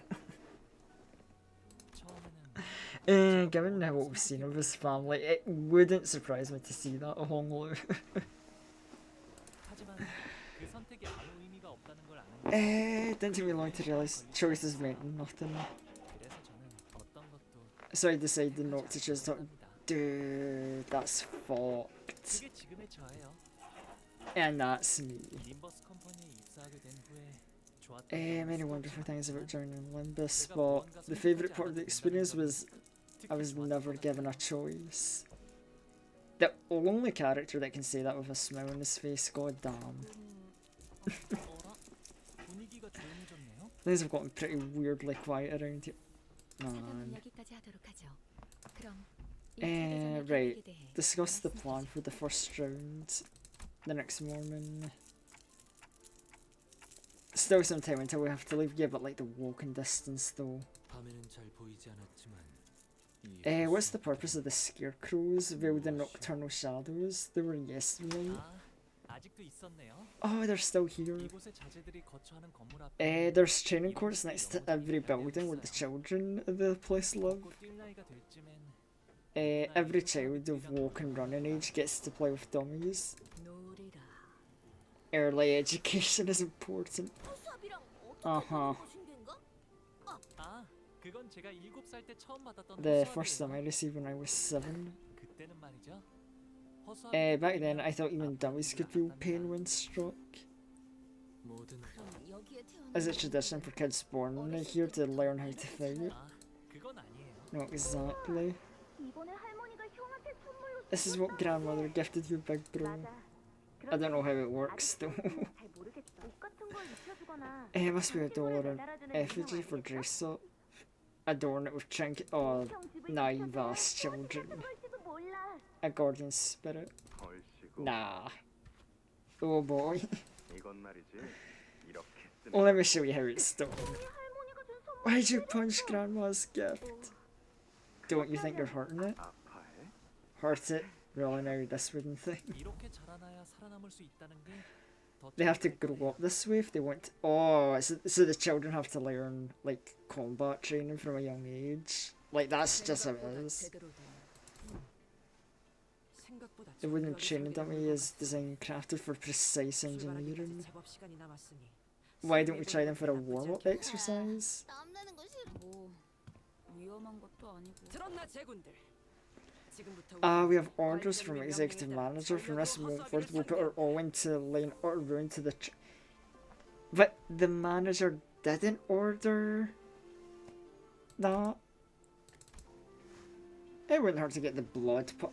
처음에는 Given how what we've seen of his family, it wouldn't surprise me to see that a Honglu. 하지만 그 선택이 아무 의미가 없다는 걸 아는 Didn't take me long to realise choices meant nothing. 그래서 저는 어떤 것도 So I decided not to choose to. 합니다. Dude, that's fucked. 그게 지금의 저예요. And that's me. 림버스 컴퍼니에 입사하게 된 후에 좋았던 Many wonderful things about joining Limbus, but the favourite part of the experience was I was never given a choice. The only character that can say that with a smile on his face, god damn. 어라? 분위기가 조용해졌네요. Things have gotten pretty weirdly quiet around here. 작업은 Man. 여기까지 하도록 하죠. 그럼 Right. Discuss the plan for the first round the next morning. Still some time until we have to leave. Yeah, but like the walking distance though. 밤에는 잘 보이지 않았지만 What's the purpose of the scarecrows veiled in nocturnal shadows? They were yesterday. 아, 아직도 있었네요. Oh, they're still here. 이곳의 자제들이 거처하는 건물 앞에 There's training courts next to every building where the children of the place live. 곧 뛸 나이가 될 쯤엔 Every child of walk and running age gets to play with dummies. 놀이라. Early education is important. Uh-huh. 아, 그건 제가 7살 때 처음 받았던 The 허수아비예요. first time I received when I was 7. 그때는 말이죠. 허수아비 Back then I thought even dummies could feel pain when struck. 모든 그럼 여기에 태어난 Is it tradition for kids born here to learn how to fight? 아, 그건 아니에요. Not exactly. 이번에 할머니가 형한테 선물로 This is what grandmother gifted your big bro. 맞아. I don't know how it works though. 잘 모르겠어. 옷 같은 걸 입혀주거나 It must be a 시골에 dollar 매달아주는 effigy 이상 for 아니겠어? dress up. Adorn it with trinket or 형 집을 naive 입혀주면 ass children. 꽃 걸지도 몰라. A guardian spirit. 얼씨구. Nah. Oh boy. 이건 말이지. 이렇게 쓰는 Well, let me show you how it's done. 할머니가 준 선물. Why'd you punch grandma's gift? Don't you think you're hurting it? 아파해? Hurt it? Really now, this wooden thing. 이렇게 자라나야 살아남을 수 있다는 게더 They have to grow up this way if they want to. Oh, so the children have to learn, like, combat training from a young age. Like, that's just how it is. The wooden training dummy is designed and crafted for precise engineering. Why don't we try them for a warm-up exercise? 땀내는 거 싫어. 뭐 위험한 것도 아니고. 들었나 제군들. We have orders from executive manager. From this moment forward, we'll put our all into line or ruin to the. But the manager didn't order that. It wouldn't hurt to get the blood pump.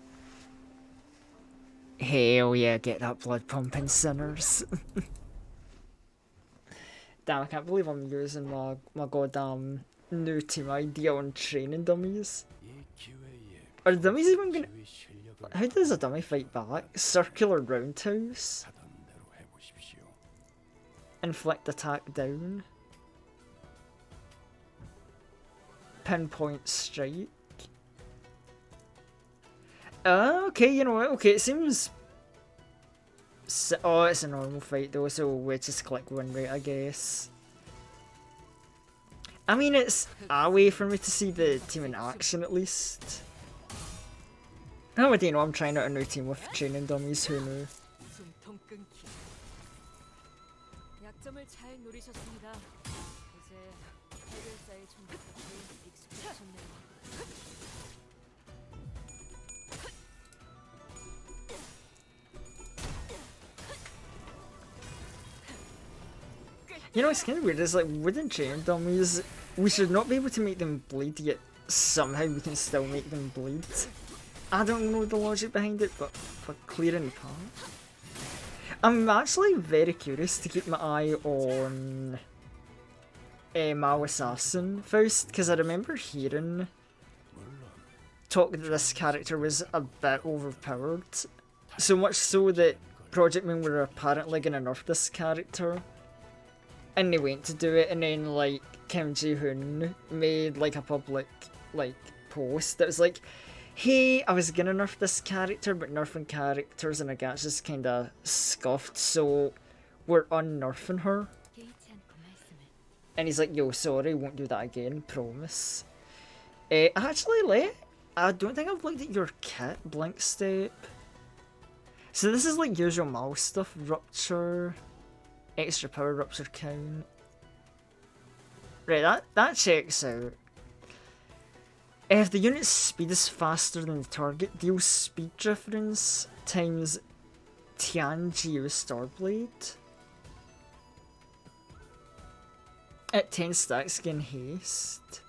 Hell yeah, get that blood pumping, sinners. Damn, I can't believe I'm using my goddamn new team idea on training dummies. Are dummies even gonna... How does a dummy fight back? Circular roundhouse? Inflict attack down? Pinpoint strike? Okay, you know what? Okay, it seems... Oh, it's a normal fight though, so we just click win rate, I guess. I mean, it's a way for me to see the team in action at least. How would you know I'm trying out a new team with training dummies, who knew? 숨통 끊기. 약점을 잘 노리셨습니다. 이제 해결사의 총격까지 익숙해졌네요. You know, it's kind of weird, it's like wooden training dummies, we should not be able to make them bleed, yet somehow we can still make them bleed. I don't know the logic behind it, but for clearing the path. I'm actually very curious to keep my eye on Mao Assassin first, because I remember hearing talk that this character was a bit overpowered. So much so that Project Moon were apparently going to nerf this character. And they went to do it, and then like Kim Ji-hoon made like a public like post that was like, hey, I was gonna nerf this character, but nerfing characters and a gacha just kinda scuffed, so we're unnerfing her. 개의치 않고 말씀을. And he's like, yo, sorry, won't do that again, promise. Actually, I don't think I've looked at your kit, Blink Step. So this is like usual mouse stuff, rupture, extra power, rupture count. Right, that checks out. If the unit's speed is faster than the target, deals speed difference times Tianjiu Starblade. At 10 stacks, gain haste.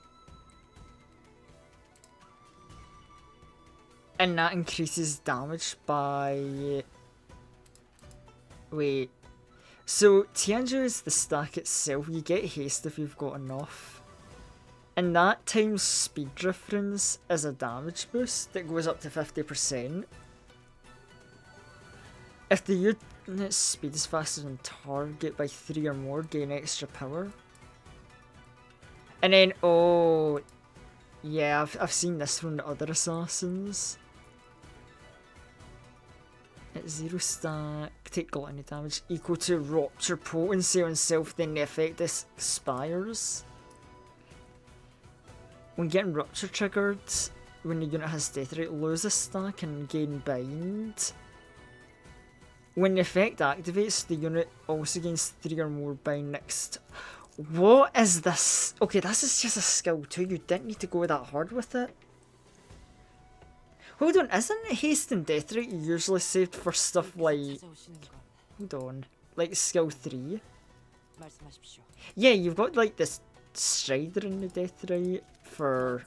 And that increases damage by... Wait. So, Tianjiu is the stack itself. You get haste if you've got enough. And that times speed difference is a damage boost that goes up to 50%. If the unit's speed is faster than target by 3 or more, gain extra power. And then, oh... Yeah, I've seen this from the other assassins. At 0 stack, take gluttony damage equal to rupture potency on self, then the effect expires. When getting rupture triggered, when the unit has death rate, lose a stack and gain bind. When the effect activates, the unit also gains 3 or more bind next. What is this? Okay, this is just a skill too. You didn't need to go that hard with it. Hold on, isn't haste and death rate usually saved for stuff like... Hold on. Like skill 3? Yeah, you've got like this strider in the death rate for...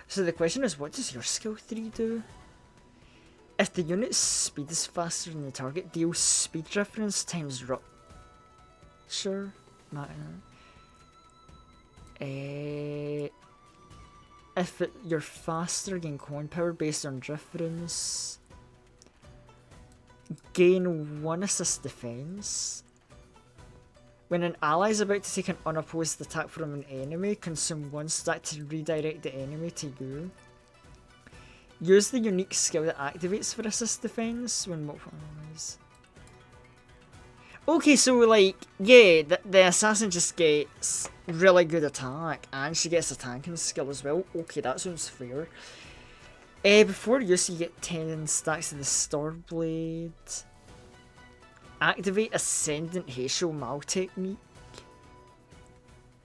So the question is, what does your skill 3 do? If the unit's speed is faster than the target, deals speed difference times rupture. If you're faster, gain coin power based on difference. Gain 1 assist defense. When an ally is about to take an unopposed attack from an enemy, consume 1 stack to redirect the enemy to you. Use the unique skill that activates for assist defense when multiple enemies. Okay, so like, yeah, the assassin just gets really good attack, and she gets a tanking skill as well. Okay, that sounds fair. Before use, you get 10 stacks of the Starblade. Activate Ascendant Hacial Mal technique.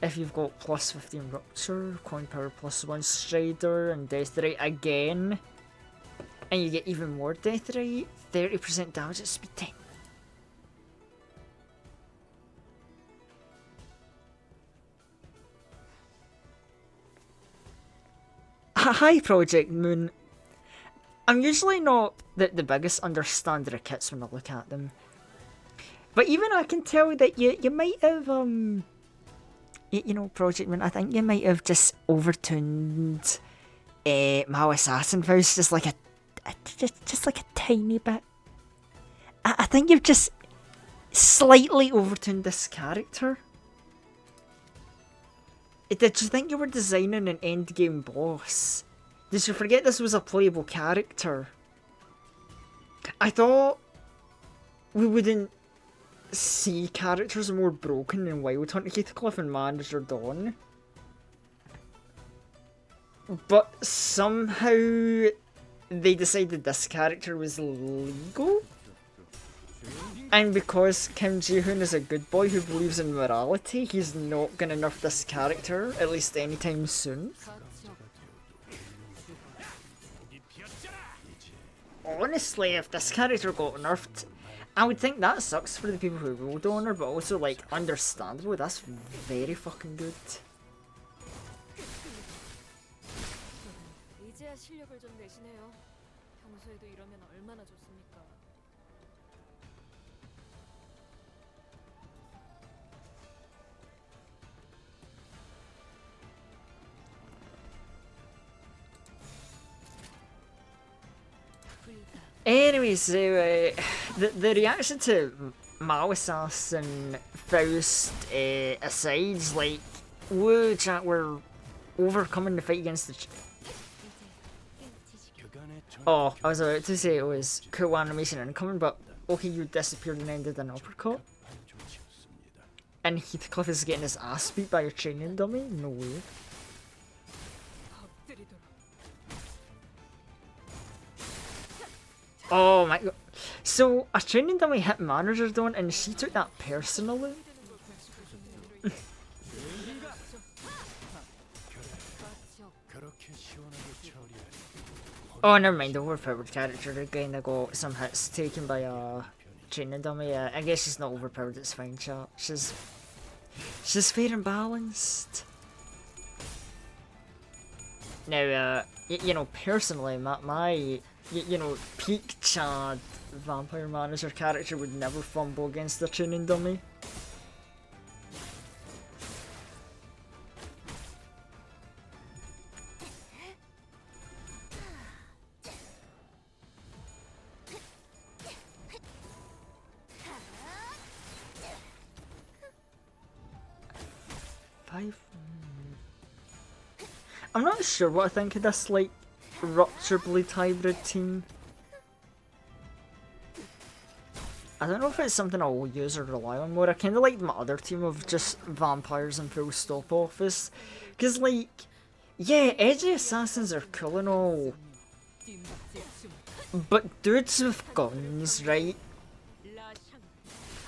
If you've got plus 15 rupture, coin power plus 1 strider, and death rate again. And you get even more death rate, 30% damage at speed 10. Hi Project Moon. I'm usually not the biggest understander of kits when I look at them. But even I can tell that you might have, you know, Project Moon, I think you might have just overtuned my Assassin voice just like just like a tiny bit. I think you've just slightly overtuned this character. Did you think you were designing an endgame boss? Did you forget this was a playable character? I thought we wouldn't see characters more broken than Wild Hunt Heathcliff and Manager Dawn. But somehow they decided this character was legal? And because Kim Ji-hoon is a good boy who believes in morality, he's not gonna nerf this character, at least anytime soon. Honestly, if this character got nerfed, I would think that sucks for the people who rolled on her, but also, like, understandable. That's very fucking good. 이제야 실력을 좀 내시네요. 평소에도 이러면 얼마나 좋습니까? Anyway, so the reaction to Mao Assassin Faust asides, like, woo chat, we're overcoming the fight against the... Oh, I was about to say it was cool animation incoming, but okay, you disappeared and ended an uppercut. And Heathcliff is getting his ass beat by a training dummy? No way. 엎드리도록. Oh my god. So, a training dummy hit manager don't, and she took that personally? 그렇게 시원하게 처리해. Oh, never mind, the overpowered character again. I got some hits taken by a training dummy. Yeah, I guess she's not overpowered, it's fine, chat. She's fair and balanced. Now, you know, personally, my you know, peak Chad vampire manager character would never fumble against the training dummy. I'm not sure what I think of this, like, Rupture Blade hybrid team. I don't know if it's something I'll use or rely on more. I kinda like my other team of just vampires and full stop office. Cause like, yeah, edgy assassins are cool and all. But dudes with guns, right?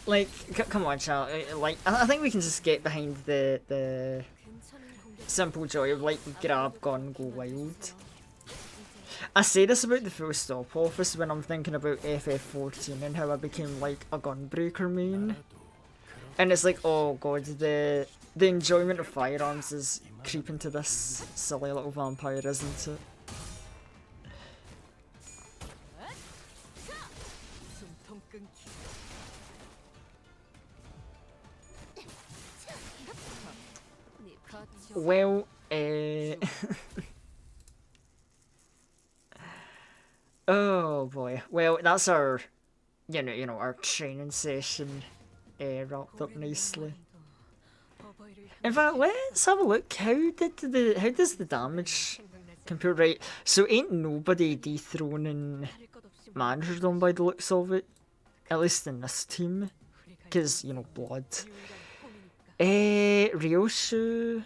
Like, come on, chat. Like, I think we can just get behind the simple joy of, like, grab gun, go wild. I say this about the full stop office when I'm thinking about FF14 and how I became, like, a gunbreaker main. And it's like, oh god, the enjoyment of firearms is creeping to this silly little vampire, isn't it? Well, oh boy. Well, that's our, you know, our training session wrapped up nicely. In fact, let's have a look. How does the damage compare? Right, so ain't nobody dethroning managerdom by the looks of it, at least in this team, because you know, blood. Ryoshu,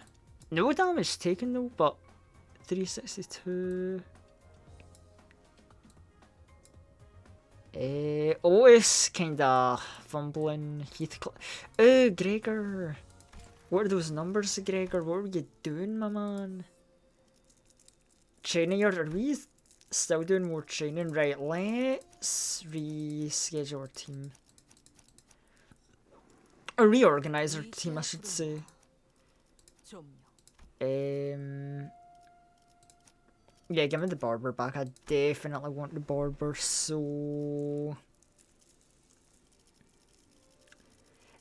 no damage taken though, but 362. Otis kinda fumbling. Heathcliff. Oh, Gregor. What are those numbers, Gregor? What were you doing, my man? Training, are we still doing more training? Right, let's reschedule our team. Or reorganize our team, I should say. Yeah, give me the barber back. I definitely want the barber, so...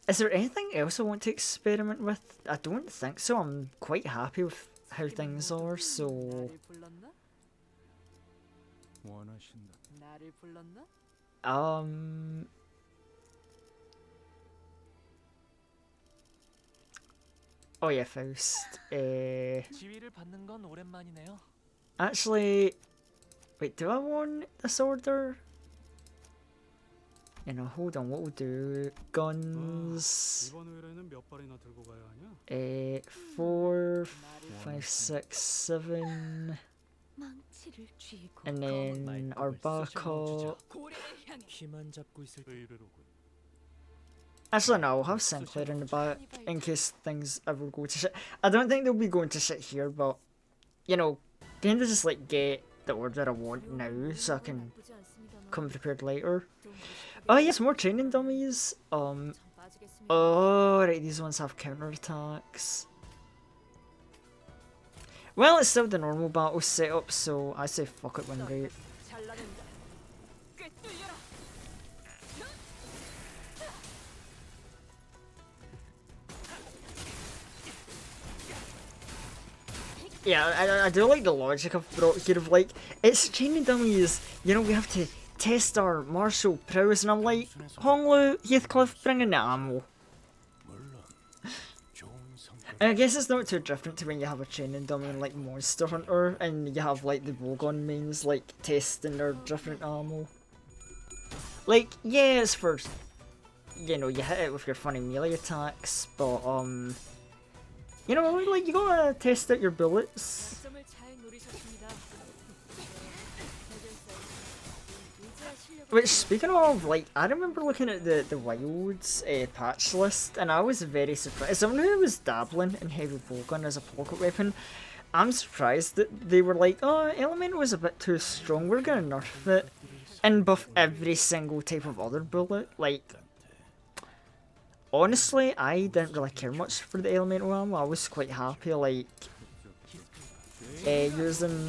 Is there anything else I want to experiment with? I don't think so. I'm quite happy with how things are, so... Oh yeah, Faust. 지위를 받는 건 오랜만이네요. Actually... Wait, do I want this order? You know, hold on, what we'll do... Guns... 이번 의뢰는 몇 발이나 들고 가야 하냐? 4, 5, 6, 7... And then our backup... 키만 잡고 있을 때 의뢰로군. Actually, no, I'll have Sinclair in the back in case things ever go to shit. I don't think they'll be going to shit here, but, you know, kind of just like get the order I want now so I can come prepared later. Oh, yes, more training dummies. Oh, right, these ones have counterattacks. Well, it's still the normal battle setup, so I say fuck it when great. Yeah, I do like the logic I've brought here of like, it's training dummies, you know, we have to test our martial prowess, and I'm like, Honglu, Heathcliff, bring in the ammo. And I guess it's not too different to when you have a training dummy in like Monster Hunter, and you have like the bowgun mains like testing their different ammo. Like, yeah, it's for, you know, you hit it with your funny melee attacks, but you know, like you gotta test out your bullets. 점을 잘 노리셨습니다. Which, speaking of, like, I remember looking at the Wilds patch list, and I was very surprised. As someone who was dabbling in heavy bowgun as a pocket weapon, I'm surprised that they were like, oh, Elemental was a bit too strong, we're gonna nerf it. And buff every single type of other bullet. Like, honestly, I didn't really care much for the Elemental ammo. I was quite happy, like, using,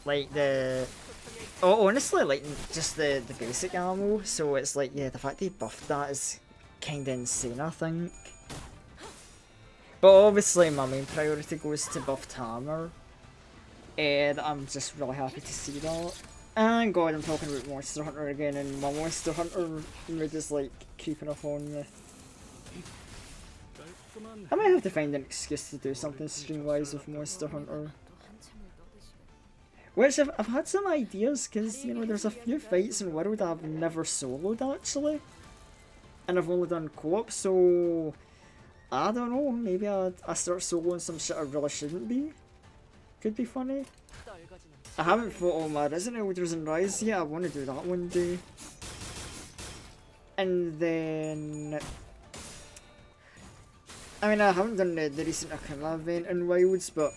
like, the... Oh, honestly, like, just the basic ammo, so it's like, yeah, the fact they buffed that is kinda insane, I think. But obviously my main priority goes to buffed hammer, and I'm just really happy to see that. And god, I'm talking about Monster Hunter again, and my Monster Hunter mood is like creeping up on me. I might have to find an excuse to do something stream-wise with Monster Hunter. Which I've had some ideas, because, you know, there's a few fights in World I've never soloed, actually. And I've only done co-op, so... I don't know, maybe I start soloing some shit I really shouldn't be. Could be funny. I haven't fought all my Resident Elders and Rise yet, I want to do that one day. And then... I mean, I haven't done the recent Akuma event in Wilds, but...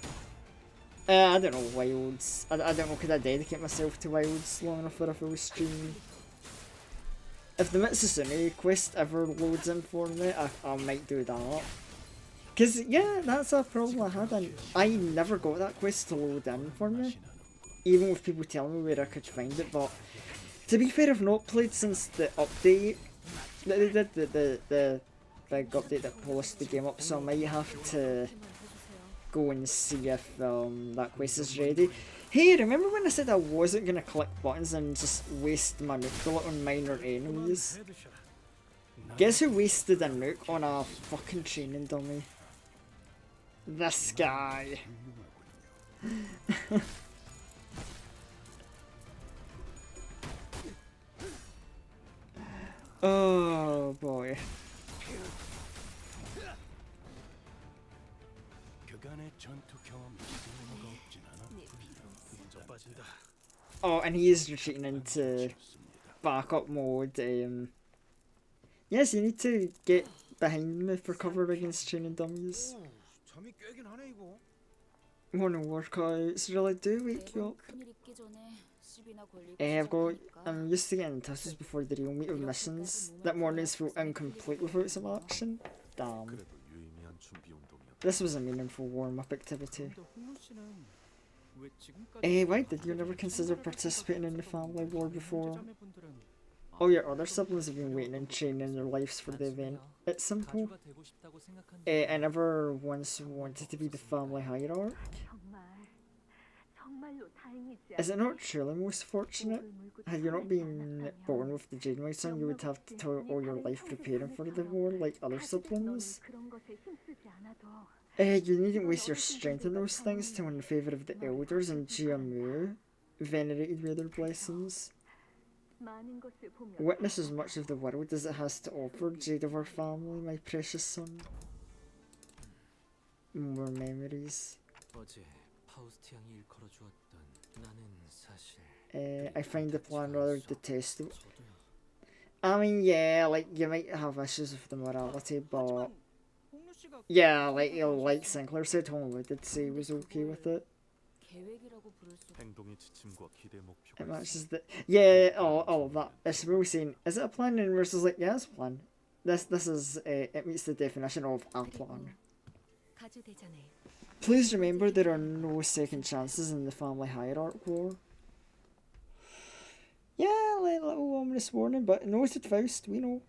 I don't know, Wilds. I don't know, could I dedicate myself to Wilds long enough for a full stream? If the Mitsusune quest ever loads in for me, I might do that. Cause yeah, that's a problem I had, and I never got that quest to load in for me. Even with people telling me where I could find it, but to be fair, I've not played since the update that they did, the big update that polished the game up, so I might have to go and see if that quest is ready. Hey, remember when I said I wasn't gonna click buttons and just waste my nuke bullet on minor enemies? Guess who wasted a nuke on a fucking training dummy? This guy. Oh boy. Oh, and he is retreating into backup mode. Yes, you need to get behind me for cover against training dummies. Morning workouts really do wake you up. I'm used to getting touches before the real meat of missions. That mornings feel incomplete without some action. Damn. This was a meaningful warm-up activity. Why did you never consider participating in the family war before? All your other siblings have been waiting and training their lives for the event. It's simple. I never once wanted to be the family hierarch. Is it not truly most fortunate? Had you not been born with the Janeway son, you would have to toil all your life preparing for the war like other siblings. You needn't waste your strength on those things to win in favour of the elders and Jiamu, venerated with their blessings. Witness as much of the world as it has to offer, Jade of our family, my precious son. More memories. I find the plan rather detestable. I mean, yeah, like, you might have issues with the morality, but... Yeah, like Sinclair said, Homewood did say he was okay with it. It matches the... Yeah, all of that. It's really saying, is it a plan? And Mercer's like, yeah, it's a plan. This is, it meets the definition of a plan. Please remember there are no second chances in the family hierarch war. Yeah, like little ominous warning, but noted Faust, we know.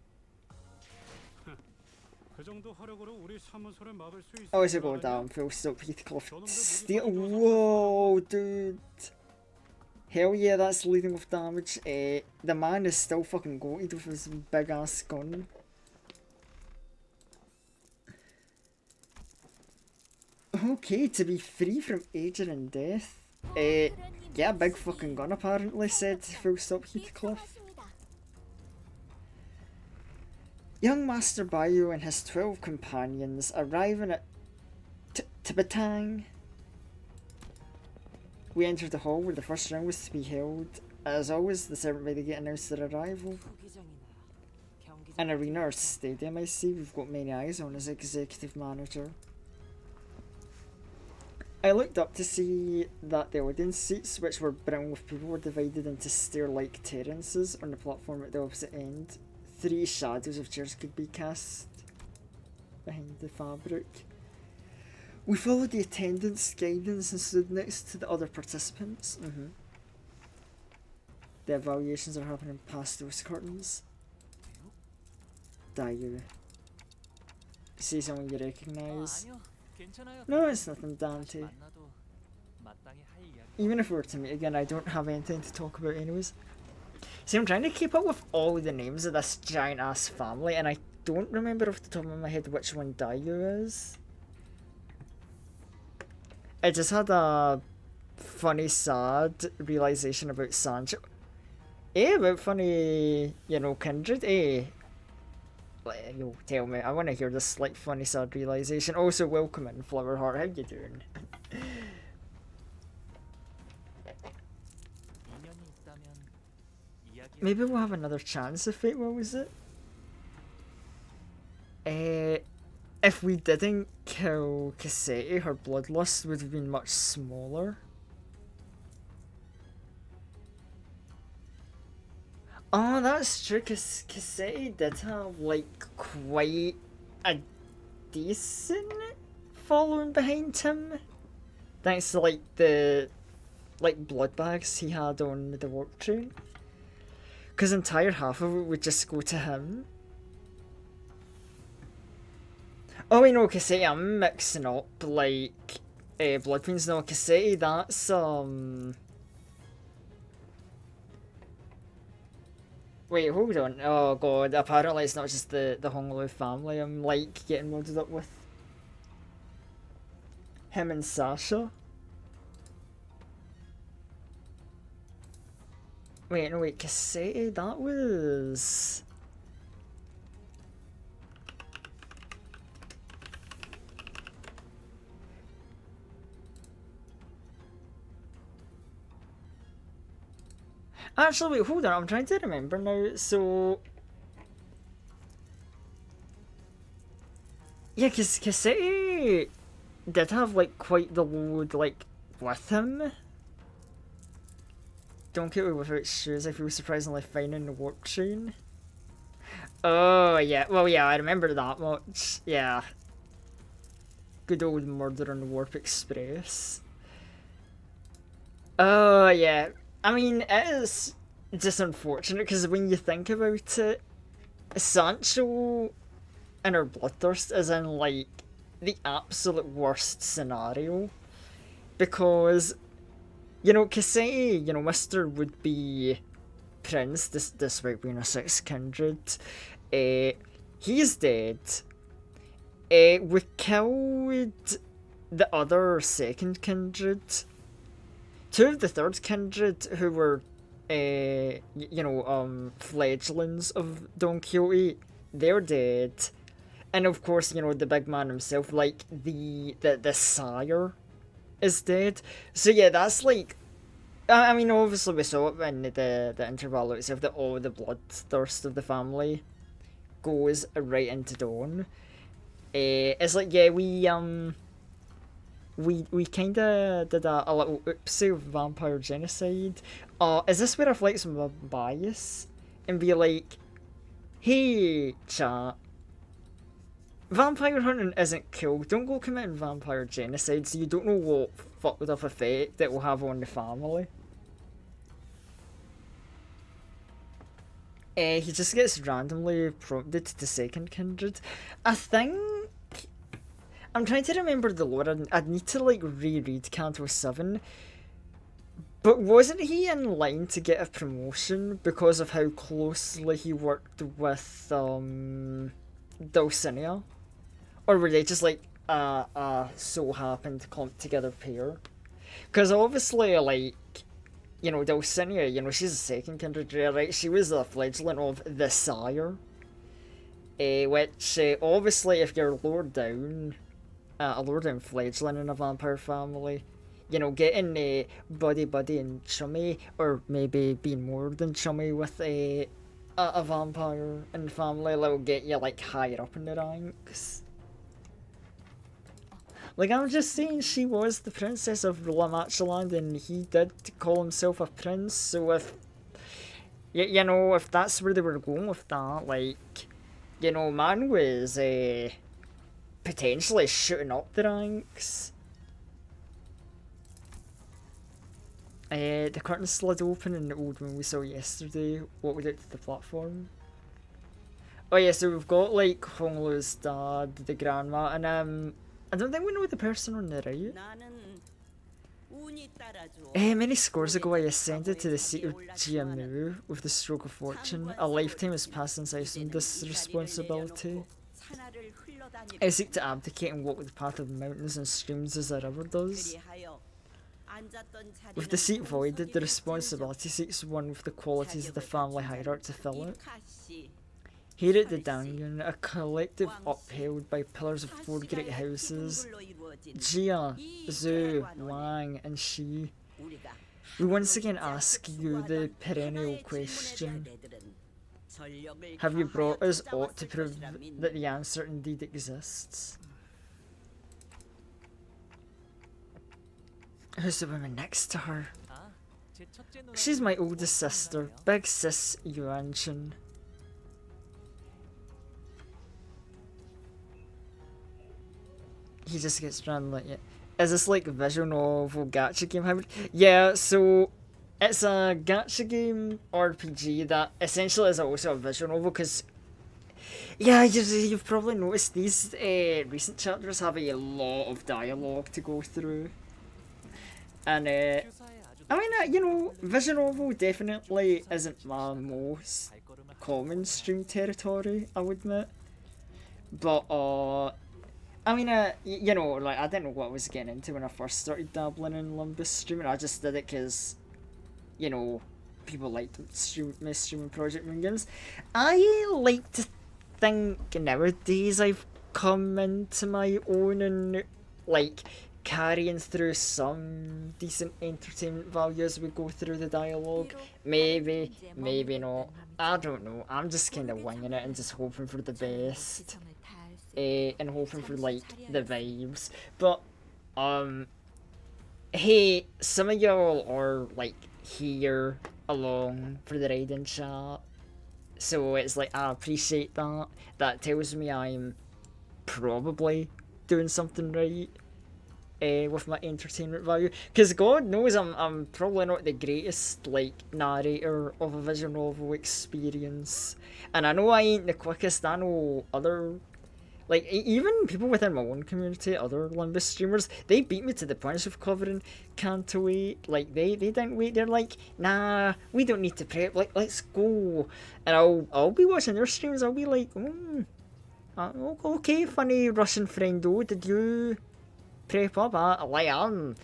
Oh, it's a go down, full stop, Heathcliff. Steal. Whoa, dude. Hell yeah, that's leading with damage. The man is still fucking goated with his big ass gun. Okay, to be free from aging and death. Yeah, big fucking gun apparently, said full stop Heathcliff. Young Master Bayu and his 12 companions arriving at Tibatang. We entered the hall where the first round was to be held. As always, the servant by the gate announced their arrival. An arena or stadium, I see. We've got many eyes on as executive manager. I looked up to see that the audience seats, which were brown with people, were divided into stair-like terraces on the platform at the opposite end. 3 shadows of chairs could be cast behind the fabric. We followed the attendant's guidance and stood next to the other participants. The evaluations are happening past those curtains. Dayu. See someone you recognise? 아니요, 괜찮아요. No, it's nothing, 다시 Dante. 만나도 마땅히 할 이야기. Even if we were to meet again, I don't have anything to talk about anyways. See, I'm trying to keep up with all the names of this giant ass family, and I don't remember off the top of my head which one Dayu is. I just had a funny, sad realization about Sancho. About funny, kindred, Yo, tell me, I want to hear this, funny, sad realization. Also, welcome in, Flowerheart, how you doing? 인연이 있다면 이야기. Maybe we'll have another chance if it, what was it? If we didn't kill Cassetti, her bloodlust would have been much smaller. Oh, that's true, because Cassetti did have, quite a decent following behind him. Thanks to, the, blood bags he had on the warp train. Because entire half of it would just go to him. Oh, wait, no, Cassetti, I'm mixing up, Blood Queens. No, Cassetti, that's, Wait, hold on. Oh god, apparently it's not just the Honglou family I'm, getting loaded up with. Him and Sasha. Wait, no, wait, Cassetti, that was... Actually, wait, hold on, I'm trying to remember now, so... Yeah, because Cassetti did have, quite the load, with him. Don't get away without shoes, I feel surprisingly fine in the warp train. Oh, yeah, well, yeah, I remember that much, yeah. Good old murder on the Warp Express. Oh, yeah. I mean, it is just unfortunate because when you think about it, Sancho and her bloodthirst is in the absolute worst scenario because Cassetti, Mr. would be Prince, despite being a sixth kindred. He's dead. We killed the other second kindred. 2 of the third kindred who were, fledglings of Don Quixote, they're dead. And of course, the big man himself, the sire, is dead. So yeah, that's I mean, obviously we saw it in the interval itself that all the bloodthirst of the family goes right into Dawn. It's yeah, we kinda did a little oopsie of vampire genocide. Is this where I flex my bias and be like, hey chat, vampire hunting isn't cool, don't go committing vampire genocide so you don't know what fucked up effect it will have on the family. He just gets randomly prompted to second kindred. I think I'm trying to remember the lore. I'd need to reread Canto VII. But wasn't he in line to get a promotion because of how closely he worked with Dulcinea? Or were they just so happened to clump together pair? Because obviously Dulcinea, she's a second kindred, right? She was a fledgling of the sire. which obviously if you're lower down, a lower down fledgling in a vampire family, you know, getting buddy and chummy, or maybe being more than chummy with a vampire in the family, that will get you like higher up in the ranks. Like, I'm just saying, she was the princess of La Manchaland and he did call himself a prince, so if, you know, if that's where they were going with that, like, you know, man was potentially shooting up the ranks. The curtain slid open in the old one we saw yesterday. What we did to the platform. Oh yeah, so we've got like Honglu's dad, the grandma, and I don't think we know the person on the right. Many scores ago I ascended to the seat of GMU with the stroke of fortune. A lifetime has passed since I assumed this responsibility. I seek to abdicate and walk the path of mountains and streams as a river does. With the seat voided, the responsibility seeks one with the qualities of the family hierarchy to fill it. Here at the Dangyun, a collective upheld by pillars of four great houses, Jia, Zhu, Wang, and Shi, we once again ask you the perennial question. Have you brought us aught to prove that the answer indeed exists? Who's the woman next to her? She's my oldest sister, Big Sis Yuanchin. He just gets run like it. Is this like a visual novel gacha game hybrid? Yeah, so it's a gacha game RPG that essentially is also a visual novel because yeah, you've probably noticed these recent chapters have a lot of dialogue to go through. And I mean, you know, visual novel definitely isn't my most common stream territory, I would admit. But I mean, you know, like, I didn't know what I was getting into when I first started dabbling in Lumbus streaming. I just did it because, you know, people liked me streaming Project Moon games. I like to think nowadays I've come into my own and, like, carrying through some decent entertainment value as we go through the dialogue. Maybe, maybe not. I don't know. I'm just kind of winging it and just hoping for the best. And hoping for like the vibes, but hey, some of y'all are like here along for the ride and chat, so it's like I appreciate that. That tells me I'm probably doing something right with my entertainment value, because God knows I'm probably not the greatest like narrator of a visual novel experience, and I know I ain't the quickest. I know other, like, even people within my own community, other Limbus streamers, they beat me to the punch of covering Canto VIII. Like, they didn't wait. They're like, nah, we don't need to prep. Like, let's go. And I'll be watching their streams. I'll be like, okay, funny Russian friendo, did you prep up? I'm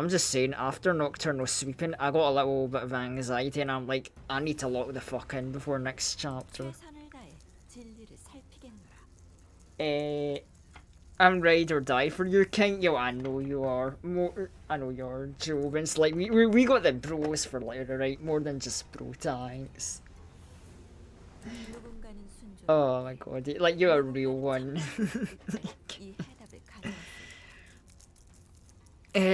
just saying, after Nocturnal Sweeping, I got a little bit of anxiety, and I'm like, I need to lock the fuck in before next chapter. I'm ride or die for you, King. Yo, I know you are. I know you're Jobins. Like, we got the bros for later, right? More than just bro tanks. Oh my god, like, you're a real one.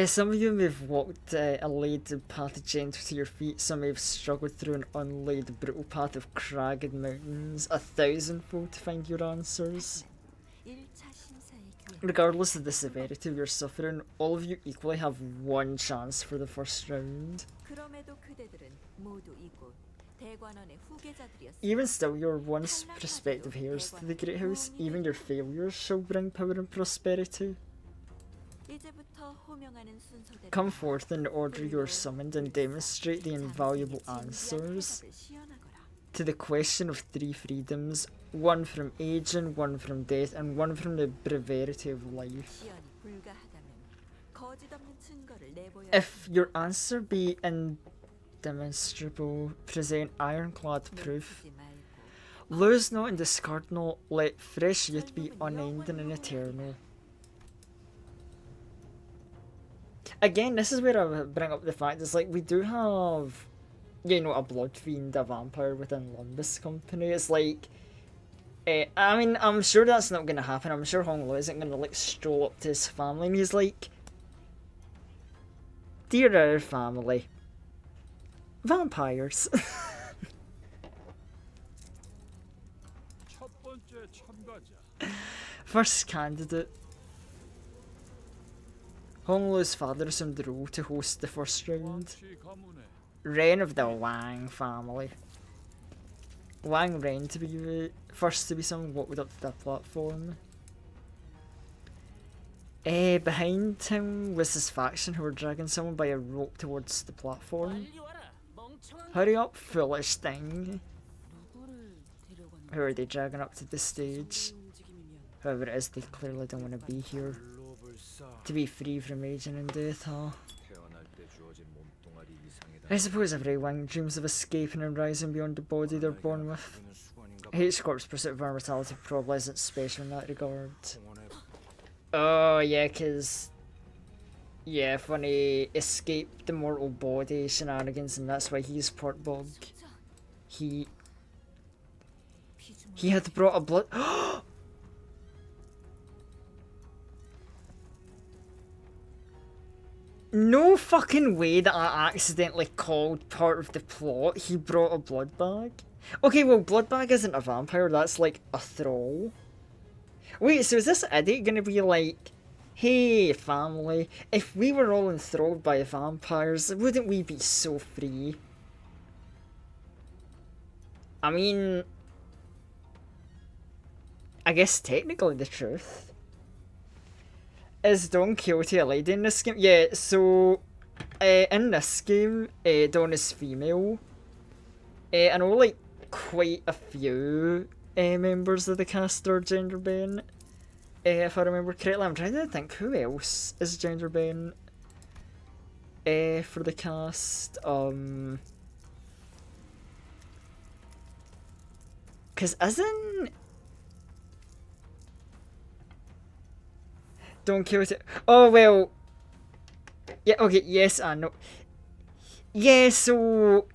Some of you may have walked a laid path gentle to your feet. Some may have struggled through an unlaid brutal path of cragged mountains 1,000-fold to find your answers. Regardless of the severity of your suffering, all of you equally have one chance for the first round. Even still, you're once prospective heirs to the Great House. Even your failures shall bring power and prosperity. Come forth in the order you are summoned and demonstrate the invaluable answers to the question of 3 freedoms, one from aging, one from death, and one from the brevarity of life. If your answer be indemonstrable, present ironclad proof. Lose not and discard not, let fresh youth be unending and eternal. Again, this is where I bring up the fact is like we do have, you know, a blood fiend, a vampire within Lumbus Company. It's like, I mean, I'm sure that's not gonna happen. I'm sure Hong Lu isn't gonna like stroll up to his family and he's like, "Dear our family, vampires." 첫 번째 참가자. First candidate. Hong Lu's father assumed the role to host the first round. 왕치 가문의 Reign of the Wang family. Wang Ren to be the first to be someone walked up the platform. Behind him was his faction who were dragging someone by a rope towards the platform. Hurry up, foolish thing. Who are they dragging up to the stage? Whoever it is, they clearly don't want to be here. To be free from aging and death, huh? I suppose every Wang dreams of escaping and rising beyond the body they're born with. H-Corp's pursuit of immortality probably isn't special in that regard. Oh yeah, cause yeah, funny escape the mortal body shenanigans, and that's why he's part bug. He had brought a blood. No fucking way that I accidentally called part of the plot he brought a blood bag. Okay, well, blood bag isn't a vampire, that's like a thrall. Wait, so is this idiot gonna be like, hey family, if we were all enthralled by vampires, wouldn't we be so free? I mean, I guess technically the truth. Is Don Quixote a lady in this game? Yeah, so in this game, Don is female. I know like quite a few members of the cast are gender bent. If I remember correctly, I'm trying to think who else is gender bent for the cast. Cause isn't Don Quixote? Oh well. Yeah. Okay. Yes. I know. Yeah. So.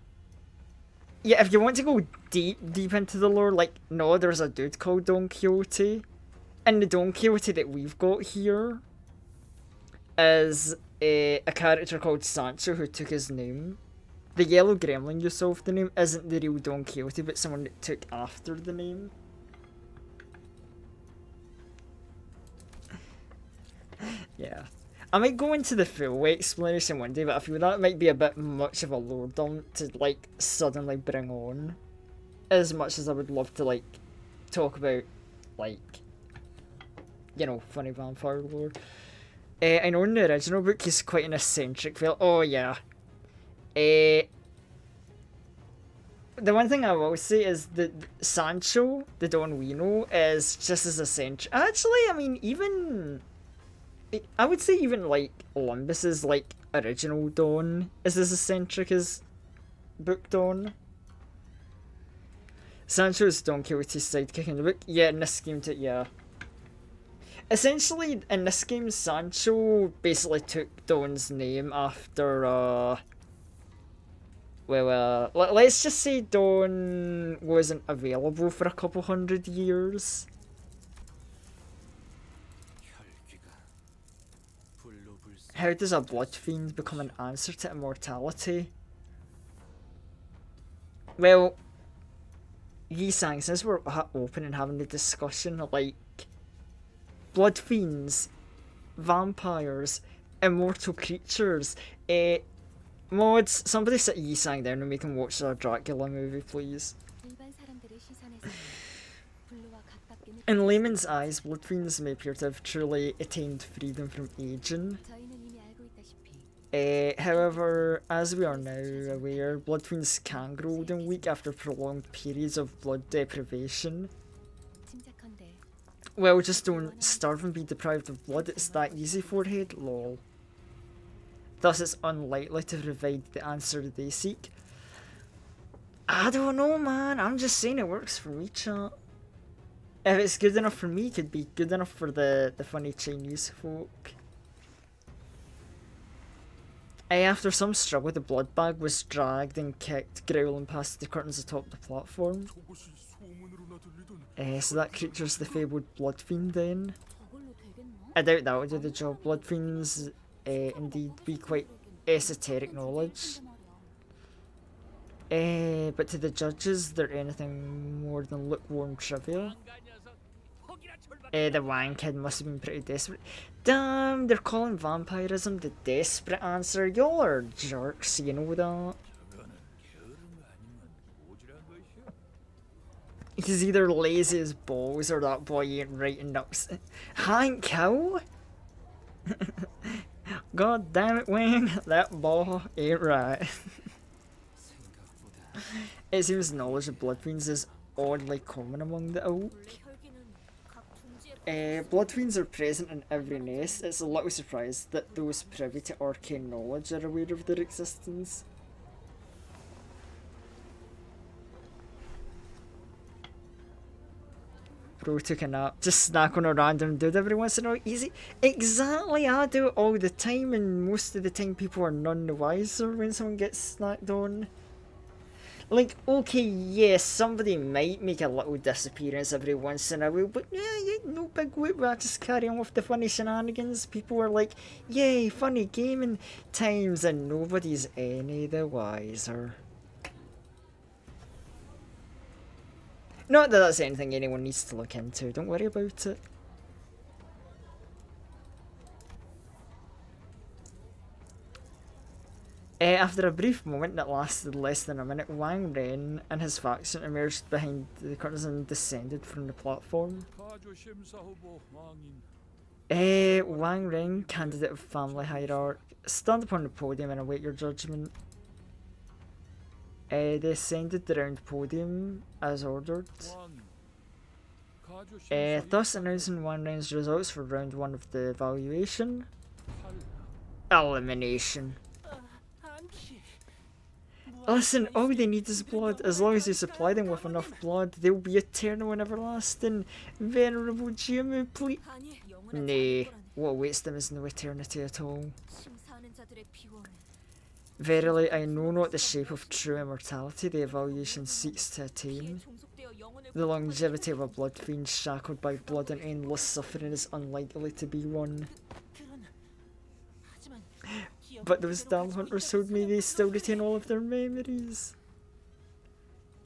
Yeah. If you want to go deep into the lore, like no, there's a dude called Don Quixote, and the Don Quixote that we've got here is a character called Sancho who took his name. The yellow gremlin you saw with the name isn't the real Don Quixote, but someone that took after the name. Yeah. I might go into the full explanation one day, but I feel that might be a bit much of a lore dump to, like, suddenly bring on. As much as I would love to, like, talk about, like, you know, funny vampire lore. I know in the original book he's quite an eccentric fella. Oh, yeah. The one thing I will say is that Sancho, the Don we know, is just as eccentric. Actually, I mean, even... I would say even, like, Lumbus's, like, original Dawn is as eccentric as book Dawn. Sancho's Don Quixote's sidekick in the book. Yeah, in this game too, yeah. Essentially, in this game, Sancho basically took Dawn's name after, well, let's just say Dawn wasn't available for a couple hundred years. How does a blood fiend become an answer to immortality? Well, Yi-sang, since we're open and having the discussion, like, blood fiends, vampires, immortal creatures, mods, somebody sit Yi-sang down and make him watch the Dracula movie, please. In layman's eyes, blood fiends may appear to have truly attained freedom from aging. However, as we are now aware, blood fiends can grow old and weak after prolonged periods of blood deprivation. Well, just don't starve and be deprived of blood, it's that easy, forehead, lol. Thus it's unlikely to provide the answer they seek. I don't know, man. I'm just saying it works for me, chat. If it's good enough for me, it could be good enough for the funny Chinese folk. After some struggle, the blood bag was dragged and kicked, growling past the curtains atop the platform. 저것이 소문으로나 들리던 So that creature's the fabled blood fiend then. 저걸로 되겠나? I doubt that would do the job. Blood fiends indeed be quite esoteric knowledge. But to the judges, they're anything more than lukewarm trivia. The Wang kid must have been pretty desperate. Damn, they're calling vampirism the desperate answer. Y'all are jerks, you know that. 저거는 게으른 거 아니면 오지랖 것이야. He's either lazy as balls or that boy ain't writing notes. Hank Hill? God damn it, Wang, that boy ain't right. It seems knowledge of blood fiends is oddly common among the ilk. Blood fiends are present in every nest. It's a little surprised that those privy to arcane knowledge are aware of their existence. Bro took a nap. Just snack on a random dude every once in a while. Easy. Exactly, I do it all the time, and most of the time people are none the wiser when someone gets snacked on. Like, okay, yes, somebody might make a little disappearance every once in a while, but yeah, no big whoop, I just carry on with the funny shenanigans. People are like, yay, funny gaming times, and nobody's any the wiser. Not that that's anything anyone needs to look into, don't worry about it. After a brief moment that lasted less than a minute, Wang Ren and his faction emerged behind the curtains and descended from the platform. 가조 심사 후보 왕인 Wang Ren, candidate of family hierarch, stand upon the podium and await your judgment. They ascended the round podium as ordered. 왕인. 가조 심사 Thus announcing Wang Ren's results for round 1 of the evaluation. 탈락. Elimination. Listen, all they need is blood. As long as you supply them with enough blood, they'll be eternal and everlasting. Venerable Jimu, please. Nay, what awaits them is no eternity at all. 심사하는 자들의 비원은 Verily, I know not the shape of true immortality the evaluation seeks to attain. 종속되어 영혼을 The longevity of a blood fiend shackled by blood and endless suffering is unlikely to be one. But those damn hunters told me they still retain all of their memories.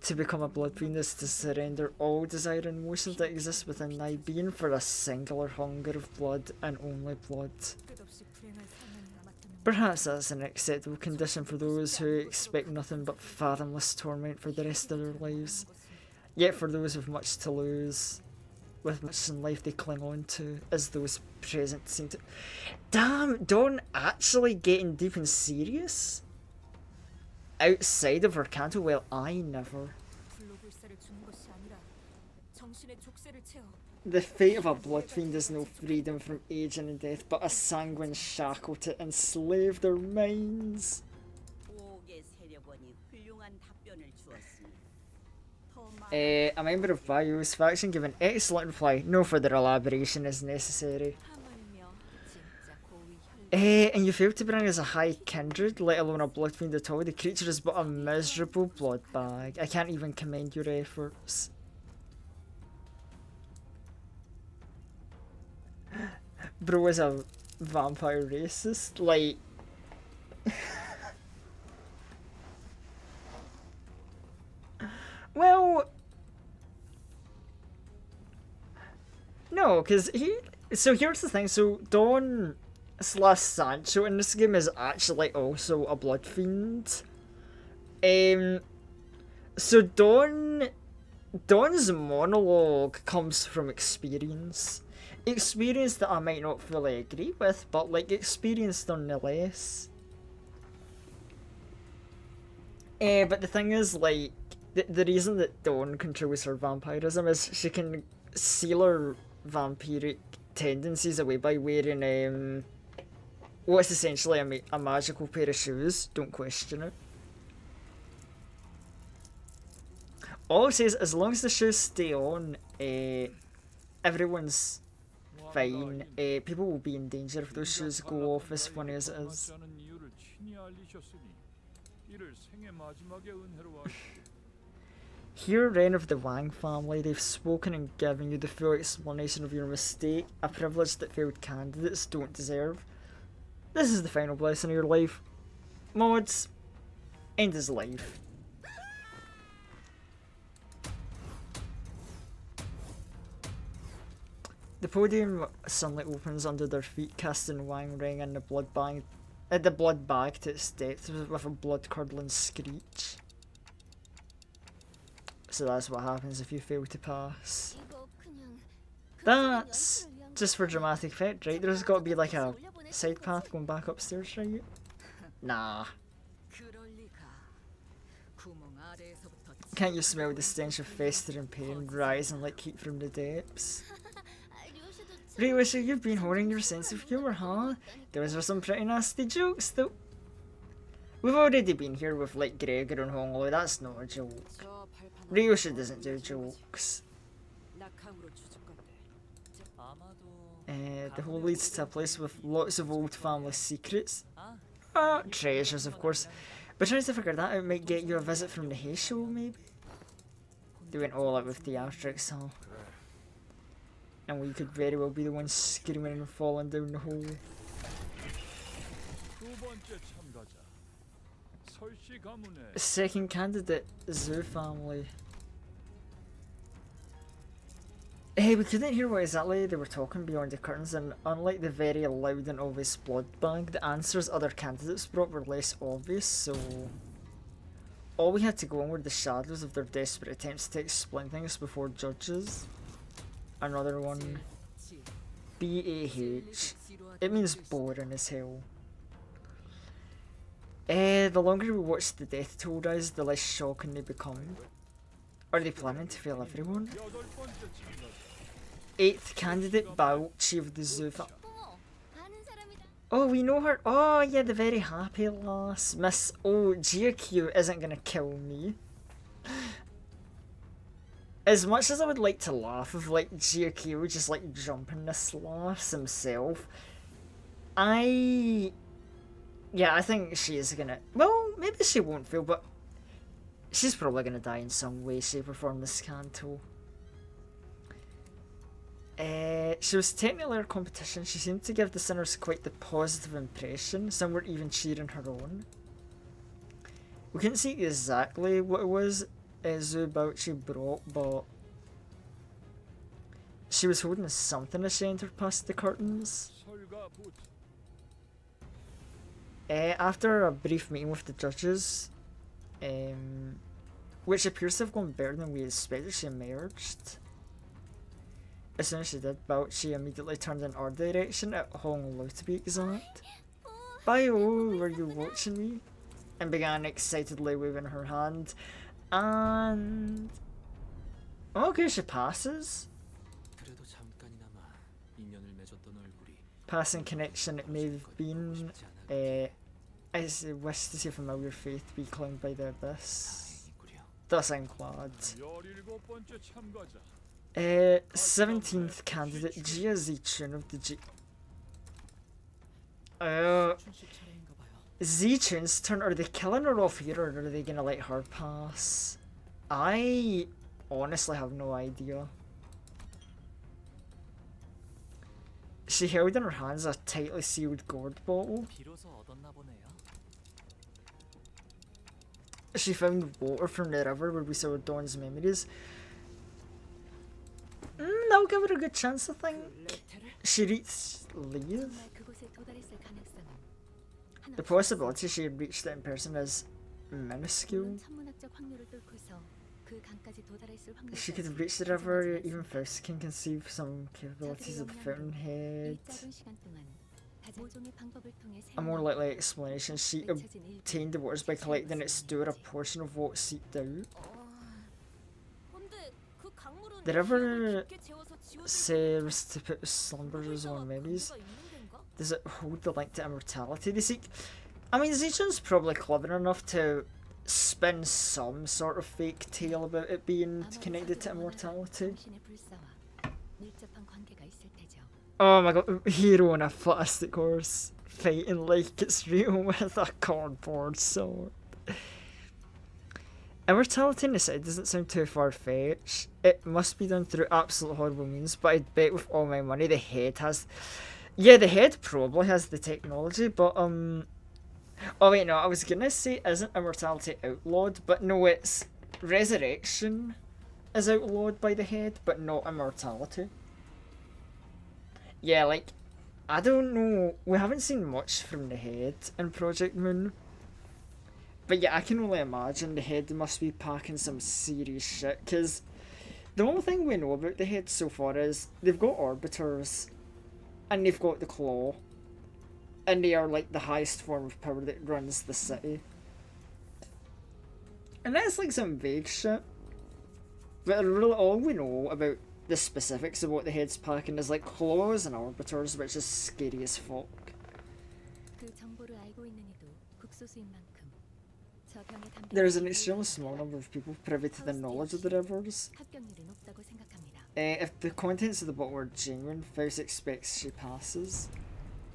To become a blood fiend is to surrender all desire and emotions that exist within thy being for a singular hunger of blood and only blood. 끝없이 불행한 삶을 남았다는 Perhaps that's an acceptable condition for those who expect nothing but fathomless torment for the rest of their lives. Yet for those with much to lose, with much in life they cling on to, as those present seem to... Damn, Dawn actually getting deep and serious? Outside of her Canto, well, I never. 불로불사를 주는 것이 아니라 정신의 족쇄를 채워 The fate of a blood fiend is no freedom from aging and death, but a sanguine shackle to enslave their minds. 부엌의 세력원이 훌륭한 답변을 주었으니 A member of Bio's faction gave an excellent reply. No further elaboration is necessary. 하물며 진짜 고위 혈 And you failed to bring us a high kindred, let alone a blood fiend at all. The creature is but a miserable blood bag. I can't even commend your efforts. Bro is a vampire racist. Like... Well... No, because he... So here's the thing, so Dawn slash Sancho in this game is actually also a blood fiend. So Dawn's monologue comes from experience. Experience that I might not fully agree with, but like experience nonetheless. But the thing is, like, the reason that Dawn controls her vampirism is she can seal her vampiric tendencies away by wearing what's essentially a magical pair of shoes. Don't question it. All it says, as long as the shoes stay on, everyone's fine. People will be in danger if those shoes go off as funny as it is. Here, Ren of the Wang family, they've spoken and given you the full explanation of your mistake, a privilege that failed candidates don't deserve. This is the final blessing of your life. Mods, end his life. The podium suddenly opens under their feet, casting Wang Ring and the blood bag to its depths with a blood-curdling screech. So that's what happens if you fail to pass. That's just for dramatic effect, right? There's got to be like a side path going back upstairs, right? Nah. Can't you smell the stench of festering pain rising like heat from the depths? Ryusha, you've been honing your sense of humour, huh? Those are some pretty nasty jokes, though. We've already been here with like Gregor and Honglo, that's not a joke. Ryusha doesn't do jokes. The whole leads to a place with lots of old family secrets. Treasures, of course. But trying to figure that out might get you a visit from the Hay Show, maybe? They went all out with theatrics, huh? And we could very well be the ones screaming and falling down the hole. Second candidate, Zoo family. Hey, we couldn't hear what exactly they were talking beyond the curtains, and unlike the very loud and obvious blood bag, the answers other candidates brought were less obvious, so all we had to go on were the shadows of their desperate attempts to explain things before judges. Another one. B-A-H. It means boring as hell. The longer we watch the death toll rise, the less shocking they become. Are they planning to fail everyone? 8th candidate, Baochi of the Zoo. Oh, we know her. Oh, yeah, the very happy lass. Miss. Oh, GQ isn't gonna kill me. As much as I would like to laugh of like GQ just like jumping this lass himself, I think she is gonna. Well, maybe she won't fail, but she's probably gonna die in some way, shape, or form this Canto. She was technically our competition. She seemed to give the sinners quite the positive impression. Some were even cheering her on. We couldn't see exactly what it was Zubachi brought, but she was holding something as she entered past the curtains. After a brief meeting with the judges, which appears to have gone better than we expected, she emerged. As soon as she did, Baochi immediately turned in our direction at Hong Lo to be exact. Bio, were you watching me? And began excitedly waving her hand. And okay, she passes. Passing connection it may have been. I wish to see a familiar faith be claimed by the abyss. Thus I'm glad. 17th candidate, Jia Zichun of the Zichun's turn. Are they killing her off here, or are they gonna let her pass? I honestly have no idea. She held in her hands a tightly sealed gourd bottle. She found water from the river where we saw Dawn's memories. That'll give her a good chance, I think. She reached leave. The possibility she reached it in person is minuscule. She could have reached the river, even first can conceive some capabilities of the fountainhead. A more likely explanation, she obtained the waters by collecting its store a portion of what seeped out. The river serves to put slumbers on memories. Does it hold the link to immortality they seek? I mean, Zichun's probably clever enough to spin some sort of fake tale about it being connected to immortality. 당신의 불사와 밀접한 관계가 있을 테죠. Oh my god, hero on a plastic horse fighting like it's real with a cardboard sword. Immortality in the side doesn't sound too far-fetched. It must be done through absolute horrible means, but I'd bet with all my money the head has... Yeah, the head probably has the technology, but oh wait, no, I was gonna say isn't immortality outlawed, but no, it's resurrection is outlawed by the head, but not immortality. Yeah, like, I don't know, we haven't seen much from the head in Project Moon. But yeah, I can only imagine the head must be packing some serious shit, because the only thing we know about the head so far is they've got orbiters, and they've got the claw, and they are like the highest form of power that runs the city. And that's like some vague shit. But really all we know about the specifics of what the head's packing is like claws and orbiters, which is scary as fuck. 그 정보를 알고 있는 이도 극소수인 만큼 저 병에 담긴 There's an extremely small number of people privy to the knowledge of the rivers. 합격률이 높다고 생각합니다. If the contents of the bottle are genuine, Faust expects she passes.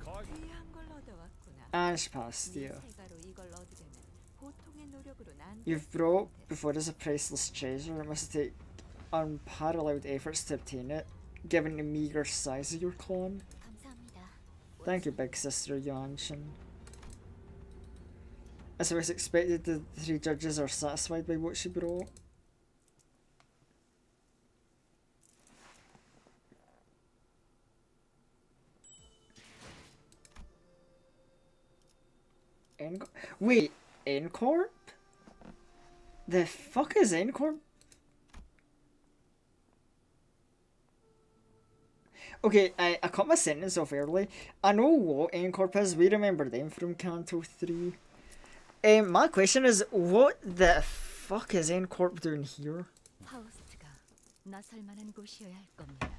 귀한 걸 얻어왔구나. And she passed, 네 yeah. 세가로 이걸 얻으려면 보통의 노력으로는 안 You've brought before us a priceless treasure. It must take unparalleled efforts to obtain it, given the meager size of your clan. 감사합니다. Thank you, big sister Yuanshin. As I was expected, the three judges are satisfied by what she brought. Wait, N-Corp? The fuck is N-Corp? Okay, I cut my sentence off early. I know what N-Corp is, we remember them from Canto III. My question is, what the fuck is N-Corp doing here? 파우스트가 나설 만한 곳이어야 할 겁니다.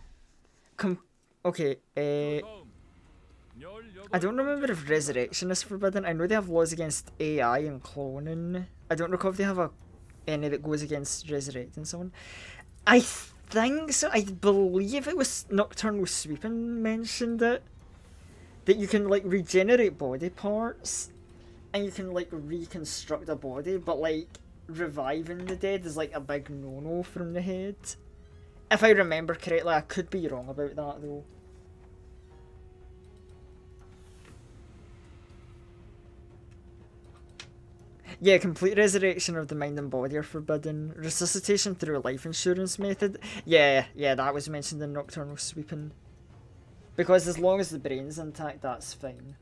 Okay, I don't remember if resurrection is forbidden. I know they have laws against AI and cloning. I don't recall if they have any that goes against resurrecting someone. I think so. I believe it was Nocturnal Sweeping mentioned it. That you can like regenerate body parts and you can like reconstruct a body, but like reviving the dead is like a big no-no from the head. If I remember correctly, I could be wrong about that though. Yeah, complete resurrection of the mind and body are forbidden. Resuscitation through a life insurance method. Yeah, that was mentioned in Nocturnal Sweeping. Because as long as the brain's intact, that's fine.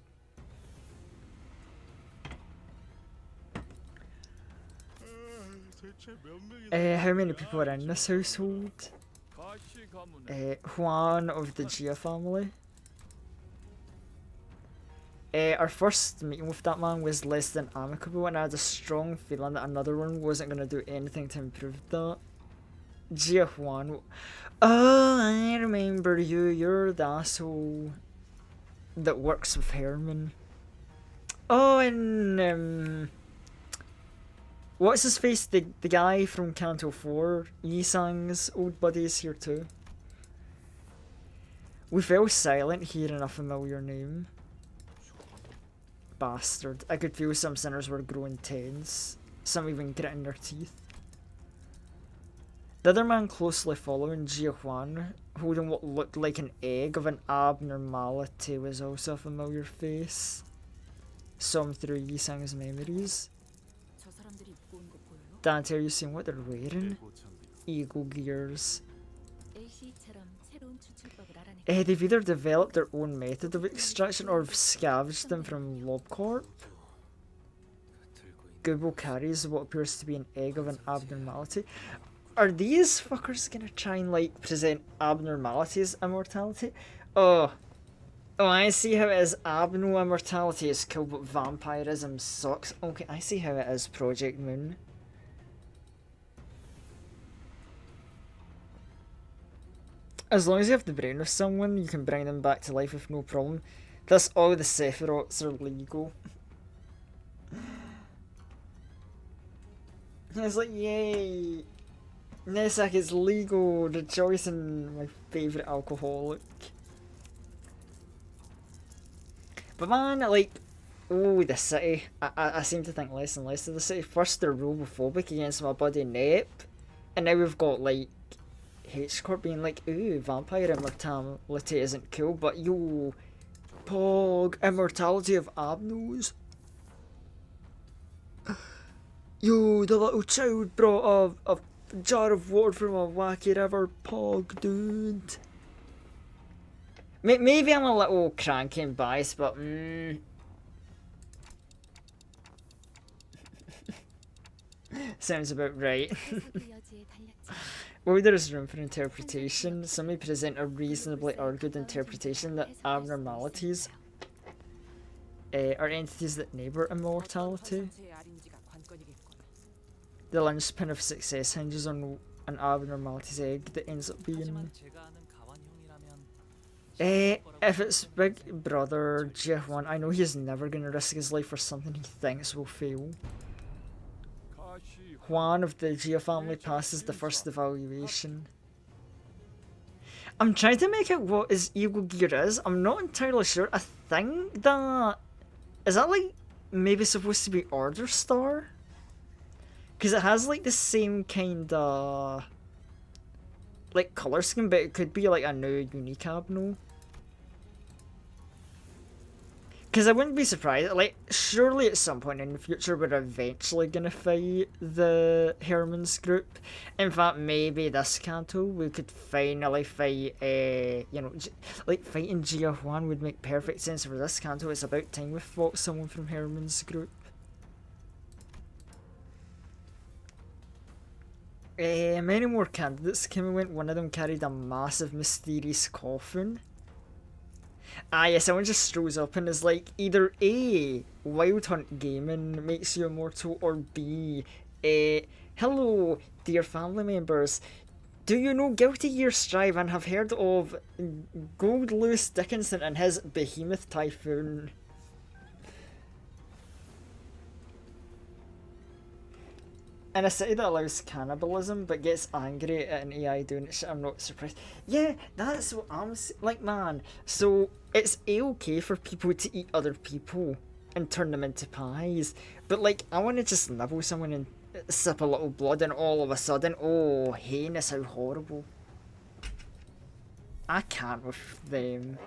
How many people are in this household? Juan of the Gia family. Our first meeting with that man was less than amicable, and I had a strong feeling that another one wasn't going to do anything to improve that. Gia Juan. Oh, I remember you. You're the asshole that works with Herman. Oh, and what's his face? The guy from Canto IV, Yisang's old buddy is here too. We fell silent hearing a familiar name. Bastard. I could feel some sinners were growing tense, some even gritting their teeth. The other man closely following, Jia Huan, holding what looked like an egg of an abnormality, was also a familiar face. Some through Yisang's memories. Dante, are you seeing what they're wearing? Eagle gears. They've either developed their own method of extraction or have scavenged them from LobCorp. Google carries what appears to be an egg of an abnormality. Are these fuckers gonna try and like present abnormality as immortality? Oh, I see how it is. Abno immortality is cool, but vampirism sucks. Okay, I see how it is. Project Moon. As long as you have the brain of someone, you can bring them back to life with no problem. Thus, all the Sephiroths are legal. It's like, yay! Nesak is legal, rejoice in my favourite alcoholic. But man, like, oh, the city. I seem to think less and less of the city. First they're robophobic against my buddy Nep, and now we've got, like, H-Corp being like, ooh, vampire immortality isn't cool, but yo, Pog, immortality of Abnos. Yo, the little child brought a jar of water from a wacky river, Pog, dude. Maybe I'm a little cranky and biased, but sounds about right. While there is room for interpretation, some may present a reasonably argued interpretation that abnormalities are entities that neighbour immortality. The linchpin of success hinges on an abnormality's egg that ends up being... if it's Big Brother GF1, I know he's never going to risk his life for something he thinks will fail. Juan of the Gia family passes the first evaluation. I'm trying to make out what his Eagle Gear is. I'm not entirely sure. I think that... Is that like maybe supposed to be Order Star? Because it has like the same kind of like colour scheme, but it could be like a new unique abno. Because I wouldn't be surprised, like, surely at some point in the future we're eventually going to fight the Herman's group. In fact, maybe this Canto we could finally fight, you know, like, fighting GF1 would make perfect sense for this Canto. It's about time we fought someone from Herman's group. Many more candidates came and went. One of them carried a massive mysterious coffin. Ah yes, someone just strolls up and is like, either A, Wild Hunt Gaming makes you immortal, or B, hello dear family members, do you know Guilty Gear Strive and have heard of Gold Lewis Dickinson and his Behemoth Typhoon? In a city that allows cannibalism but gets angry at an AI doing shit, I'm not surprised. Yeah, that's what I'm like, man. So it's a-okay for people to eat other people and turn them into pies, but like, I want to just nibble someone and sip a little blood and all of a sudden, oh, heinous, how horrible. I can't with them.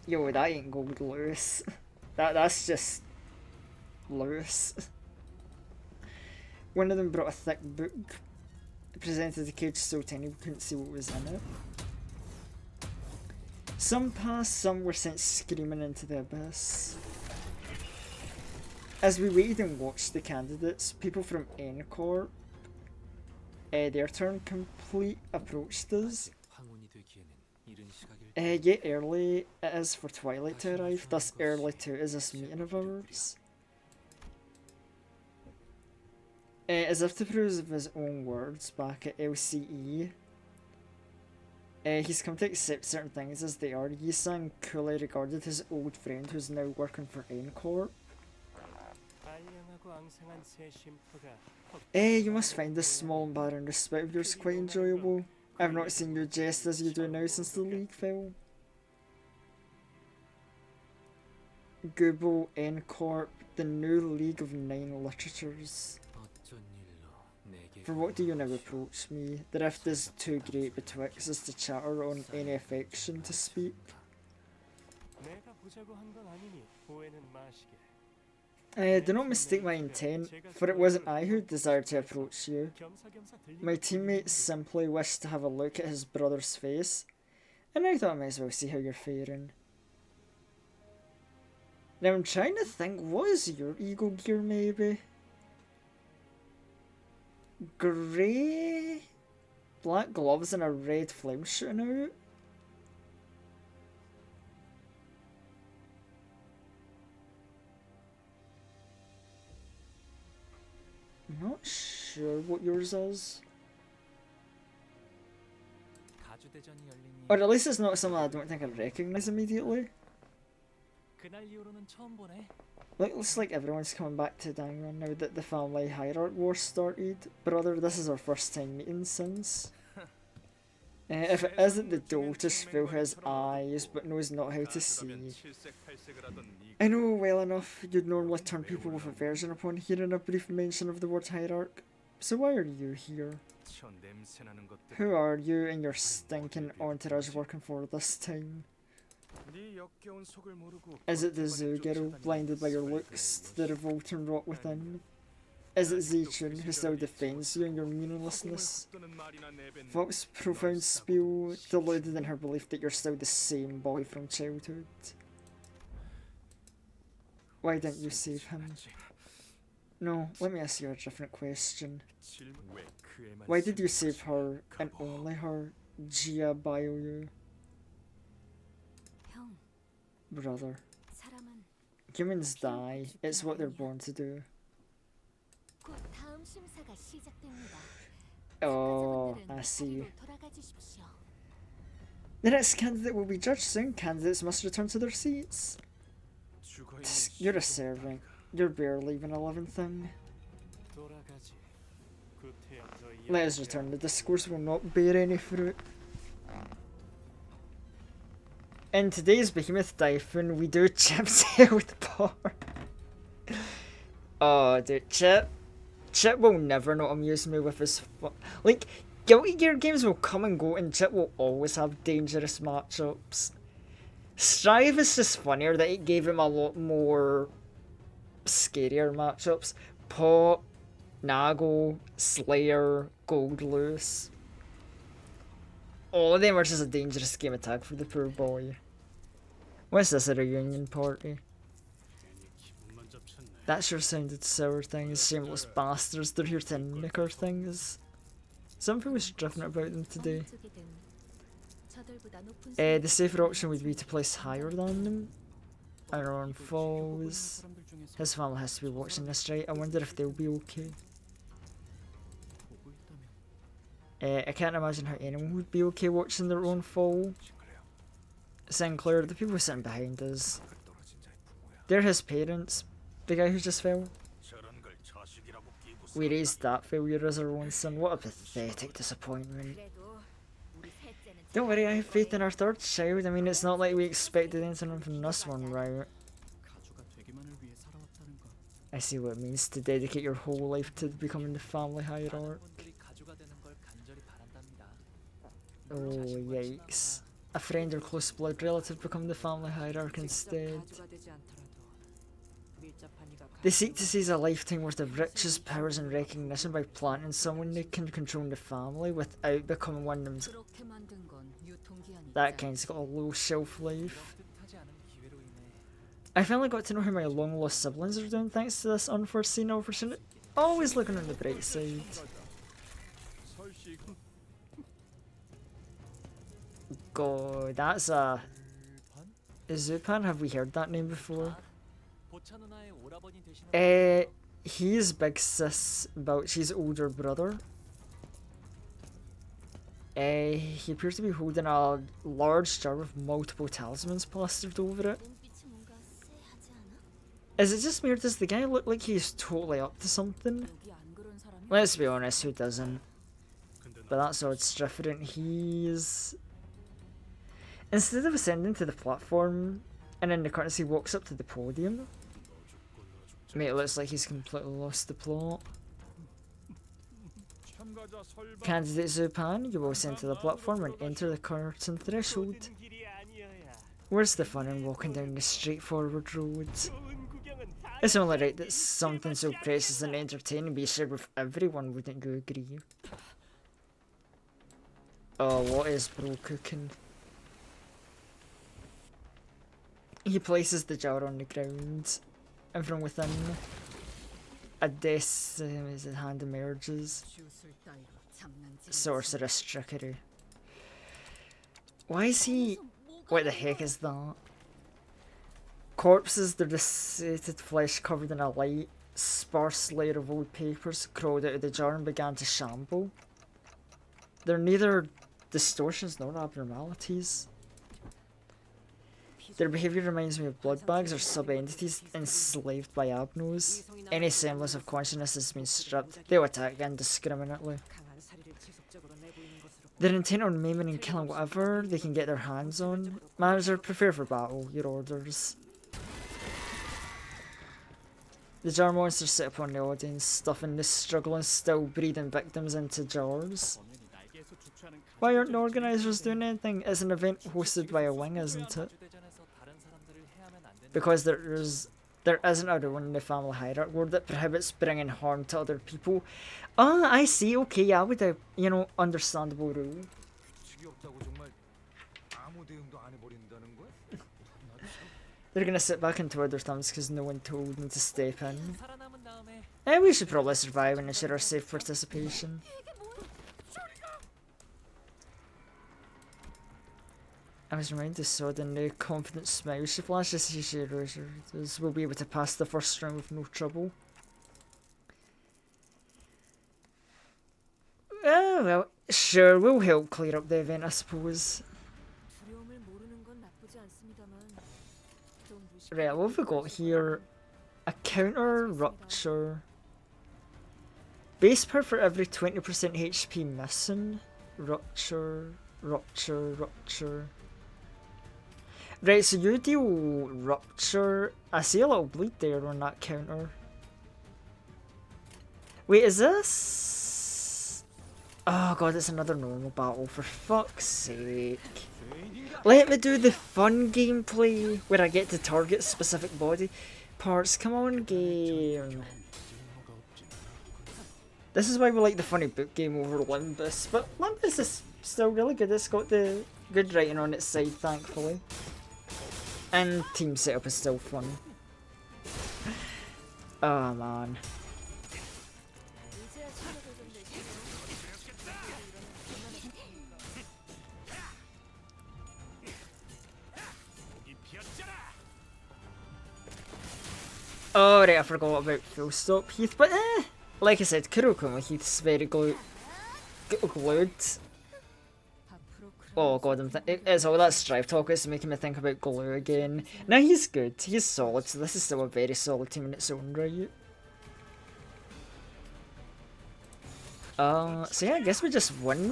Yo, that ain't Gold Lewis. That's just Lewis. One of them brought a thick book. It presented the cage so tiny we couldn't see what was in it. Some passed, some were sent screaming into the abyss. As we waited and watched the candidates, people from N-Corp, their turn complete, approached us. Yet early it is for Twilight to arrive, thus early too is this meeting of ours. As if to prove his own words back at LCE, he's come to accept certain things as they are. Yi-san coolly regarded his old friend who's now working for N-Corp. You must find this small and barren respite of yours quite enjoyable. I've not seen you jest as you do now since the League fell. Google N-Corp, the new League of 9 Literatures. For what do you now approach me? The rift is too great betwixt us to chatter on any affection to speak. Do not mistake my intent, for it wasn't I who desired to approach you. My teammates simply wished to have a look at his brother's face, and I thought I might as well see how you're faring. Now I'm trying to think, what is your Eagle Gear maybe? Grey, black gloves and a red flame shooting out. I'm not sure what yours is. Or at least it's not something I don't think I'd recognise immediately. 그날 이후로는 처음 보네. Looks like everyone's coming back to Dangan now that the family hierarch war started. Brother, this is our first time meeting since. If it isn't the daughters fill his eyes but knows not how to see. I know well enough you'd normally turn people with aversion upon hearing a brief mention of the word hierarch. So why are you here? Who are you and your stinking entourage working for this time? Is it the zoo girl, blinded by your looks to the revolt and rot within? Is it Zechun, who still defends you and your meaninglessness? Fox's profound spiel, deluded in her belief that you're still the same boy from childhood. Why didn't you save him? No, let me ask you a different question. Why did you save her, and only her, Gia Bioyu? 형, Brother, 사람은 humans die, it's what they're born to do. 곧 다음 심사가 시작됩니다. Oh, 참가자분들은 I see. 자리로 돌아가 주십시오. The next candidate will be judged soon. Candidates must return to their seats. You're a servant. You're barely even a living thing. Let us return. The discourse will not bear any fruit. In today's Behemoth Typhoon, we do Chip's health bar. Oh, dude, Chip will never not amuse me with his like, Guilty Gear games will come and go and Chip will always have dangerous matchups. Strive is just funnier that it gave him a lot more scarier matchups. Pop, Nago, Slayer, Goldloose. All of them are just a dangerous game of tag for the poor boy. What's this, a reunion party? That sure sounded sour things, shameless bastards, they're here to nick our things. Something was different about them today. The safer option would be to place higher than them. Our own foes. His family has to be watching this, right? I wonder if they'll be okay. I can't imagine how anyone would be okay watching their own fall. Sinclair, the people sitting behind us. They're his parents. The guy who just fell. We raised that failure as our own son. What a pathetic disappointment. Don't worry, I have faith in our third child. I mean, it's not like we expected anything from this one, right? I see what it means to dedicate your whole life to becoming the family hierarch. Oh, yikes. A friend or close blood relative become the family hierarch instead. They seek to seize a lifetime worth of riches, powers and recognition by planting someone they can control in the family without becoming one themselves. That kind's got a low shelf life. I finally got to know how my long lost siblings are doing thanks to this unforeseen opportunity. Always looking on the bright side. God, that's a... Zupan? Have we heard that name before? He's Big Sis Bouchy's older brother. He appears to be holding a large jar with multiple talismans plastered over it. Is it just me or does the guy look like he's totally up to something? Let's be honest, who doesn't? But that's odds different. He's... Instead of ascending to the platform, and in the curtains he walks up to the podium. Mate, it looks like he's completely lost the plot. Candidate Zupan, you will ascend to the platform and enter the curtain threshold. Where's the fun in walking down the straightforward roads? It's only right that something so precious and entertaining be shared with everyone, wouldn't you agree? Oh, what is bro cooking? He places the jar on the ground, and from within, a death's hand emerges. Sorceress trickery. Why is he... What the heck is that? Corpses, their desiccated flesh covered in a light, sparse layer of old papers crawled out of the jar and began to shamble. They're neither distortions nor abnormalities. Their behaviour reminds me of blood bags or sub-entities enslaved by abnos. Any semblance of consciousness has been stripped. They'll attack indiscriminately. Their intent on maiming and killing whatever they can get their hands on. Manager, prepare for battle. Your orders. The jar monsters sit upon the audience, stuffing the struggling, still breathing victims into jars. Why aren't the organisers doing anything? It's an event hosted by a wing, isn't it? Because there isn't a rule in the family hierarchy word that prohibits bringing harm to other people. Ah, I see. Okay, yeah, with a, understandable rule. They're gonna sit back and twirl their thumbs because no one told them to step in. We should probably survive and ensure our safe participation. I was reminded of Sodden, the confident smile she flashes as she realizes we'll be able to pass the first round with no trouble. Oh well, sure, we'll help clear up the event, I suppose. Right, what have we got here? A counter rupture. Base power for every 20% HP missing. Rupture. Right, so you deal rupture. I see a little bleed there on that counter. Wait, is this? Oh god, it's another normal battle, for fuck's sake. Let me do the fun gameplay where I get to target specific body parts. Come on, game. This is why we like the funny book game over Limbus, but Limbus is still really good. It's got the good writing on its side, thankfully. And team setup is still fun. Oh man. Oh right, I forgot about full stop Heath, but like I said, Kurokuma Heath's very glued. Oh god, it's all that strive talk is making me think about glue again. Now he's good, he's solid, so this is still a very solid team in its own right. So yeah, I guess we just win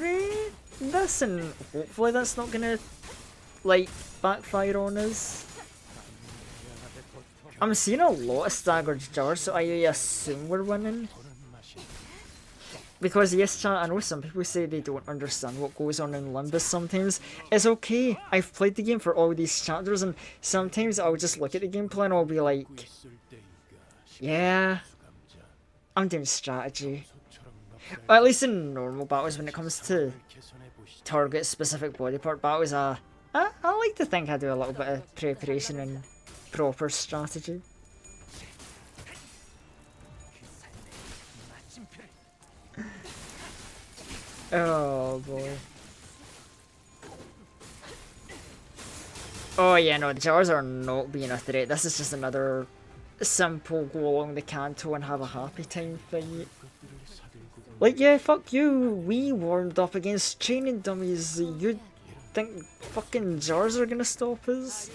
this, and hopefully that's not gonna, like, backfire on us. I'm seeing a lot of staggered jars, so I assume we're winning. Because yes, chat, I know some people say they don't understand what goes on in Limbus sometimes. It's okay, I've played the game for all these chapters, and sometimes I'll just look at the gameplay and I'll be like, yeah, I'm doing strategy. Or at least in normal battles, when it comes to target specific body part battles, I like to think I do a little bit of preparation and proper strategy. Oh boy. Oh yeah, no, the jars are not being a threat. This is just another simple go along the Canto and have a happy time fight. Like, yeah, fuck you. We warmed up against training dummies. You think fucking jars are gonna stop us?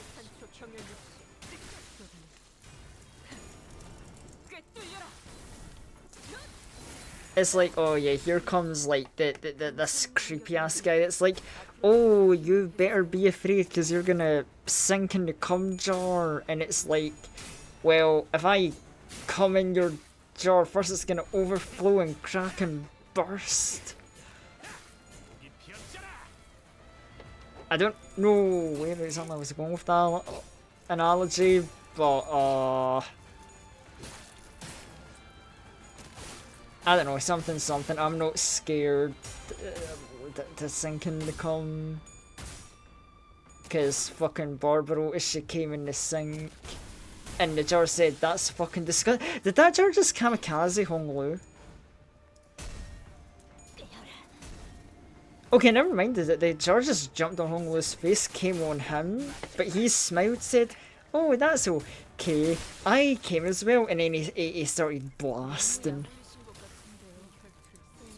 It's like, oh yeah, here comes like this creepy ass guy. It's like, oh, you better be afraid because you're gonna sink in the cum jar. And it's like, well, if I come in your jar first, it's gonna overflow and crack and burst. I don't know where exactly I was going with that analogy, but I don't know, something. I'm not scared to sink in the cum. Because fucking Barbaro, she came in the sink. And the jar said, that's fucking disgusting. Did that jar just kamikaze Honglu? Okay, never mind. The jar just jumped on Honglu's face, came on him. But he smiled, said, oh, that's okay. I came as well. And then he started blasting.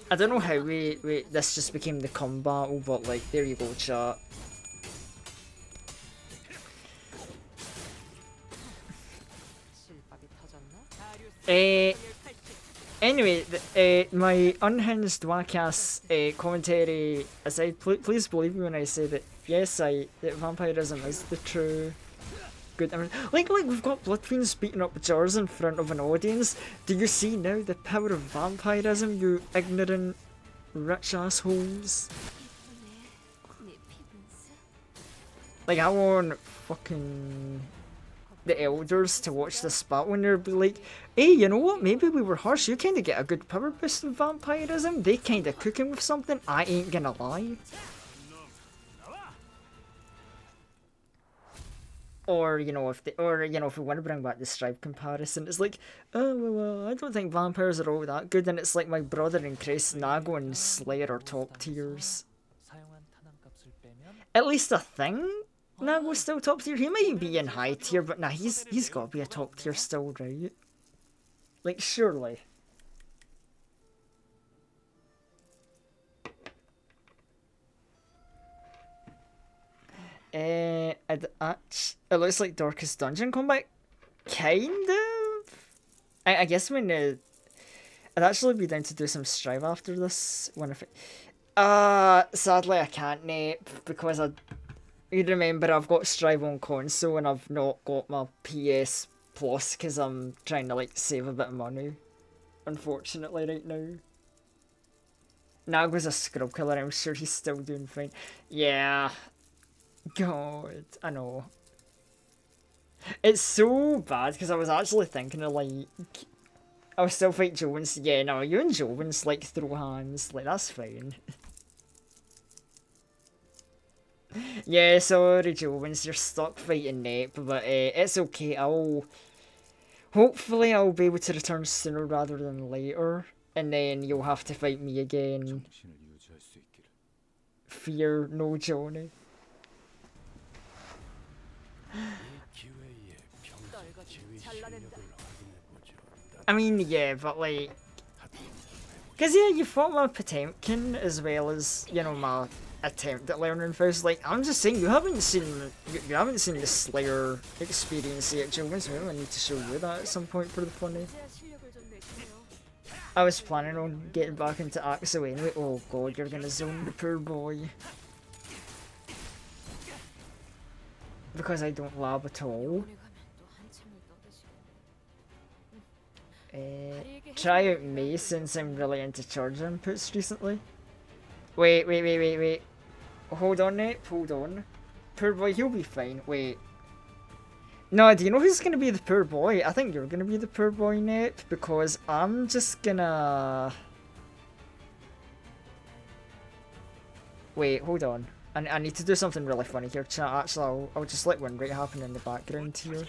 I don't know how this just became the cum battle, but like, there you go, chat. Anyway, my unhinged whack-ass commentary aside, please believe me when I say that yes, that vampirism is the true good. I mean, like we've got blood fiends beating up jars in front of an audience. Do you see now the power of vampirism, you ignorant rich assholes? Like, I want fucking the elders to watch this battle and they'll be like, hey, you know what, maybe we were harsh, you kinda get a good power boost with vampirism, they kinda cooking with something, I ain't gonna lie. Or, you know, if we want to bring back the Stripe comparison, it's like, oh, well, I don't think vampires are all that good, and it's like my brother in Christ, Nago and Slayer are top tiers. At least I think Nago's still top tier. He might be in high tier, but nah, he's got to be a top tier still, right? Like, surely. It looks like Darkest Dungeon combat. Kind of. I guess when I'd actually be down to do some Strive after this. Sadly I can't, Nate, because you remember I've got Strive on console and I've not got my PS Plus because I'm trying to like save a bit of money. Unfortunately, right now. Nago's a scrub killer. I'm sure he's still doing fine. Yeah. God, I know. It's so bad because I was actually thinking of like, I'll still fight Jones. Yeah, no, you and Jones like throw hands, like that's fine. Yeah, sorry Jones, you're stuck fighting Nep, but it's okay. Hopefully I'll be able to return sooner rather than later, and then you'll have to fight me again. Fear no Johnny. I mean, yeah, but like, cause yeah, you fought my Potemkin as well as, you know, my attempt at learning first. Like, I'm just saying, you haven't seen the Slayer experience yet, Joe. So I need to show you that at some point for the funny. I was planning on getting back into Axo anyway. Oh god, you're gonna zone the poor boy. Because I don't lab at all. Try out May since I'm really into charge inputs recently. Wait. Hold on, Nate. Hold on. Poor boy, he'll be fine. Wait. No, do you know who's gonna be the poor boy? I think you're gonna be the poor boy, Nate, because I'm just gonna... Wait, hold on. I need to do something really funny here, chat. Actually, I'll just let one right happen in the background here.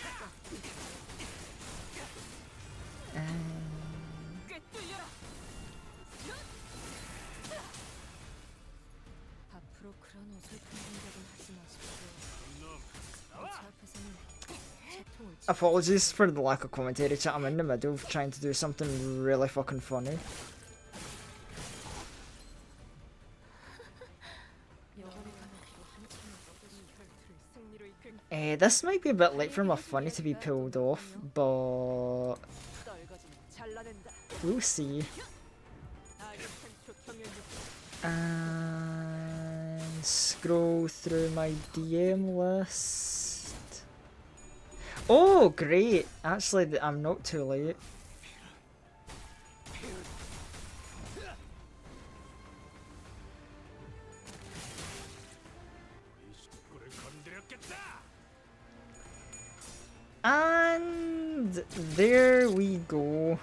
Apologies for the lack of commentary, chat. I'm in the middle of trying to do something really fucking funny. This might be a bit late for my funny to be pulled off, but we'll see. And scroll through my DM list. Oh, great! Actually, I'm not too late. And there we go.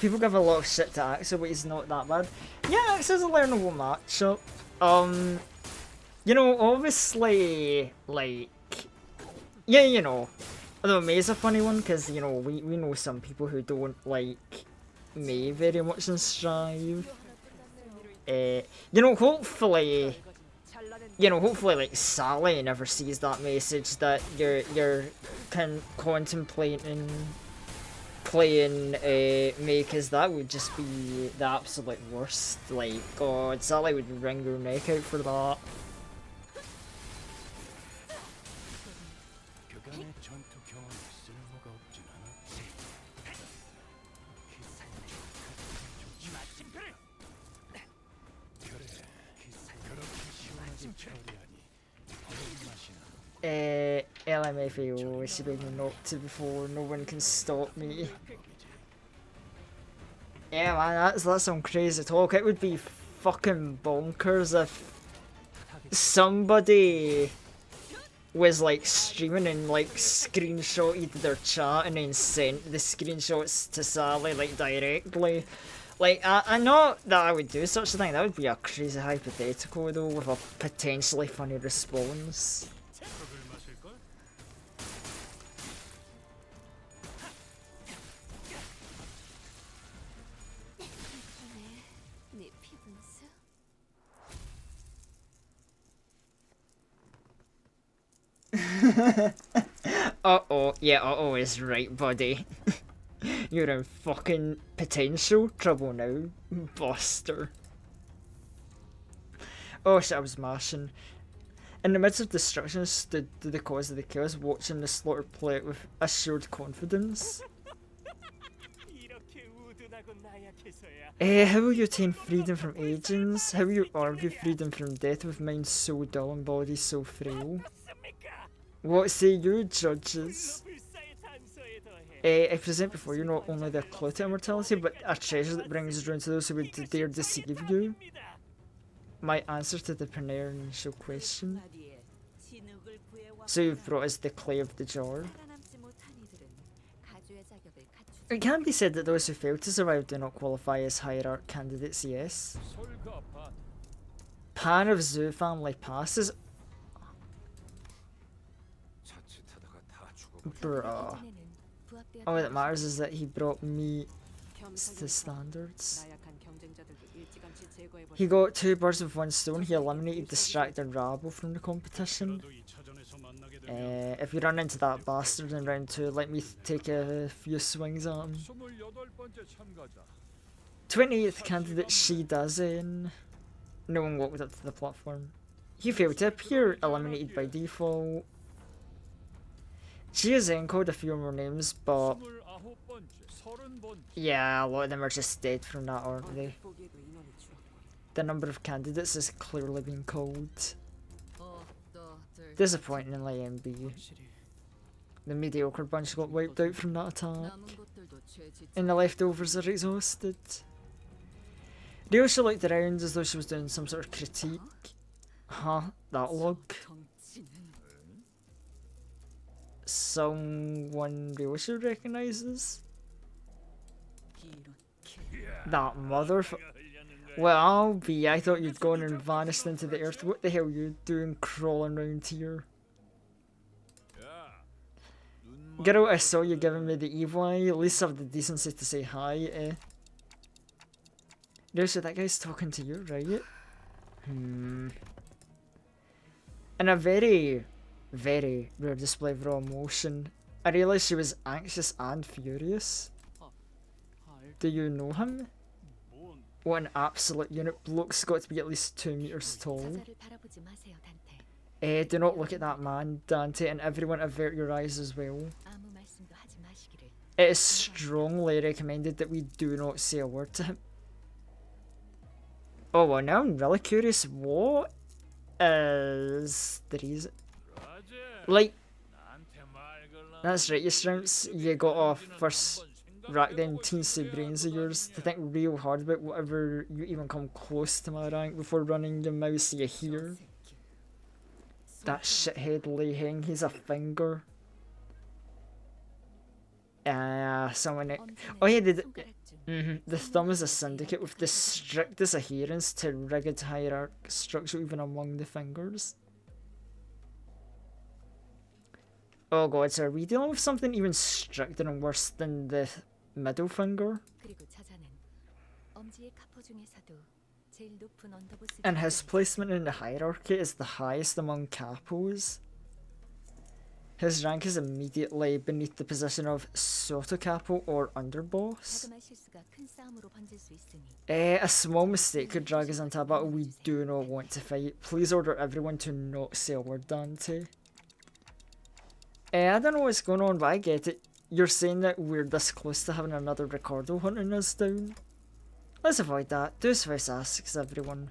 People give a lot of shit to Axel, but he's not that bad. Yeah, Axel's a learnable matchup. You know, obviously, like, yeah, you know, although May's a funny one, because, you know, we know some people who don't like May very much in Strive. You know, hopefully, like Sally never sees that message that you're contemplating playing May, because that would just be the absolute worst. Like, God, Sally would wring your neck out for that. 자네 전투 경험이 쓸모가 없진 않아. 마침표를. 그래, 그렇게 시원하게 처리하니 어떤 맛이나. LMFAO is being knocked to before no one can stop me. Yeah man, that's some crazy talk. It would be fucking bonkers if somebody was like streaming and like screenshotted their chat and then sent the screenshots to Sally like directly. Like, I know that I would do such a thing. That would be a crazy hypothetical though, with a potentially funny response. 컵을 마실걸? 네 피분수? Uh-oh, yeah, uh-oh is right, buddy. You're in fucking potential trouble now, Buster. Oh shit, I was mashing. In the midst of destruction stood the cause of the chaos, watching the slaughter play out with assured confidence. How will you attain freedom from agents? How will you argue freedom from death with minds so dull and bodies so frail? What say you, judges? I present before you not only the clue to immortality, but a treasure that brings round to those who would dare deceive you. My answer to the perennial question. So you've brought us the clay of the jar. It can be said that those who fail to survive do not qualify as hierarch candidates, yes. Pan of Zoo family passes. Bruh. All that matters is that he brought me to standards. He got 2 birds with 1 stone. He eliminated distracted rabble from the competition. If you run into that bastard in round 2, let me take a few swings at him. 28th candidate she does in. No one walked up to the platform. He failed to appear, eliminated by default. She has encoded a few more names, but yeah, a lot of them are just dead from that, aren't they? The number of candidates has clearly been called. Disappointingly, MB. The mediocre bunch got wiped out from that attack, and the leftovers are exhausted. Rio she looked around as though she was doing some sort of critique. Huh, that look. Someone Rio should recognises? That motherfucker. Well, I'll be. I thought you'd gone and vanished into the earth. What the hell are you doing crawling around here? Girl, I saw you giving me the evil eye. At least have the decency to say hi, eh? No, so that guy's talking to you, right? In a very, very rare display of raw emotion, I realised she was anxious and furious. Do you know him? What an absolute unit. Bloke's got to be at least 2 meters tall. Do not look at that man, Dante, and everyone avert your eyes as well. It is strongly recommended that we do not say a word to him. Oh well, now I'm really curious, what is the reason? Like, that's right, you shrimps, you got off first rack them teensy brains of yours to think real hard about whatever you even come close to my rank before running your mouse you hear. That shithead Lei Heng, he's a finger. Someone. Oh yeah, the thumb is a syndicate with the strictest adherence to rigid hierarch structure even among the fingers. Oh god, so are we dealing with something even stricter and worse than the middle finger? And his placement in the hierarchy is the highest among capos. His rank is immediately beneath the position of Soto Capo or Underboss. A small mistake could drag us into a battle we do not want to fight. Please order everyone to not say a word, Dante. I don't know what's going on, but I get it. You're saying that we're this close to having another Ricardo hunting us down. Let's avoid that. Do as Vice asks everyone.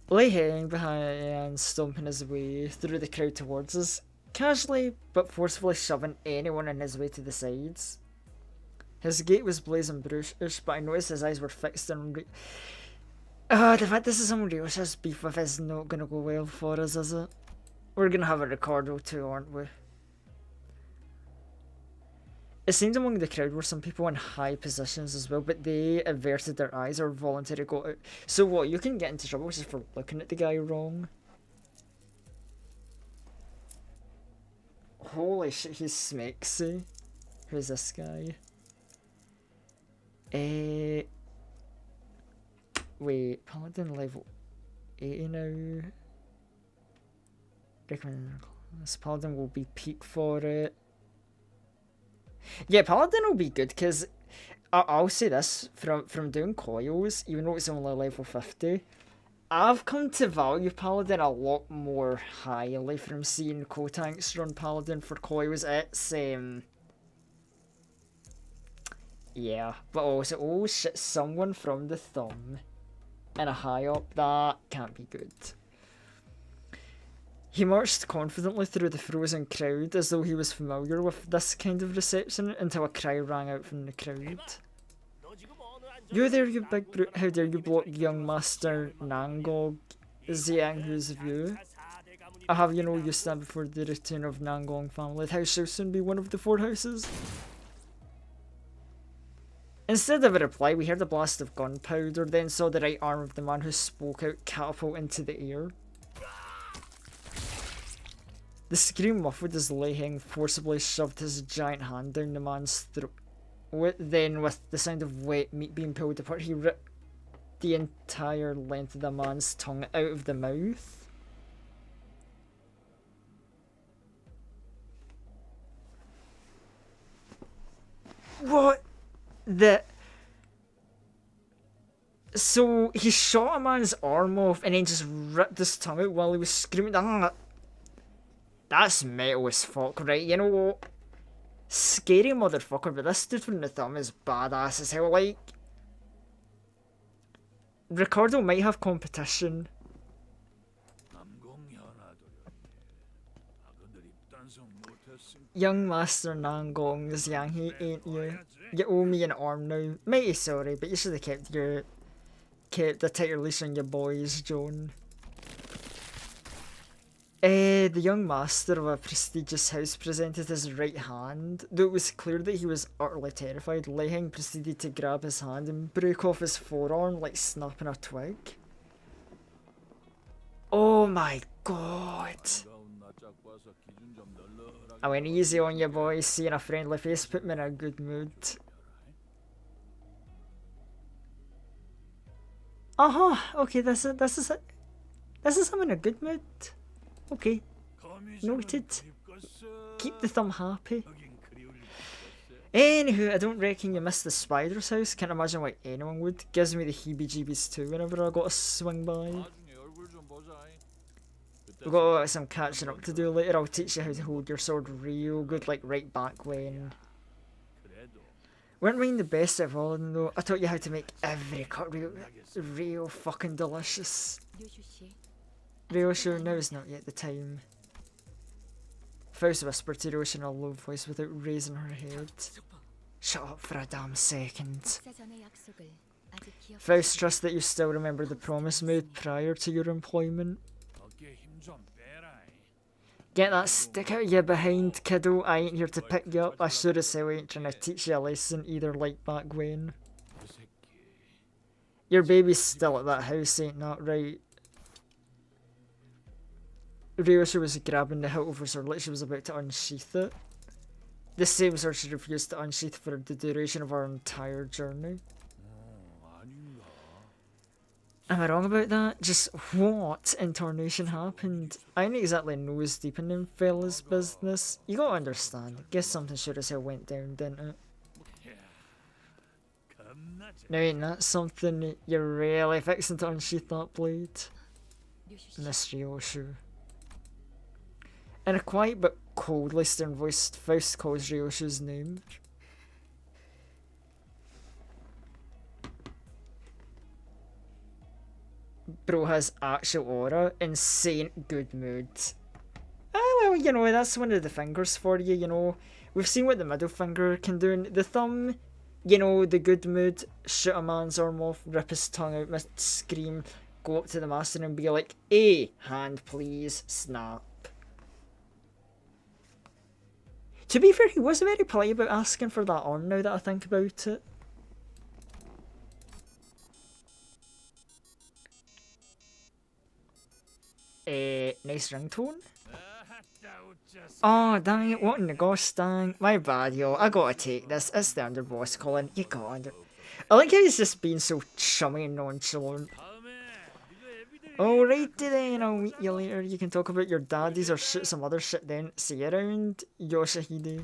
Lay hanging behind and stomping his way through the crowd towards us, casually but forcefully shoving anyone in his way to the sides. His gait was blazing brutish, but I noticed his eyes were fixed on the fact this is someone Ryosha's beef with is not gonna go well for us, is it? We're gonna have a Ricardo too, aren't we? It seemed among the crowd were some people in high positions as well, but they averted their eyes or voluntarily got out. So what, you can get into trouble just for looking at the guy wrong? Holy shit, he's smexy. Who's this guy? Wait, Paladin level 80 now. Recommend this Paladin will be peak for it. Yeah, Paladin will be good because I'll say this from doing coils, even though it's only level 50, I've come to value Paladin a lot more highly from seeing co-tanks run Paladin for coils. It's yeah, but also, oh shit, someone from the thumb and a high up, that can't be good. He marched confidently through the frozen crowd as though he was familiar with this kind of reception until a cry rang out from the crowd. You there, you big brute, how dare you block young Master Nangog Xianghu's view? I have you know you stand before the return of Nangong family. The house shall soon be one of the 4 houses. Instead of a reply, we heard a blast of gunpowder, then saw the right arm of the man who spoke out catapult into the air. The scream muffled as Leiheng forcibly shoved his giant hand down the man's throat. Then, with the sound of wet meat being pulled apart, he ripped the entire length of the man's tongue out of the mouth. What the... So, he shot a man's arm off and then just ripped his tongue out while he was screaming. Ah, that's metal as fuck, right? You know what? Scary motherfucker, but this dude from the thumb is badass as hell. Like, Ricardo might have competition. Young Master Nangong Xianghe, ain't you? You owe me an arm now. Mighty sorry, but you should have kept the tighter leash on your boys, Joan. The young master of a prestigious house presented his right hand. Though it was clear that he was utterly terrified, Leiheng proceeded to grab his hand and break off his forearm like snapping a twig. Oh my god. I went easy on you boys, seeing a friendly face put me in a good mood. Okay, this is him in a good mood. Okay, noted. Keep the thumb happy. Anywho, I don't reckon you missed the spider's house. Can't imagine why anyone would. Gives me the heebie-jeebies too whenever I gotta swing by. We've got some catching up to do later. I'll teach you how to hold your sword real good, like right back when. Weren't mine the best of all of them though? I taught you how to make every cut real fucking delicious. Ryosha, now is not yet the time. Faust whispered to Ryosha in a low voice without raising her head. Shut up for a damn second. Faust trusts that you still remember the promise made prior to your employment. Get that stick out of your behind, kiddo. I ain't here to pick you up. I sure as hell ain't trying to teach you a lesson either like back when. Your baby's still at that house, ain't that right? Ryosha was grabbing the hilt of her sword like she was about to unsheath it. The same sword she refused to unsheath for the duration of our entire journey. Am I wrong about that? Just what in tarnation happened? I ain't exactly nose deep in them fellas' business. You gotta understand. Guess something sure as hell went down, didn't it? Now ain't that something you're really fixing to unsheath that blade? Miss Ryosha. In a quiet but coldly stern voice, Faust calls Ryoshi's name. Bro has actual aura, insane good mood. Ah, well, you know, that's one of the fingers for you, you know. We've seen what the middle finger can do. The thumb, you know, the good mood, shoot a man's arm off, rip his tongue out, scream, go up to the master and be like, "A hand, please," snap. To be fair, he was very polite about asking for that arm now that I think about it. Nice ringtone. Oh, dang it, what in the gosh dang. My bad, yo. I gotta take this. It's the underboss calling. You got it. I like how he's just being so chummy and nonchalant. Alrighty then, I'll meet you later. You can talk about your daddies or shoot some other shit then. See you around, Yoshihide.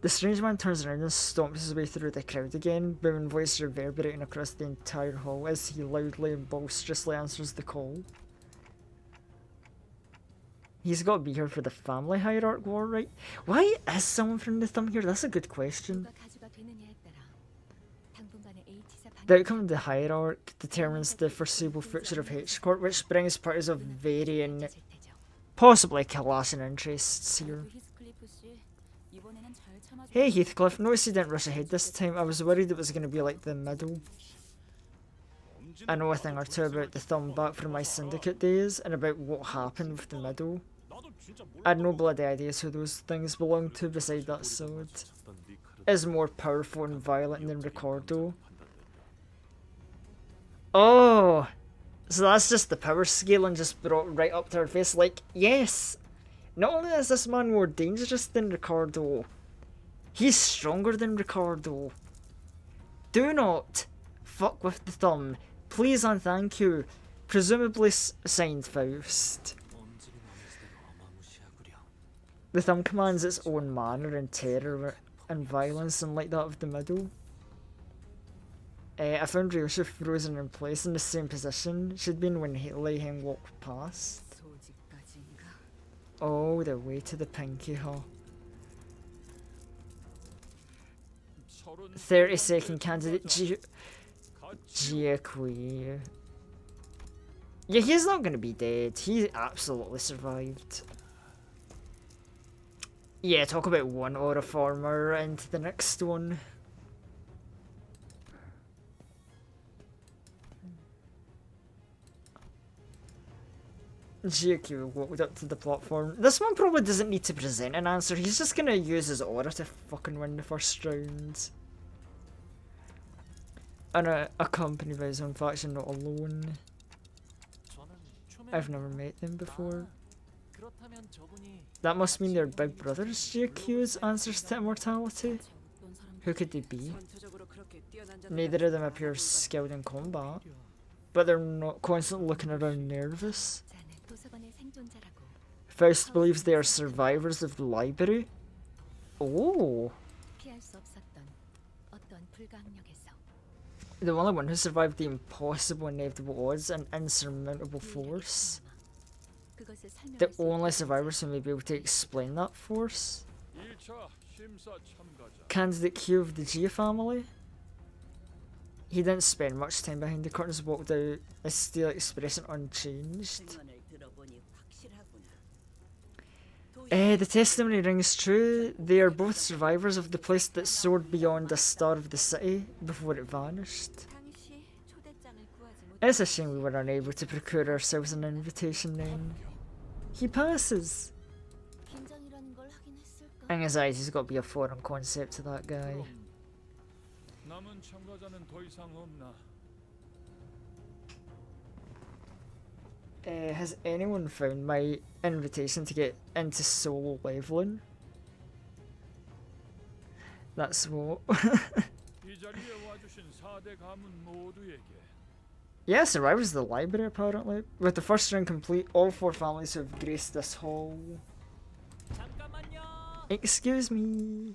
The strange man turns around and stomps his way through the crowd again, booming voice reverberating across the entire hall as he loudly and boisterously answers the call. He's got to be here for the family hierarch war, right? Why is someone from the thumb here? That's a good question. The outcome of the hierarch determines the foreseeable future of H Court, which brings parties of varying, possibly clashing interests here. Hey Heathcliff, notice you didn't rush ahead this time. I was worried it was going to be like the middle. I know a thing or two about the thumb back from my syndicate days, and about what happened with the middle. I had no bloody ideas who those things belonged to beside that sword. Is more powerful and violent than Ricardo. Oh! So that's just the power scaling just brought right up to her face, like, yes! Not only is this man more dangerous than Ricardo, he's stronger than Ricardo. Do not fuck with the thumb. Please and thank you. Presumably signed Faust. The thumb commands its own manner and terror and violence, unlike that of the middle. I found Ryoshi frozen in place in the same position she'd been when Leiheng walked past. Oh, the way to the pinky, huh? 30-second candidate Jiakui. Yeah, he's not gonna be dead. He absolutely survived. Yeah, talk about one aura former into the next one. GQ walked up to the platform. This one probably doesn't need to present an answer. He's just gonna use his aura to fucking win the first round. And accompanied by his own faction, not alone. I've never met them before. That must mean they're big brothers, GQ's answers to immortality. Who could they be? Neither of them appear skilled in combat, but they're not constantly looking around nervous. Faust believes they are survivors of the library. Oh! The only one who survived the impossible inevitable odds and insurmountable force. The only survivors who may be able to explain that force. Candidate Q of the Gia family. He didn't spend much time behind the curtains, walked out, his steel expression unchanged. The testimony rings true. They are both survivors of the place that soared beyond the star of the city before it vanished. It's a shame we were unable to procure ourselves an invitation then. He passes. Anxiety's got to be a foreign concept to that guy. Has anyone found my invitation to get into solo leveling? That's what. Yeah, survivors of the library apparently. With the first round complete, all 4 families who have graced this hall. Excuse me.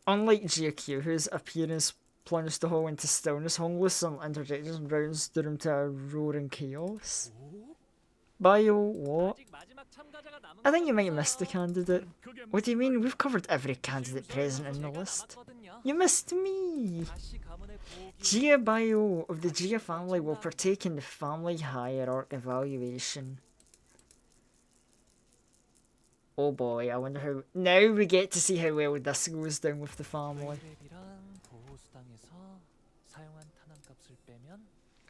Unlike GQ, whose appearance plunged the hall into stillness, Hongless and interjections rounds the room to a roaring chaos. Bio, what? 아직 마지막 참가자가 남은 I think you 것 might have missed a 같아서요. candidate. 그게 What do you mean? We've covered every candidate present in the 제가 list. 남았거든요. You missed me! 다시 가문의 보호기 Gia Bio of the Gia family will partake in the family hierarch evaluation. Oh boy, I wonder how... Now we get to see how well this goes down with the family. 랩이랑 보호수당에서 사용한 탄환값을 빼면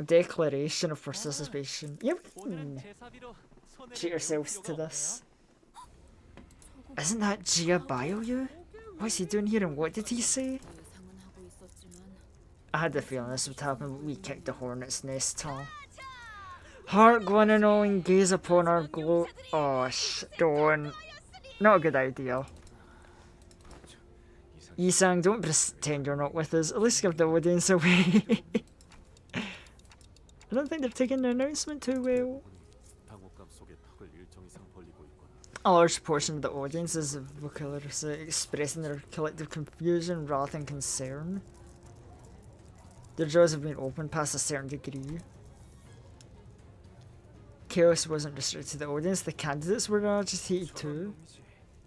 Declaration of participation. Yep. 오늘은 제사비로 손해를 Treat yourselves to 배울 필요가 this. Isn't that Gia Bio you? What's he doing here and what did he say? 예상은 하고 있었지만 I had the feeling this would happen, but we kicked the hornet's nest tall. Heart going and all and gaze upon our glow. Oh, don't. Not a good idea. Yisang, don't pretend you're not with us. At least give the audience away. I don't think they've taken the announcement too well. 당혹감 속에 턱을 일정 이상 벌리고 있거나 A large portion of the audience is vocalirously expressing their collective confusion rather than concern. Their jaws have been opened past a certain degree. Chaos wasn't restricted to the audience, the candidates were agitated too.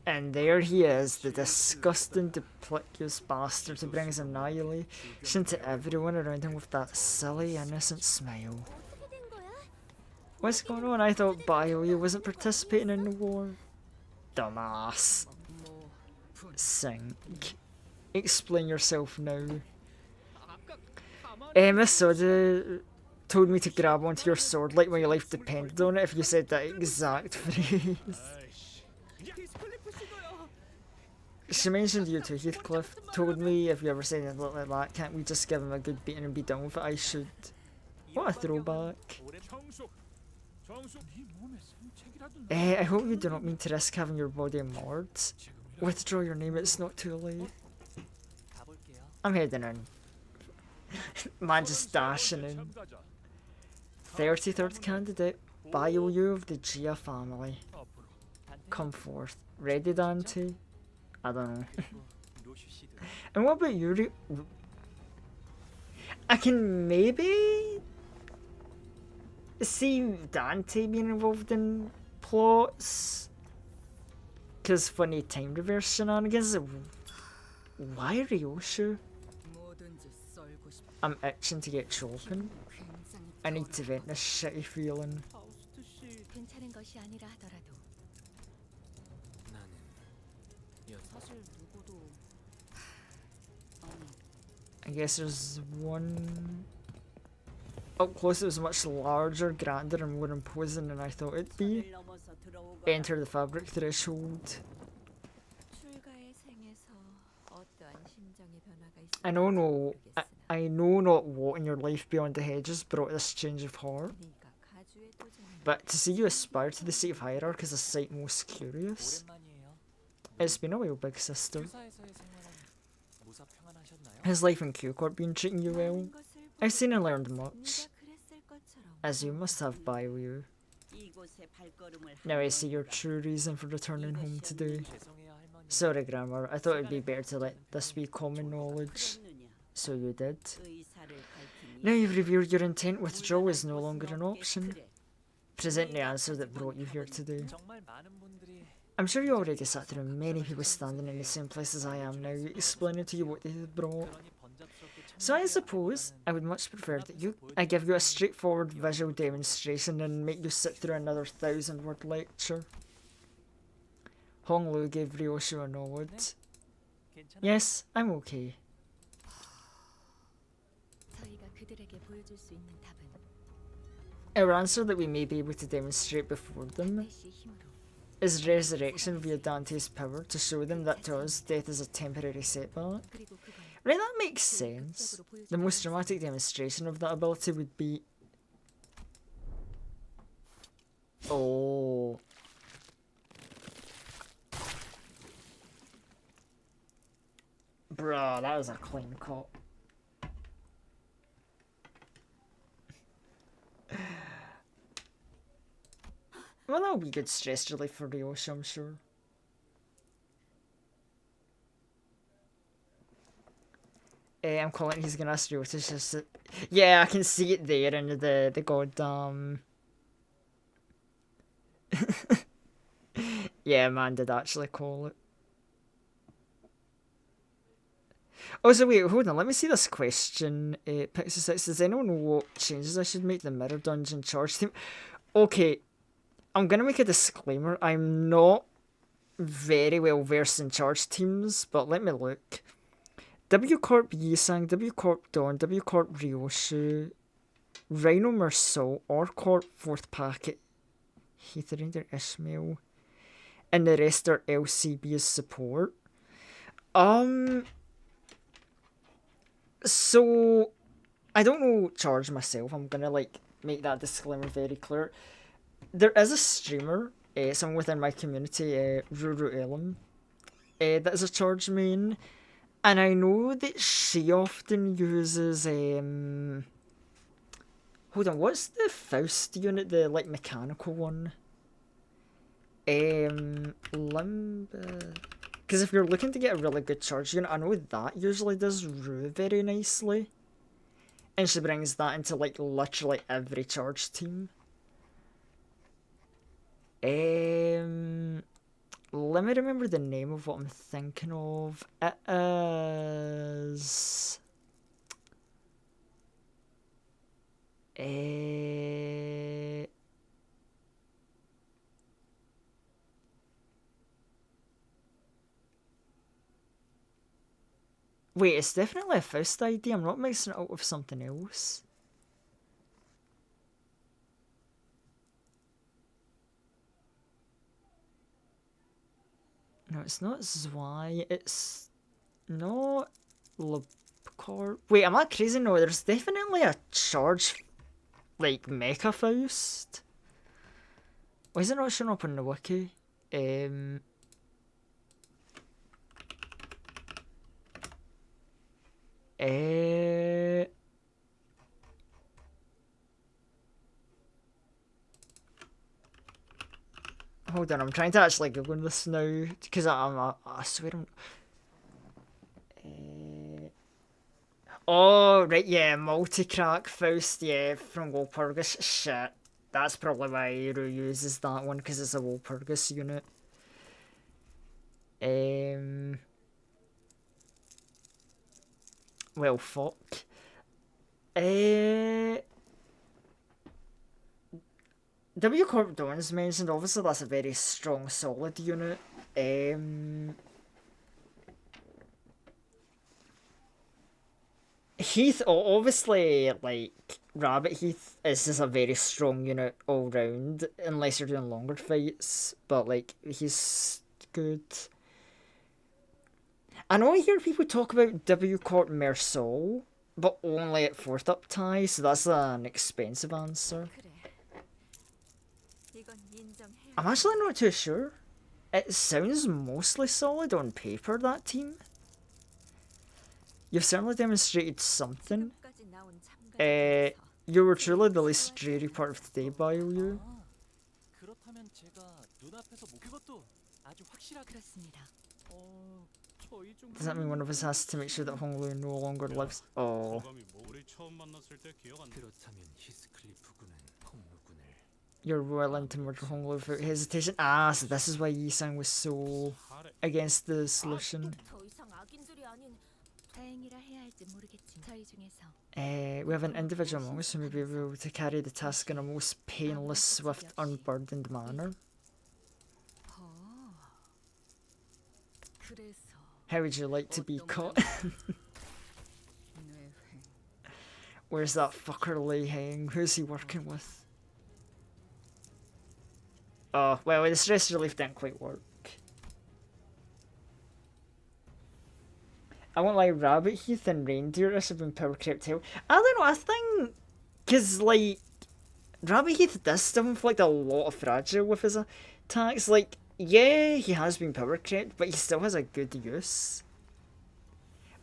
And there he is, the disgusting, duplicitous bastard who brings annihilation to everyone around him with that silly, innocent smile. What's going on? I thought BioE wasn't participating in the war. Dumbass. Sink. Explain yourself now. Miss Soda told me to grab onto your sword like my life depended on it if you said that exact phrase. She mentioned you too, Heathcliff. Told me if you ever say anything like that, can't we just give him a good beating and be done with it? I should. What a throwback. 정숙 정숙 네 몸에 생책이라도 I hope you do not mean to risk having your body marred. Withdraw your name, it's not too late. 가볼게요. I'm heading in. Man just dashing in. 참가자 33rd candidate, BioU of the Gia family. 앞으로 Come forth. Ready, Dante? I don't know. 그리고 로슈 씨도 And what about Yuri? I can maybe see Dante being involved in plots. Because funny time reverse shenanigans. Why Ryoshu? 뭐든지 썰고 싶. I'm itching to get choking. 굉장히 I need to vent this shitty feeling. 파우스트 씨 괜찮은 것이 아니라 하더라도 나는 사실 누구도 I guess there's one... Up close it was much larger, grander and more imposing than I thought it'd be. 선을 넘어서 들어오거나 Enter the fabric threshold. 출가의 생에서 어떠한 심정의 변화가 있을지 I know no... 모르겠으나 I know not what in your life beyond the hedges brought this change of heart, 네가 가주에 도전한 but to see you aspire to the seat of hierarch is a sight most curious. 오랜만이에요. It's been a while, big sister. 회사에서의 생활은 무사 평안하셨나요? Has life in Q-Corp been treating you well? 많은 것을 I've seen and 보고 learned much, 네가 그랬을 것처럼 as you must have by you. 이곳에 발걸음을 Now I 한 see your 번이다. true reason for returning home today. 죄송해요 할머니. Sorry, Grammar, I thought it'd be better to let this be common knowledge. 그랬느냐? So you did. 의사를 밝히니 Now you've revealed your intent, withdrawal is no 물러날 longer an 곳은 option. 없겠으래. Present the answer that brought you here today. 정말 많은 분들이 I'm sure you already sat through many people standing in the same place as I am now, explaining to you what they had brought. 그러니 번잡스럽게 So I suppose I would much prefer that I give you a straightforward visual demonstration than make you sit through another 1,000-word lecture. Hong Lu gave Ryoshu a nod. 괜찮아. Yes, I'm okay. 저희가 그들에게 보여줄 수 있는 답은 Our answer that we may be able to demonstrate before them 메시의 힘으로 is resurrection via Dante's power to show them that to us death is a temporary setback. 그리고 그걸 Right, that makes sense. The most dramatic demonstration of that ability would be... Oh. Bruh, that was a clean cut. Well, that'll be good stress relief for Ryosha, I'm sure. I'm calling he's gonna ask Ryosha just to... Yeah, I can see it there in the goddamn... Yeah, man did actually call it. Oh, so wait, hold on. Let me see this question. Pixel 6, does anyone know what changes I should make to the Mirror Dungeon charge team? Okay, I'm going to make a disclaimer. I'm not very well versed in charge teams, but let me look. W Corp Yisang, W Corp Dawn, W Corp Ryoshu, Rhino Mersault, R Corp 4th Packet, Heath Ranger Ishmael, and the rest are LCB as support. So I don't know charge myself. I'm gonna like make that disclaimer very clear. There is a streamer, someone within my community, Ruru Elam, that is a charge main, and I know that she often uses hold on, what's the Faust unit, the like mechanical one? Limba. Because if you're looking to get a really good charge unit, I know that usually does Rue very nicely. And she brings that into like literally every charge team. Let me remember the name of what I'm thinking of. It is... Wait, it's definitely a Faust ID. I'm not mixing it up with something else. No, it's not Zwei. It's not Lubcorp. Wait, am I crazy? No, there's definitely a charge, like, Mecha Faust. Why is it not showing up on the wiki? Hold on, I'm trying to actually Google this now, because I swear I'm... Oh, right, yeah, multi-crack Faust, yeah, from Walpurgis. Shit, that's probably why Hero uses that one, because it's a Walpurgis unit. Well, fuck. W Corp Dawn's mentioned, obviously that's a very strong, solid unit. Heath, obviously, like, Rabbit Heath is just a very strong unit all round, unless you're doing longer fights, but, like, he's good. I know I hear people talk about W Corp Mersol, but only at 4th up tie, so that's an expensive answer. I'm actually not too sure. It sounds mostly solid on paper, that team. You've certainly demonstrated something. You were truly the least dreary part of the day, Bio. 그렇다면 제가 눈앞에서 그것도 아주 확실하게 그렇습니다. 저희 중 Does that mean one of us has to make sure that Honglu no longer lives? Oh. 소감이 뭐 우리 처음 만났을 때 기억 안 나. 그렇다면 히스클리프군은 홍루군을 You're willing to murder Honglu without hesitation? Ah, so this is why Yisang was so against the solution. 더 이상 악인들이 아닌 다행이라 해야 할지 모르겠지만 저희 중에서 We have an individual among us who may be able to carry the task in a most painless, swift, unburdened manner. 그래서 How would you like to be caught? Where's that fucker Lei Heng? Who's he working with? Oh, well, the stress relief didn't quite work. I won't lie, Rabbit Heath and Reindeer have been power crept hell. I don't know, I think... Because, like, Rabbit Heath does still inflict a lot of fragile with his attacks. Like, yeah, he has been power crept, but he still has a good use.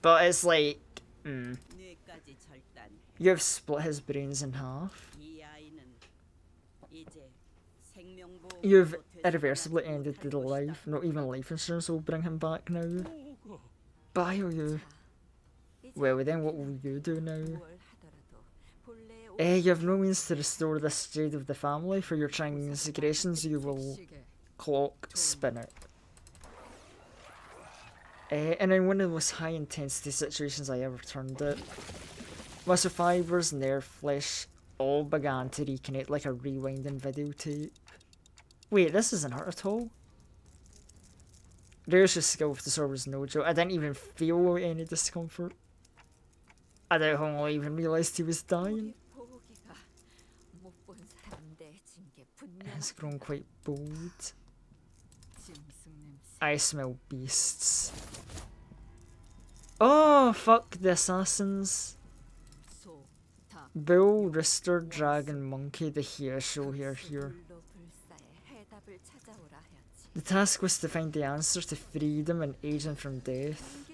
But it's like... 뇌까지 절단해. You have split his brains in half. 이 아이는 이제 생명보호 You've irreversibly ended the life. Not even life insurance will bring him back now. Bio, you. Well, then what will you do now? 뭘 하더라도 본래의 You have no means to restore this jade of the family. For your transgressions, you will clock spin it. And in one of the most high intensity situations I ever turned it, muscle fibers and their flesh all began to reconnect like a rewinding videotape. Wait, this isn't hurt at all. Ryoshi's skill with the sword was no joke. I didn't even feel any discomfort. I doubt Hong even realised he was dying. It's grown quite bold. I smell beasts. Oh, fuck the assassins. Bull, rooster, dragon, monkey, the Hyosho here. The task was to find the answer to freedom and aging from death.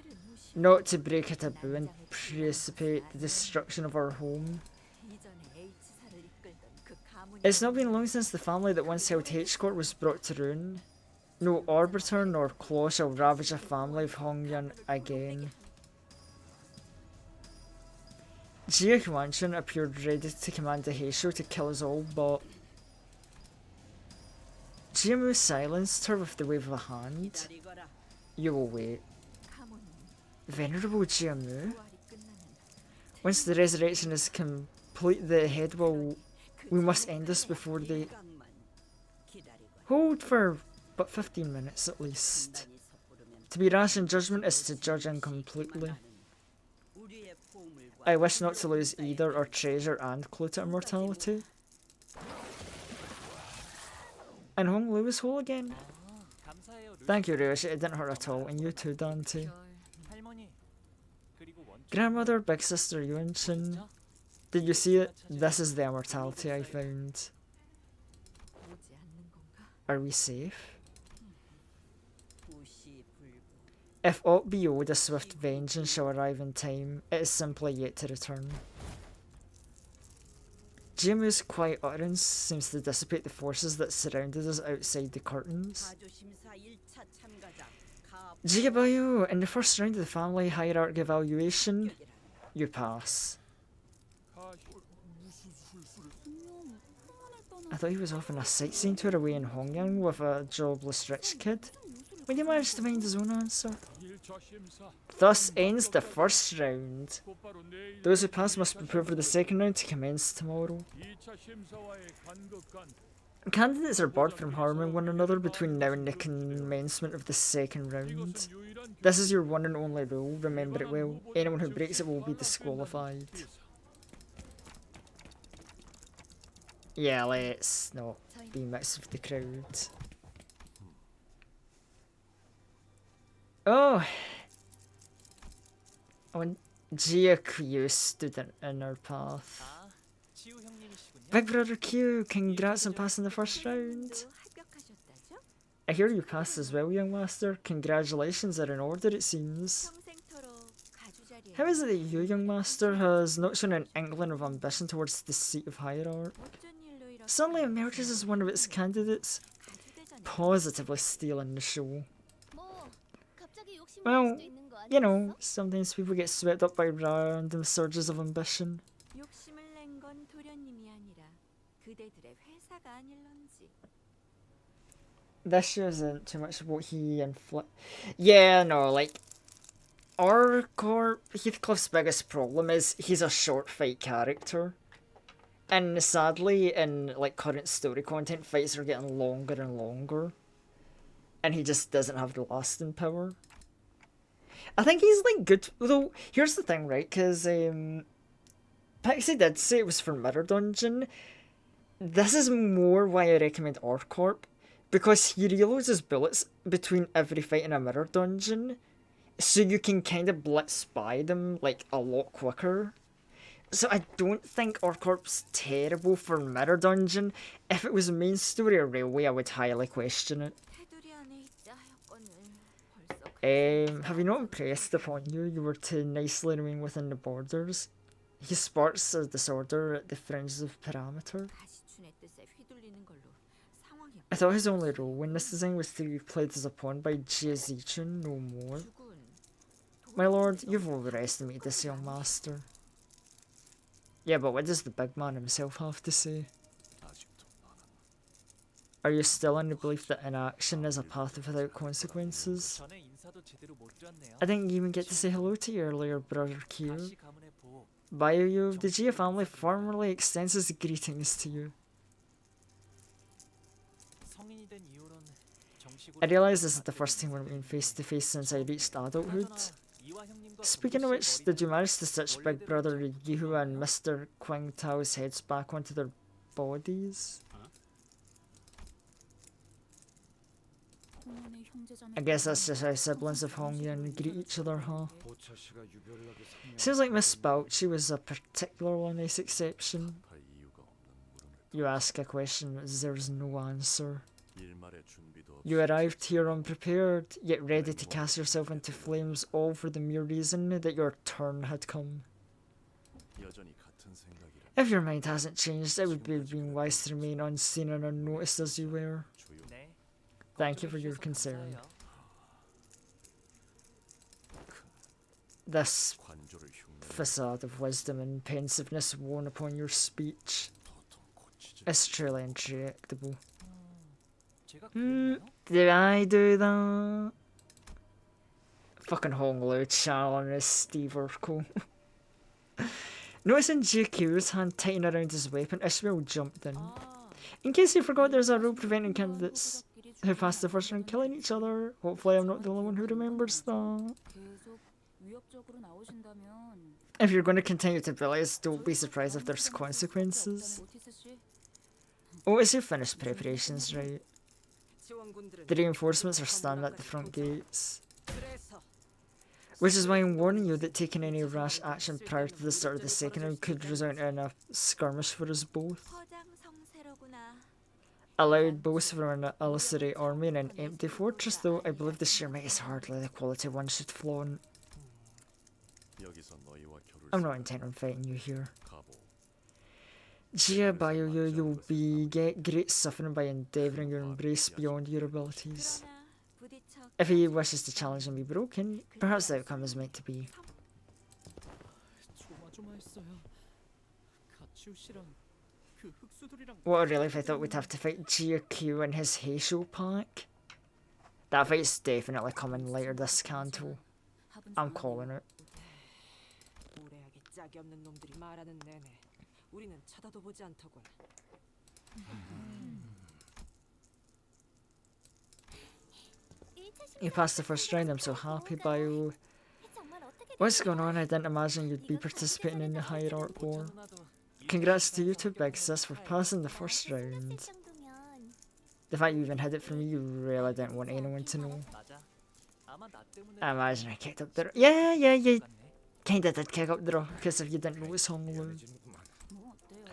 Not to break a taboo and precipitate the destruction of our home. It's not been long since the family that once held H-Court was brought to ruin. No Arbiter nor Claw shall ravage a family of Hongyun again. Jia Huanshan appeared ready to command the Heisho to kill us all, but Jiamu silenced her with the wave of a hand. You will wait. Venerable Jiamu? Once the resurrection is complete, the head will... We must end this before they... Hold for but 15 minutes at least. To be rash in judgment is to judge incompletely. I wish not to lose either our treasure and clue to immortality. And Hong Lu is whole again. Thank you, Ryoshi, it didn't hurt at all, and you too, Dante. Grandmother, big sister Yuan-chin, did you see it? This is the immortality I found. Are we safe? If aught be owed, a swift vengeance shall arrive in time. It is simply yet to return. Jimu's quiet utterance seems to dissipate the forces that surrounded us outside the curtains. Jigabayo, in the first round of the family hierarchy evaluation, you pass. I thought he was off on a sightseeing tour away in Hongyang with a jobless rich kid. When you managed to find his own answer. Thus ends the first round. Those who pass must prepare for the second round to commence tomorrow. Candidates are barred from harming one another between now and the commencement of the second round. This is your one and only rule, remember it well. Anyone who breaks it will be disqualified. Yeah, let's not be mixed with the crowd. Oh! When Jia Q stood in our path. Big brother Q, congrats on passing the first round. I hear you passed as well, young master. Congratulations are in order, it seems. How is it that you, young master, has not shown an inkling of ambition towards the seat of hierarch? Suddenly emerges as one of its candidates, positively stealing the show. Well, you know, sometimes people get swept up by random surges of ambition. This show isn't too much about he and Yeah, no, like, Heathcliff's biggest problem is he's a short fight character. And sadly, in like current story content, fights are getting longer and longer. And he just doesn't have the lasting power. I think he's like good, though. Here's the thing, right? Because Pixie did say it was for Mirror Dungeon. This is more why I recommend Orcorp, because he reloads his bullets between every fight in a Mirror Dungeon, so you can kind of blitz by them like a lot quicker. So I don't think Orcorp's terrible for Mirror Dungeon. If it was a main story or Railway, I would highly question it. Have you not impressed upon you? You were to nicely remain within the borders. He sparks a disorder at the fringes of parameter. I thought his only role in this design was to be played as a pawn by Jiazichun, no more. My lord, you've overestimated this young master. Yeah, but what does the big man himself have to say? 아직도 나는 Are you still in the belief that inaction is a path without consequences? 전에 인사도 제대로 못 드렸네요. I didn't even get to say hello to you earlier, Brother Q. 다시 가문의 보호. Bio, the Gia family formally extends its greetings to you. 성인이 된 이후론 정식으로 I realize this is the first time we're meeting face to face since I reached adulthood. 그나저나 이와 형님과 Speaking of 동규 which, 씨의 did you 머리가 manage to stitch Big Brother Yihu and Mr. Qing Tao's heads back onto their bodies? I guess that's just how siblings of Hongyun greet each other, huh? 보차 씨가 유별나게 상냥한 Seems like Miss Balchi was a particularly nice exception. 할 이유가 없는 물음을 You ask a question, there's no answer. 일말의 준비도 없이 You arrived here unprepared, yet ready to cast yourself into flames, all for the mere reason that your turn had come. 여전히 같은 생각이라 If your mind hasn't changed, it would be being wise to remain unseen and unnoticed as you were. 조용. 네. Thank you for 걱정해 your 주셔서 concern. 감사해요. This 관조를 흉내 facade of wisdom and pensiveness worn upon your speech 도통 고치지 is truly intractable. 제가 Hmm, 그랬나요? did I do that? Fucking Hong Lu channeling his Steve Urkel. Noticing GQ's hand tighten around his weapon, Ishmael jumped in. In case you forgot, there's a rule preventing candidates who passed the first round killing each other. Hopefully I'm not the only one who remembers that. If you're going to continue to bully us, don't be surprised if there's consequences. Oh, is your finished preparations right? 지원군들은 The reinforcements are standing at the front gates. 그래서 Which is why I'm warning you that taking any rash action prior to the start of the second round could result in a skirmish for us both. 허장성세로구나. A loud boast from an illusory army in an empty fortress, though I believe the sheer might is hardly the quality one should flaunt. 여기서 너희와 겨룰 I'm not intent on fighting you here. 가보 Gia, by you'll be get great suffering by endeavouring your embrace beyond your abilities. 그러나 부딪혀 If he wishes to challenge and be broken, perhaps the outcome is meant to be. 조마조마했어요. 가치우 씨랑 그 흑수들이랑 What a relief I thought we'd have to fight Gia Q and his Heisho pack. That fight's definitely coming later this canto. I'm calling it. 무례하게 짝이 없는 놈들이 말하는 내내 우리는 쳐다도 보지 않더군. You passed the first round, I'm so happy, Bio. 정말 어떻게 What's going on? I didn't imagine you'd be participating in the Hierarch War. 누나도 Congrats to you two, Big Sis, for passing the first round. 정도면 The fact you even hid it from me, you really didn't want anyone to know. 맞아. 아마 나 때문에 I imagine I kicked up the Yeah, you 같네. kinda did kick up the row, because if you didn't know it's Hong Lu. 뭐 어때요?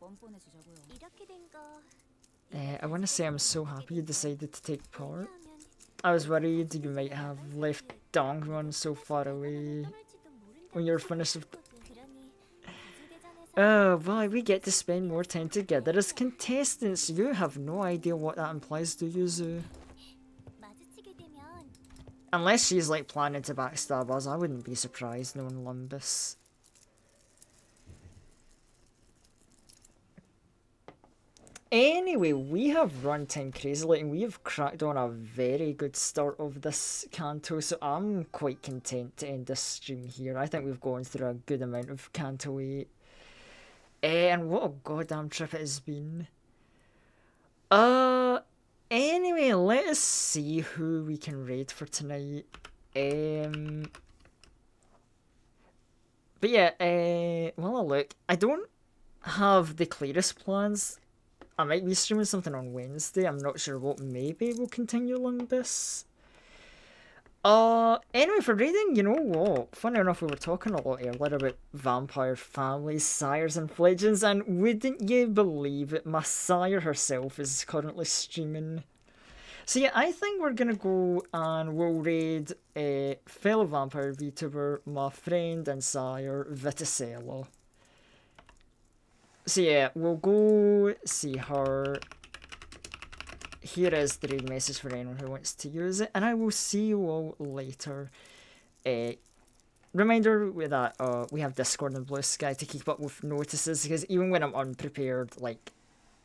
뻔뻔해지자고요. 이렇게 된 거. I want to say I'm so happy you decided to take part. I was worried you might have left Dongwon so far away when you're finished with... Oh, boy, we get to spend more time together as contestants. You have no idea what that implies, do you, Zoo? 마주치게 되면 Unless she's like planning to backstab us, I wouldn't be surprised knowing Lumbus. Anyway, we have runtime crazily and we have cracked on a very good start of this Canto, so I'm quite content to end this stream here. I think we've gone through a good amount of Canto 8. And what a goddamn trip it has been. Anyway, let us see who we can raid for tonight. But yeah, well, look, I don't have the clearest plans. I might be streaming something on Wednesday. I'm not sure what. Maybe we'll continue Lumbus. Anyway, for raiding, you know what? Funny enough, we were talking a lot earlier about vampire families, sires, and fledglings, and wouldn't you believe it, my sire herself is currently streaming. So yeah, I think we're gonna go and we'll raid a fellow vampire VTuber, my friend and sire, Viticello. So yeah, we'll go see her. Here is the raid message for anyone who wants to use it, and I will see you all later. reminder with that we have Discord and Blue Sky to keep up with notices, because even when I'm unprepared, like,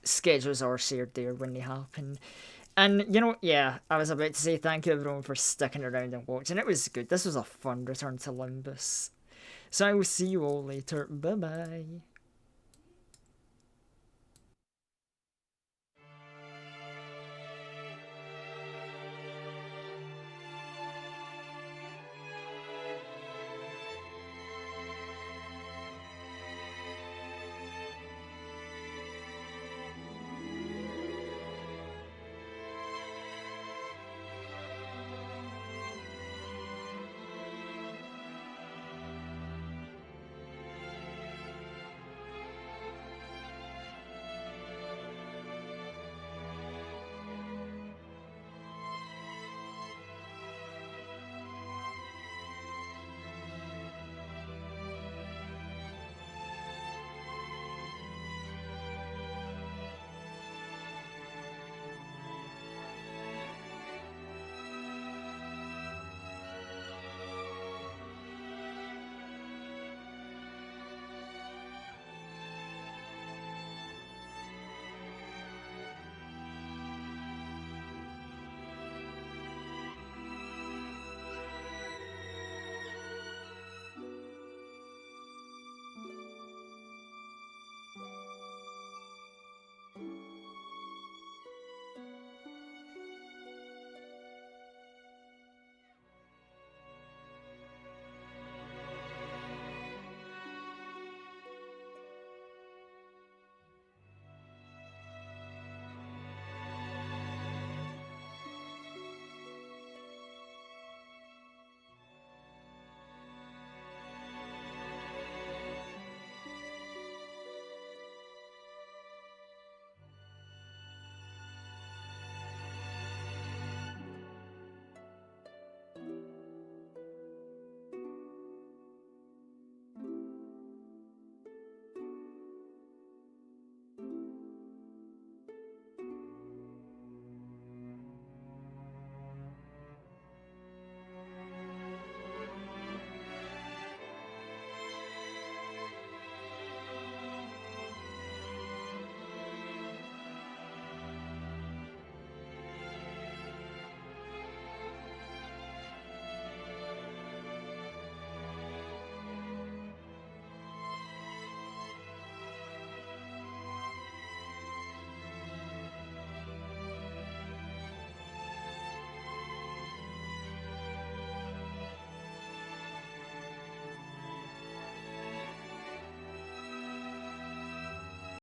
schedules are shared there when they happen. And, you know, yeah, I was about to say thank you everyone for sticking around and watching. It was good. This was a fun return to Limbus. So I will see you all later. Bye bye.